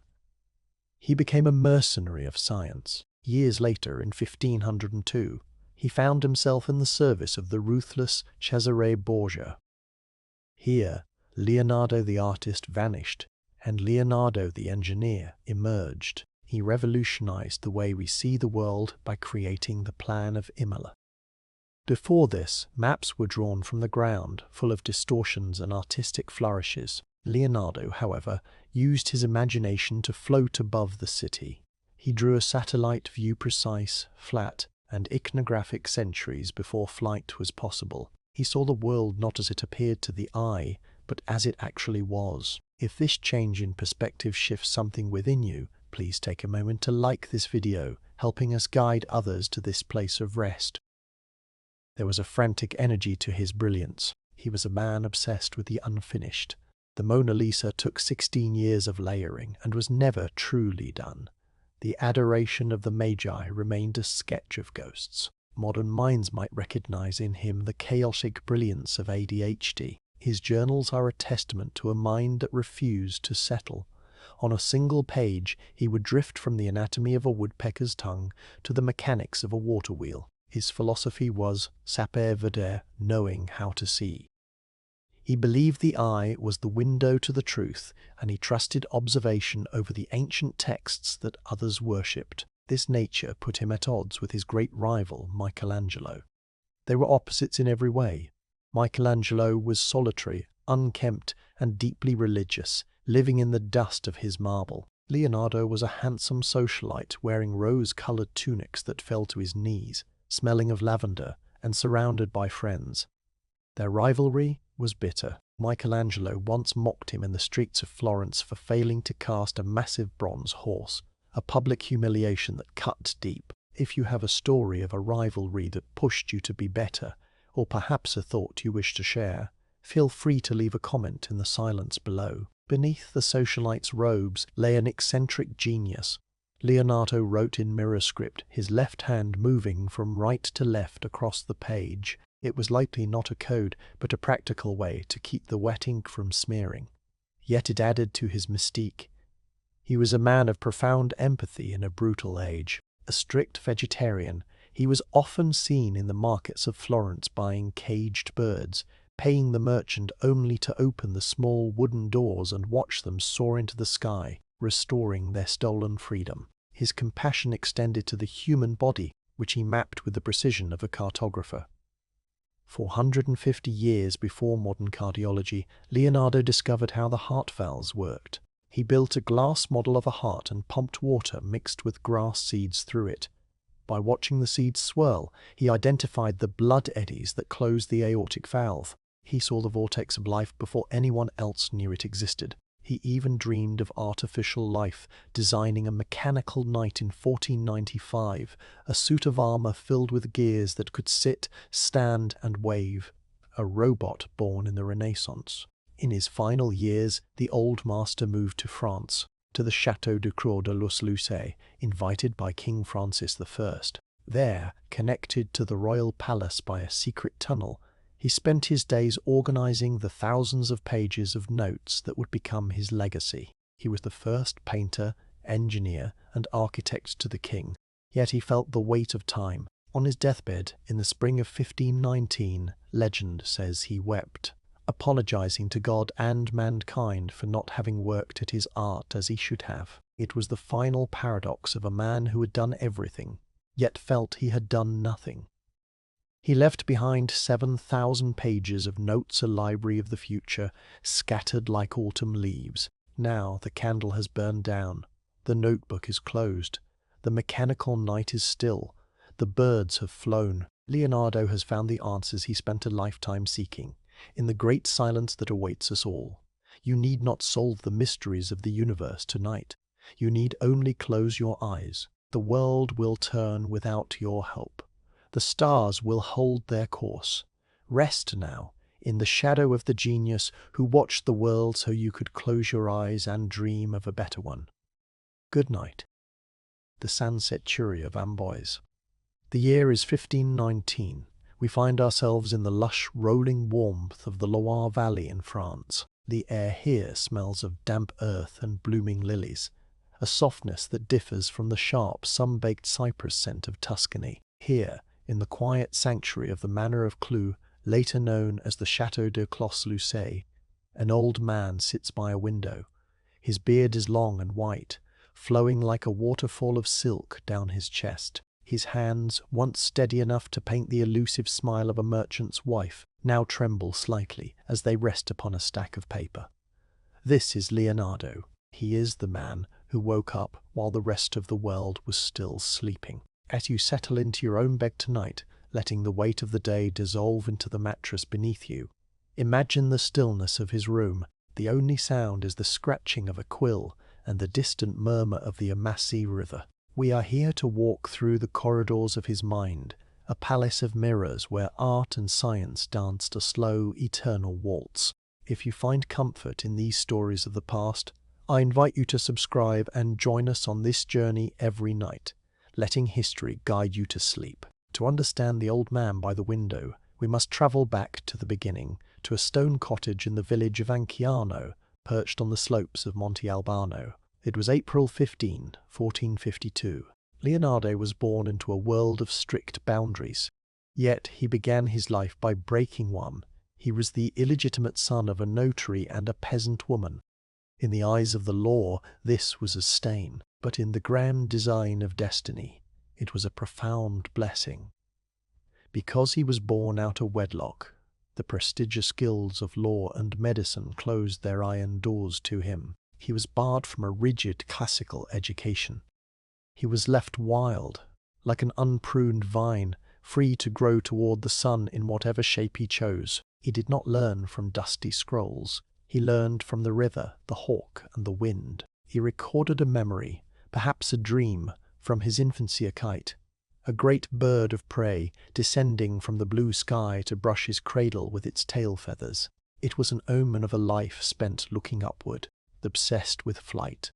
He became a mercenary of science. Years later, in 1502, he found himself in the service of the ruthless Cesare Borgia. Here, Leonardo the artist vanished, and Leonardo the engineer emerged. He revolutionized the way we see the world by creating the plan of Imola. Before this, maps were drawn from the ground, full of distortions and artistic flourishes. Leonardo, however, used his imagination to float above the city. He drew a satellite view precise, flat, and iconographic centuries before flight was possible. He saw the world not as it appeared to the eye, but as it actually was. If this change in perspective shifts something within you, please take a moment to like this video, helping us guide others to this place of rest. There was a frantic energy to his brilliance. He was a man obsessed with the unfinished. The Mona Lisa took 16 years of layering and was never truly done. The Adoration of the Magi remained a sketch of ghosts. Modern minds might recognize in him the chaotic brilliance of ADHD. His journals are a testament to a mind that refused to settle. On a single page, he would drift from the anatomy of a woodpecker's tongue to the mechanics of a water wheel. His philosophy was saper vedere, knowing how to see. He believed the eye was the window to the truth, and he trusted observation over the ancient texts that others worshipped. This nature put him at odds with his great rival, Michelangelo. They were opposites in every way. Michelangelo was solitary, unkempt, and deeply religious, living in the dust of his marble. Leonardo was a handsome socialite wearing rose-colored tunics that fell to his knees, smelling of lavender, and surrounded by friends. Their rivalry was bitter. Michelangelo once mocked him in the streets of Florence for failing to cast a massive bronze horse, a public humiliation that cut deep. If you have a story of a rivalry that pushed you to be better, or perhaps a thought you wish to share, feel free to leave a comment in the silence below. Beneath the socialite's robes lay an eccentric genius. Leonardo wrote in mirror script, his left hand moving from right to left across the page. It was likely not a code, but a practical way to keep the wet ink from smearing. Yet it added to his mystique. He was a man of profound empathy in a brutal age. A strict vegetarian, he was often seen in the markets of Florence buying caged birds, paying the merchant only to open the small wooden doors and watch them soar into the sky, restoring their stolen freedom. His compassion extended to the human body, which he mapped with the precision of a cartographer. 450 years before modern cardiology, Leonardo discovered how the heart valves worked. He built a glass model of a heart and pumped water mixed with grass seeds through it. By watching the seeds swirl, he identified the blood eddies that closed the aortic valve. He saw the vortex of life before anyone else knew it existed. He even dreamed of artificial life, designing a mechanical knight in 1495, a suit of armor filled with gears that could sit, stand, and wave. A robot born in the Renaissance. In his final years, the old master moved to France, to the Château de Croix de los Lucés, invited by King Francis I. There, connected to the royal palace by a secret tunnel, he spent his days organizing the thousands of pages of notes that would become his legacy. He was the first painter, engineer, and architect to the king, yet he felt the weight of time. On his deathbed, in the spring of 1519, legend says he wept, apologizing to God and mankind for not having worked at his art as he should have. It was the final paradox of a man who had done everything, yet felt he had done nothing. He left behind 7,000 pages of notes, a library of the future, scattered like autumn leaves. Now the candle has burned down, the notebook is closed, the mechanical night is still, the birds have flown. Leonardo has found the answers he spent a lifetime seeking, in the great silence that awaits us all. You need not solve the mysteries of the universe tonight. You need only close your eyes. The world will turn without your help. The stars will hold their course. Rest now, in the shadow of the genius who watched the world so you could close your eyes and dream of a better one. Good night. The Sunset Curie of Amboise. The year is 1519. We find ourselves in the lush, rolling warmth of the Loire Valley in France. The air here smells of damp earth and blooming lilies, a softness that differs from the sharp, sun-baked cypress scent of Tuscany. Here, in the quiet sanctuary of the Manor of Clou, later known as the Château de Clos Lucé, an old man sits by a window. His beard is long and white, flowing like a waterfall of silk down his chest. His hands, once steady enough to paint the elusive smile of a merchant's wife, now tremble slightly as they rest upon a stack of paper. This is Leonardo. He is the man who woke up while the rest of the world was still sleeping. As you settle into your own bed tonight, letting the weight of the day dissolve into the mattress beneath you, imagine the stillness of his room. The only sound is the scratching of a quill and the distant murmur of the Immersive river. We are here to walk through the corridors of his mind, a palace of mirrors where art and science danced a slow, eternal waltz. If you find comfort in these stories of the past, I invite you to subscribe and join us on this journey every night, letting history guide you to sleep. To understand the old man by the window, we must travel back to the beginning, to a stone cottage in the village of Anciano, perched on the slopes of Monte Albano. It was April 15, 1452. Leonardo was born into a world of strict boundaries. Yet he began his life by breaking one. He was the illegitimate son of a notary and a peasant woman. In the eyes of the law, this was a stain, but in the grand design of destiny, it was a profound blessing. Because he was born out of wedlock, the prestigious guilds of law and medicine closed their iron doors to him. He was barred from a rigid classical education. He was left wild, like an unpruned vine, free to grow toward the sun in whatever shape he chose. He did not learn from dusty scrolls. He learned from the river, the hawk, and the wind. He recorded a memory, perhaps a dream, from his infancy, a kite, a great bird of prey descending from the blue sky to brush his cradle with its tail feathers. It was an omen of a life spent looking upward, obsessed with flight.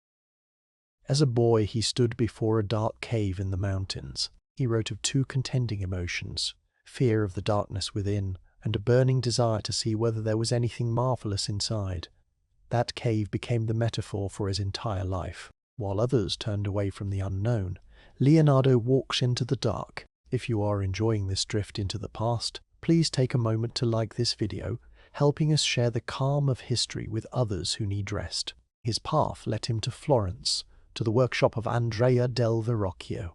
As a boy, he stood before a dark cave in the mountains. He wrote of two contending emotions, fear of the darkness within, and a burning desire to see whether there was anything marvelous inside. That cave became the metaphor for his entire life. While others turned away from the unknown, Leonardo walks into the dark. If you are enjoying this drift into the past, please take a moment to like this video, helping us share the calm of history with others who need rest. His path led him to Florence, to the workshop of Andrea del Verrocchio.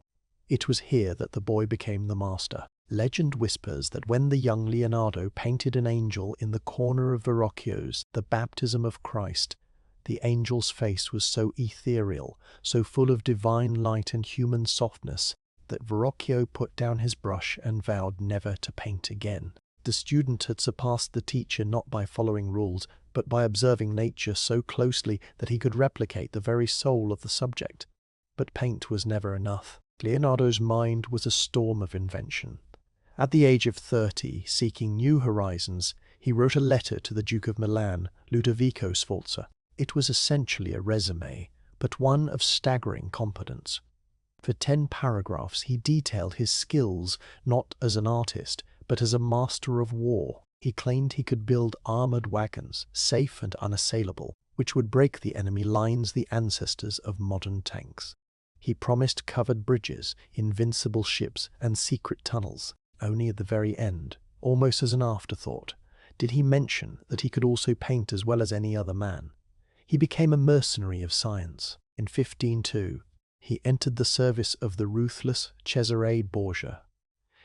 It was here that the boy became the master. Legend whispers that when the young Leonardo painted an angel in the corner of Verrocchio's The Baptism of Christ, the angel's face was so ethereal, so full of divine light and human softness, that Verrocchio put down his brush and vowed never to paint again. The student had surpassed the teacher not by following rules, but by observing nature so closely that he could replicate the very soul of the subject. But paint was never enough. Leonardo's mind was a storm of invention. At the age of 30, seeking new horizons, he wrote a letter to the Duke of Milan, Ludovico Sforza. It was essentially a resume, but one of staggering competence. For 10 paragraphs, he detailed his skills not as an artist, but as a master of war. He claimed he could build armored wagons, safe and unassailable, which would break the enemy lines, the ancestors of modern tanks. He promised covered bridges, invincible ships, and secret tunnels. Only at the very end, almost as an afterthought, did he mention that he could also paint as well as any other man. He became a mercenary of science. In 1502, he entered the service of the ruthless Cesare Borgia.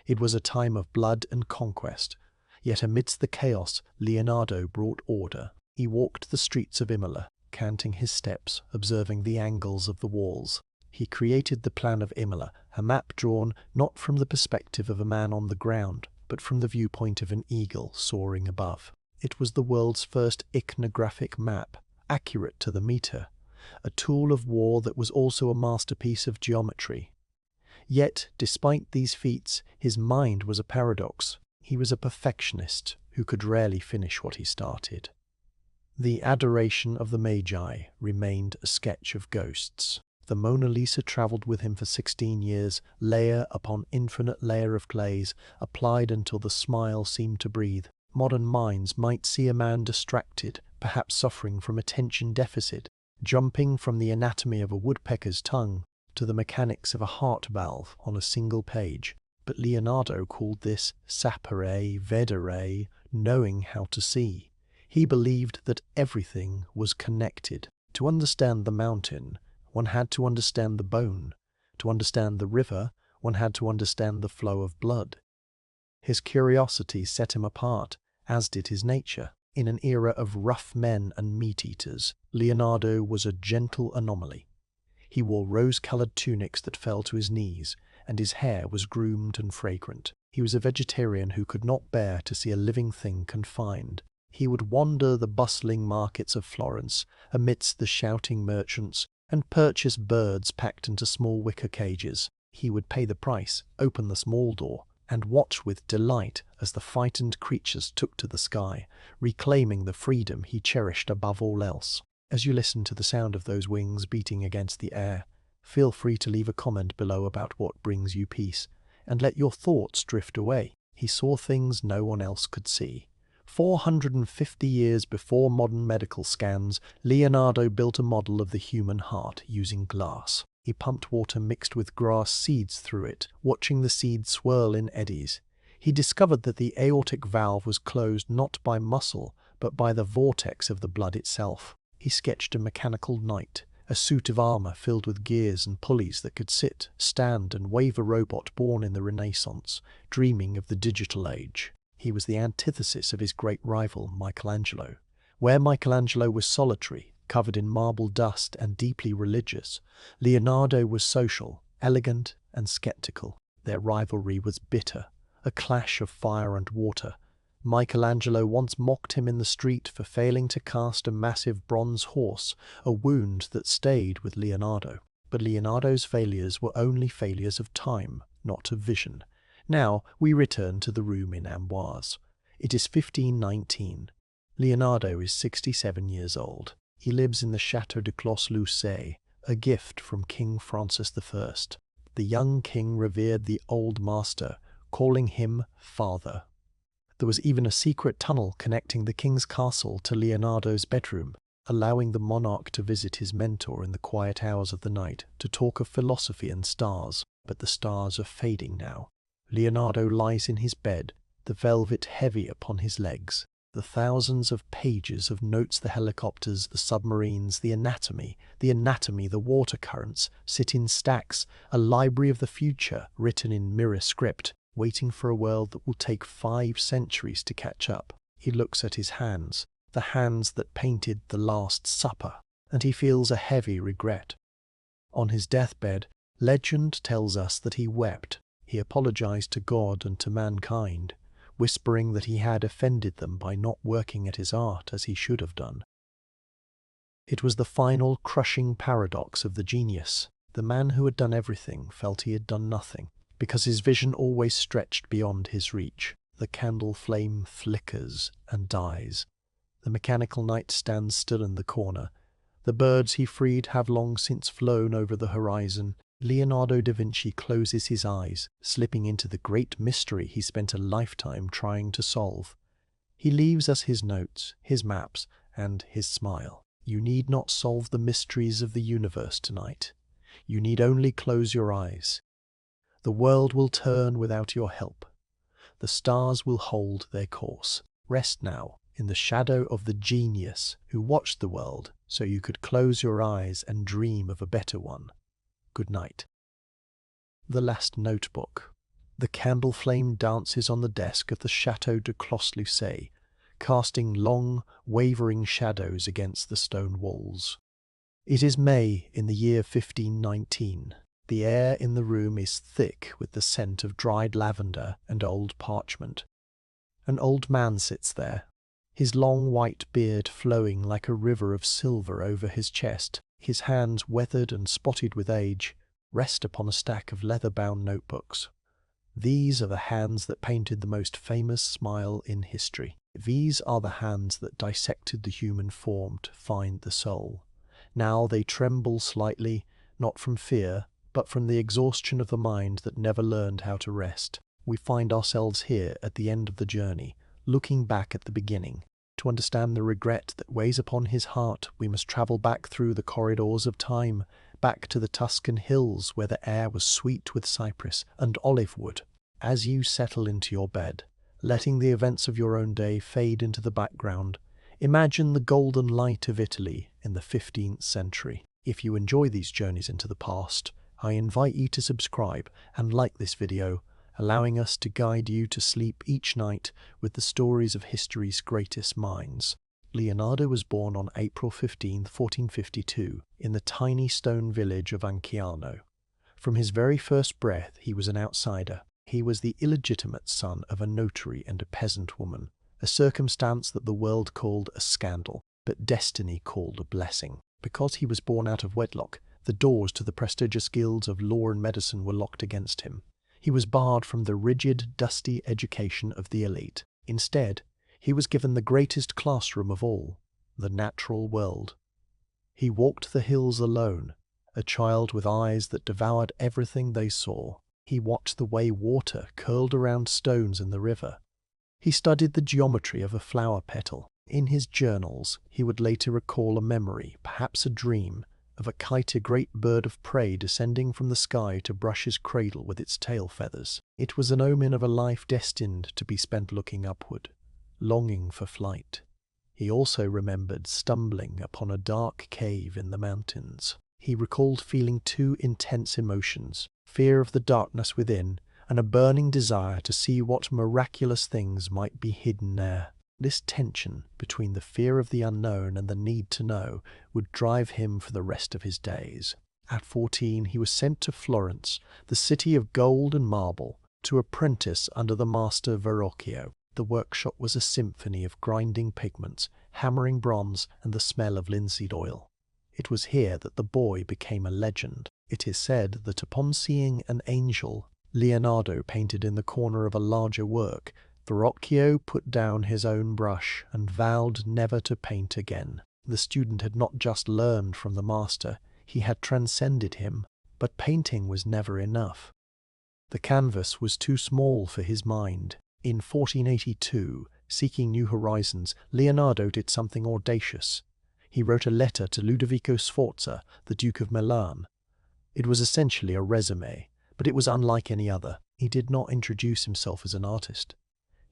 It was a time of blood and conquest, yet amidst the chaos, Leonardo brought order. He walked the streets of Imola, counting his steps, observing the angles of the walls. He created the plan of Imola, a map drawn not from the perspective of a man on the ground, but from the viewpoint of an eagle soaring above. It was the world's first iconographic map, accurate to the meter, a tool of war that was also a masterpiece of geometry. Yet, despite these feats, his mind was a paradox. He was a perfectionist who could rarely finish what he started. The Adoration of the Magi remained a sketch of ghosts. The Mona Lisa travelled with him for 16 years, layer upon infinite layer of glaze, applied until the smile seemed to breathe. Modern minds might see a man distracted, perhaps suffering from attention deficit, jumping from the anatomy of a woodpecker's tongue to the mechanics of a heart valve on a single page. But Leonardo called this sapere vedere, knowing how to see. He believed that everything was connected. To understand the mountain, one had to understand the bone. To understand the river, one had to understand the flow of blood. His curiosity set him apart, as did his nature. In an era of rough men and meat-eaters, Leonardo was a gentle anomaly. He wore rose-coloured tunics that fell to his knees, and his hair was groomed and fragrant. He was a vegetarian who could not bear to see a living thing confined. He would wander the bustling markets of Florence, amidst the shouting merchants, and purchase birds packed into small wicker cages. He would pay the price, open the small door, and watch with delight as the frightened creatures took to the sky, reclaiming the freedom he cherished above all else. As you listen to the sound of those wings beating against the air, feel free to leave a comment below about what brings you peace, and let your thoughts drift away. He saw things no one else could see. 450 years before modern medical scans, Leonardo built a model of the human heart using glass. He pumped water mixed with grass seeds through it, watching the seeds swirl in eddies. He discovered that the aortic valve was closed not by muscle, but by the vortex of the blood itself. He sketched a mechanical knight, a suit of armor filled with gears and pulleys that could sit, stand, and wave, a robot born in the Renaissance, dreaming of the digital age. He was the antithesis of his great rival, Michelangelo. Where Michelangelo was solitary, covered in marble dust, and deeply religious, Leonardo was social, elegant, and skeptical. Their rivalry was bitter, a clash of fire and water. Michelangelo once mocked him in the street for failing to cast a massive bronze horse, a wound that stayed with Leonardo. But Leonardo's failures were only failures of time, not of vision. Now we return to the room in Amboise. It is 1519. Leonardo is 67 years old. He lives in the Château de Clos-Lucé, a gift from King Francis I. The young king revered the old master, calling him father. There was even a secret tunnel connecting the king's castle to Leonardo's bedroom, allowing the monarch to visit his mentor in the quiet hours of the night to talk of philosophy and stars. But the stars are fading now. Leonardo lies in his bed, the velvet heavy upon his legs. The thousands of pages of notes, the helicopters, the submarines, the anatomy, the water currents, sit in stacks, a library of the future written in mirror script, waiting for a world that will take 5 centuries to catch up. He looks at his hands, the hands that painted the Last Supper, and he feels a heavy regret. On his deathbed, legend tells us that he wept. He apologized to God and to mankind. whispering that he had offended them by not working at his art as he should have done. It was the final crushing paradox of the genius. The man who had done everything felt he had done nothing, because his vision always stretched beyond his reach. The candle flame flickers and dies. The mechanical knight stands still in the corner. The birds he freed have long since flown over the horizon. Leonardo da Vinci closes his eyes, slipping into the great mystery he spent a lifetime trying to solve. He leaves us his notes, his maps, and his smile. You need not solve the mysteries of the universe tonight. You need only close your eyes. The world will turn without your help. The stars will hold their course. Rest now in the shadow of the genius who watched the world so you could close your eyes and dream of a better one. Good night. The Last Notebook. The candle flame dances on the desk of the Château de Clos-Lucé, casting long, wavering shadows against the stone walls. It is May in the year 1519. The air in the room is thick with the scent of dried lavender and old parchment. An old man sits there, his long white beard flowing like a river of silver over his chest. His hands, weathered and spotted with age, rest upon a stack of leather-bound notebooks. These are the hands that painted the most famous smile in history. These are the hands that dissected the human form to find the soul. Now they tremble slightly, not from fear, but from the exhaustion of the mind that never learned how to rest. We find ourselves here at the end of the journey, looking back at the beginning. To understand the regret that weighs upon his heart, we must travel back through the corridors of time, back to the Tuscan hills where the air was sweet with cypress and olive wood. As you settle into your bed, letting the events of your own day fade into the background, imagine the golden light of Italy in the 15th century. If you enjoy these journeys into the past, I invite you to subscribe and like this video, allowing us to guide you to sleep each night with the stories of history's greatest minds. Leonardo was born on April 15, 1452, in the tiny stone village of Anciano. From his very first breath, he was an outsider. He was the illegitimate son of a notary and a peasant woman, a circumstance that the world called a scandal, but destiny called a blessing. Because he was born out of wedlock, the doors to the prestigious guilds of law and medicine were locked against him. He was barred from the rigid, dusty education of the elite. Instead, he was given the greatest classroom of all, the natural world. He walked the hills alone, a child with eyes that devoured everything they saw. He watched the way water curled around stones in the river. He studied the geometry of a flower petal. In his journals, he would later recall a memory, perhaps a dream, of a kite, a great bird of prey descending from the sky to brush his cradle with its tail feathers. It was an omen of a life destined to be spent looking upward, longing for flight. He also remembered stumbling upon a dark cave in the mountains. He recalled feeling two intense emotions, fear of the darkness within and a burning desire to see what miraculous things might be hidden there. This tension between the fear of the unknown and the need to know would drive him for the rest of his days. At 14, he was sent to Florence, the city of gold and marble, to apprentice under the master Verrocchio. The workshop was a symphony of grinding pigments, hammering bronze, and the smell of linseed oil. It was here that the boy became a legend. It is said that upon seeing an angel Leonardo painted in the corner of a larger work, Verrocchio put down his own brush and vowed never to paint again. The student had not just learned from the master, he had transcended him, but painting was never enough. The canvas was too small for his mind. In 1482, seeking new horizons, Leonardo did something audacious. He wrote a letter to Ludovico Sforza, the Duke of Milan. It was essentially a resume, but it was unlike any other. He did not introduce himself as an artist.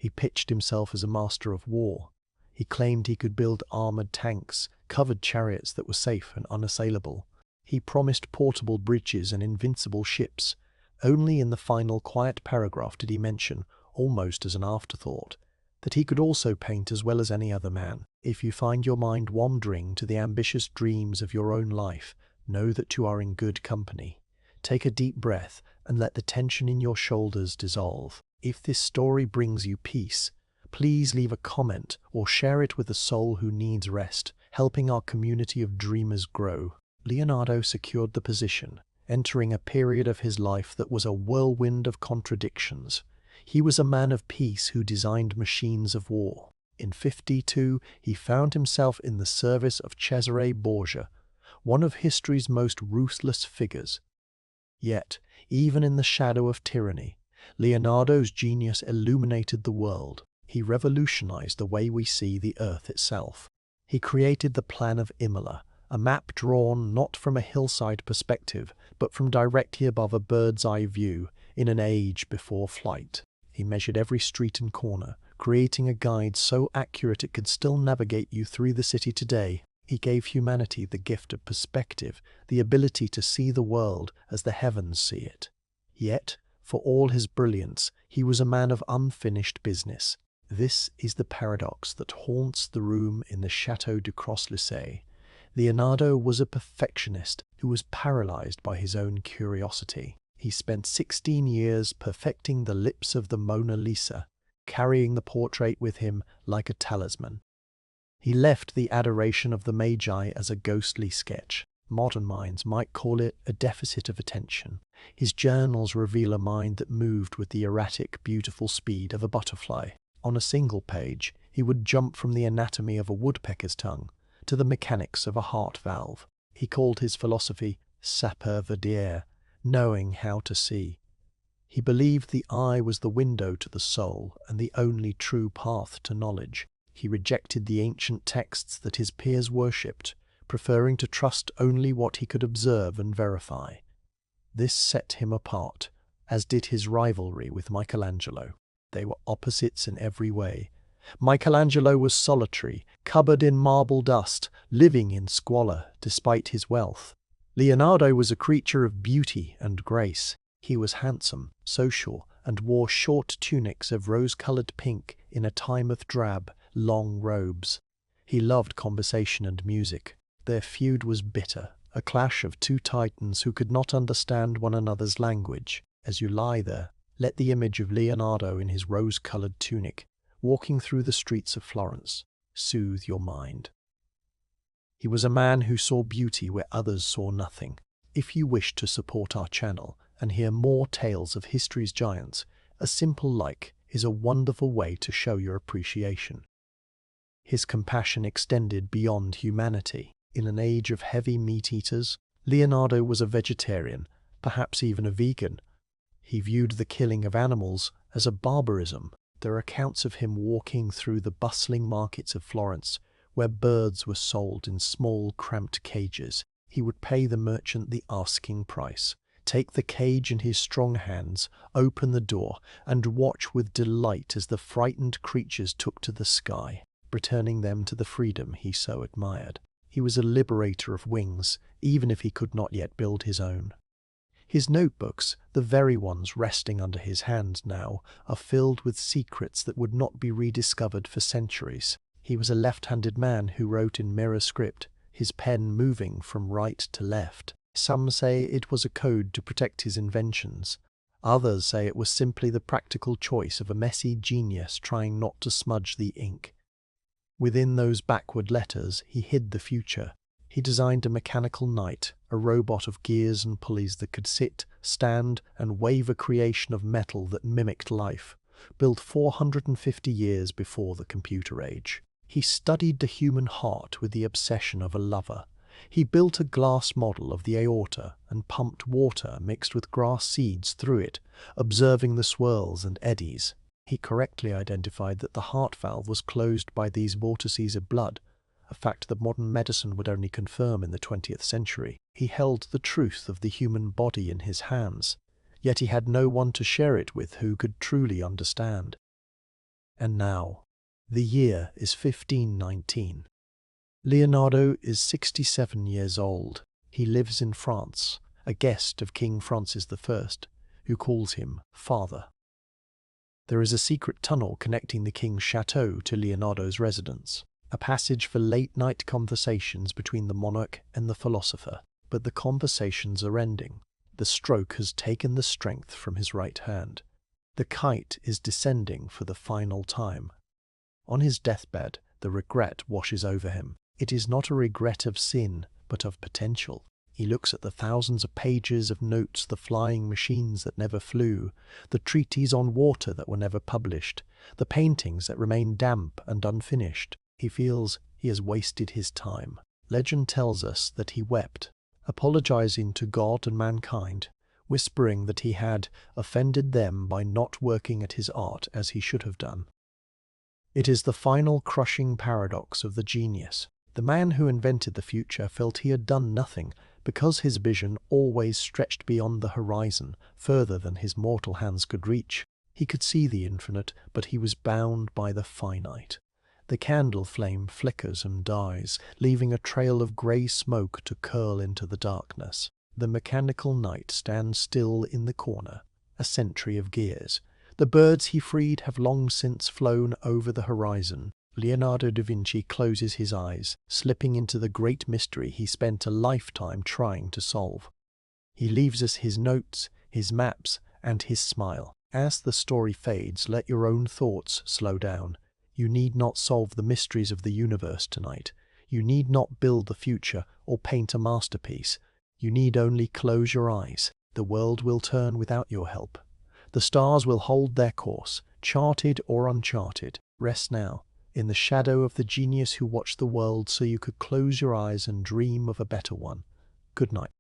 He pitched himself as a master of war. He claimed he could build armored tanks, covered chariots that were safe and unassailable. He promised portable bridges and invincible ships. Only in the final quiet paragraph did he mention, almost as an afterthought, that he could also paint as well as any other man. If you find your mind wandering to the ambitious dreams of your own life, know that you are in good company. Take a deep breath and let the tension in your shoulders dissolve. If this story brings you peace, please leave a comment or share it with a soul who needs rest, helping our community of dreamers grow. Leonardo secured the position, entering a period of his life that was a whirlwind of contradictions. He was a man of peace who designed machines of war. In 52, he found himself in the service of Cesare Borgia, one of history's most ruthless figures. Yet, even in the shadow of tyranny, Leonardo's genius illuminated the world. He revolutionized the way we see the Earth itself. He created the plan of Imola, a map drawn not from a hillside perspective, but from directly above a bird's-eye view in an age before flight. He measured every street and corner, creating a guide so accurate it could still navigate you through the city today. He gave humanity the gift of perspective, the ability to see the world as the heavens see it. Yet, for all his brilliance, he was a man of unfinished business. This is the paradox that haunts the room in the Château de Croix-Lissay. Leonardo was a perfectionist who was paralyzed by his own curiosity. He spent 16 years perfecting the lips of the Mona Lisa, carrying the portrait with him like a talisman. He left the adoration of the Magi as a ghostly sketch. Modern minds might call it a deficit of attention. His journals reveal a mind that moved with the erratic, beautiful speed of a butterfly. On a single page, he would jump from the anatomy of a woodpecker's tongue to the mechanics of a heart valve. He called his philosophy saper videre, knowing how to see. He believed the eye was the window to the soul and the only true path to knowledge. He rejected the ancient texts that his peers worshipped, preferring to trust only what he could observe and verify. This set him apart, as did his rivalry with Michelangelo. They were opposites in every way. Michelangelo was solitary, covered in marble dust, living in squalor despite his wealth. Leonardo was a creature of beauty and grace. He was handsome, social, and wore short tunics of rose-colored pink in a time of drab, long robes. He loved conversation and music. Their feud was bitter, a clash of two titans who could not understand one another's language. As you lie there, let the image of Leonardo in his rose-colored tunic, walking through the streets of Florence, soothe your mind. He was a man who saw beauty where others saw nothing. If you wish to support our channel and hear more tales of history's giants, a simple like is a wonderful way to show your appreciation. His compassion extended beyond humanity. In an age of heavy meat-eaters, Leonardo was a vegetarian, perhaps even a vegan. He viewed the killing of animals as a barbarism. There are accounts of him walking through the bustling markets of Florence, where birds were sold in small, cramped cages. He would pay the merchant the asking price, take the cage in his strong hands, open the door, and watch with delight as the frightened creatures took to the sky, returning them to the freedom he so admired. He was a liberator of wings, even if he could not yet build his own. His notebooks, the very ones resting under his hand now, are filled with secrets that would not be rediscovered for centuries. He was a left-handed man who wrote in mirror script, his pen moving from right to left. Some say it was a code to protect his inventions. Others say it was simply the practical choice of a messy genius trying not to smudge the ink. Within those backward letters, he hid the future. He designed a mechanical knight, a robot of gears and pulleys that could sit, stand, and wave, a creation of metal that mimicked life, built 450 years before the computer age. He studied the human heart with the obsession of a lover. He built a glass model of the aorta and pumped water mixed with grass seeds through it, observing the swirls and eddies. He correctly identified that the heart valve was closed by these vortices of blood, a fact that modern medicine would only confirm in the 20th century. He held the truth of the human body in his hands, yet he had no one to share it with who could truly understand. And now, the year is 1519. Leonardo is 67 years old. He lives in France, a guest of King Francis I, who calls him Father. There is a secret tunnel connecting the king's chateau to Leonardo's residence, a passage for late-night conversations between the monarch and the philosopher. But the conversations are ending. The stroke has taken the strength from his right hand. The kite is descending for the final time. On his deathbed, the regret washes over him. It is not a regret of sin, but of potential. He looks at the thousands of pages of notes, the flying machines that never flew, the treatises on water that were never published, the paintings that remain damp and unfinished. He feels he has wasted his time. Legend tells us that he wept, apologizing to God and mankind, whispering that he had offended them by not working at his art as he should have done. It is the final crushing paradox of the genius. The man who invented the future felt he had done nothing because his vision always stretched beyond the horizon, further than his mortal hands could reach. He could see the infinite, but he was bound by the finite. The candle flame flickers and dies, leaving a trail of grey smoke to curl into the darkness. The mechanical knight stands still in the corner, a sentry of gears. The birds he freed have long since flown over the horizon. Leonardo da Vinci closes his eyes, slipping into the great mystery he spent a lifetime trying to solve. He leaves us his notes, his maps, and his smile. As the story fades, let your own thoughts slow down. You need not solve the mysteries of the universe tonight. You need not build the future or paint a masterpiece. You need only close your eyes. The world will turn without your help. The stars will hold their course, charted or uncharted. Rest now, in the shadow of the genius who watched the world so you could close your eyes and dream of a better one. Good night.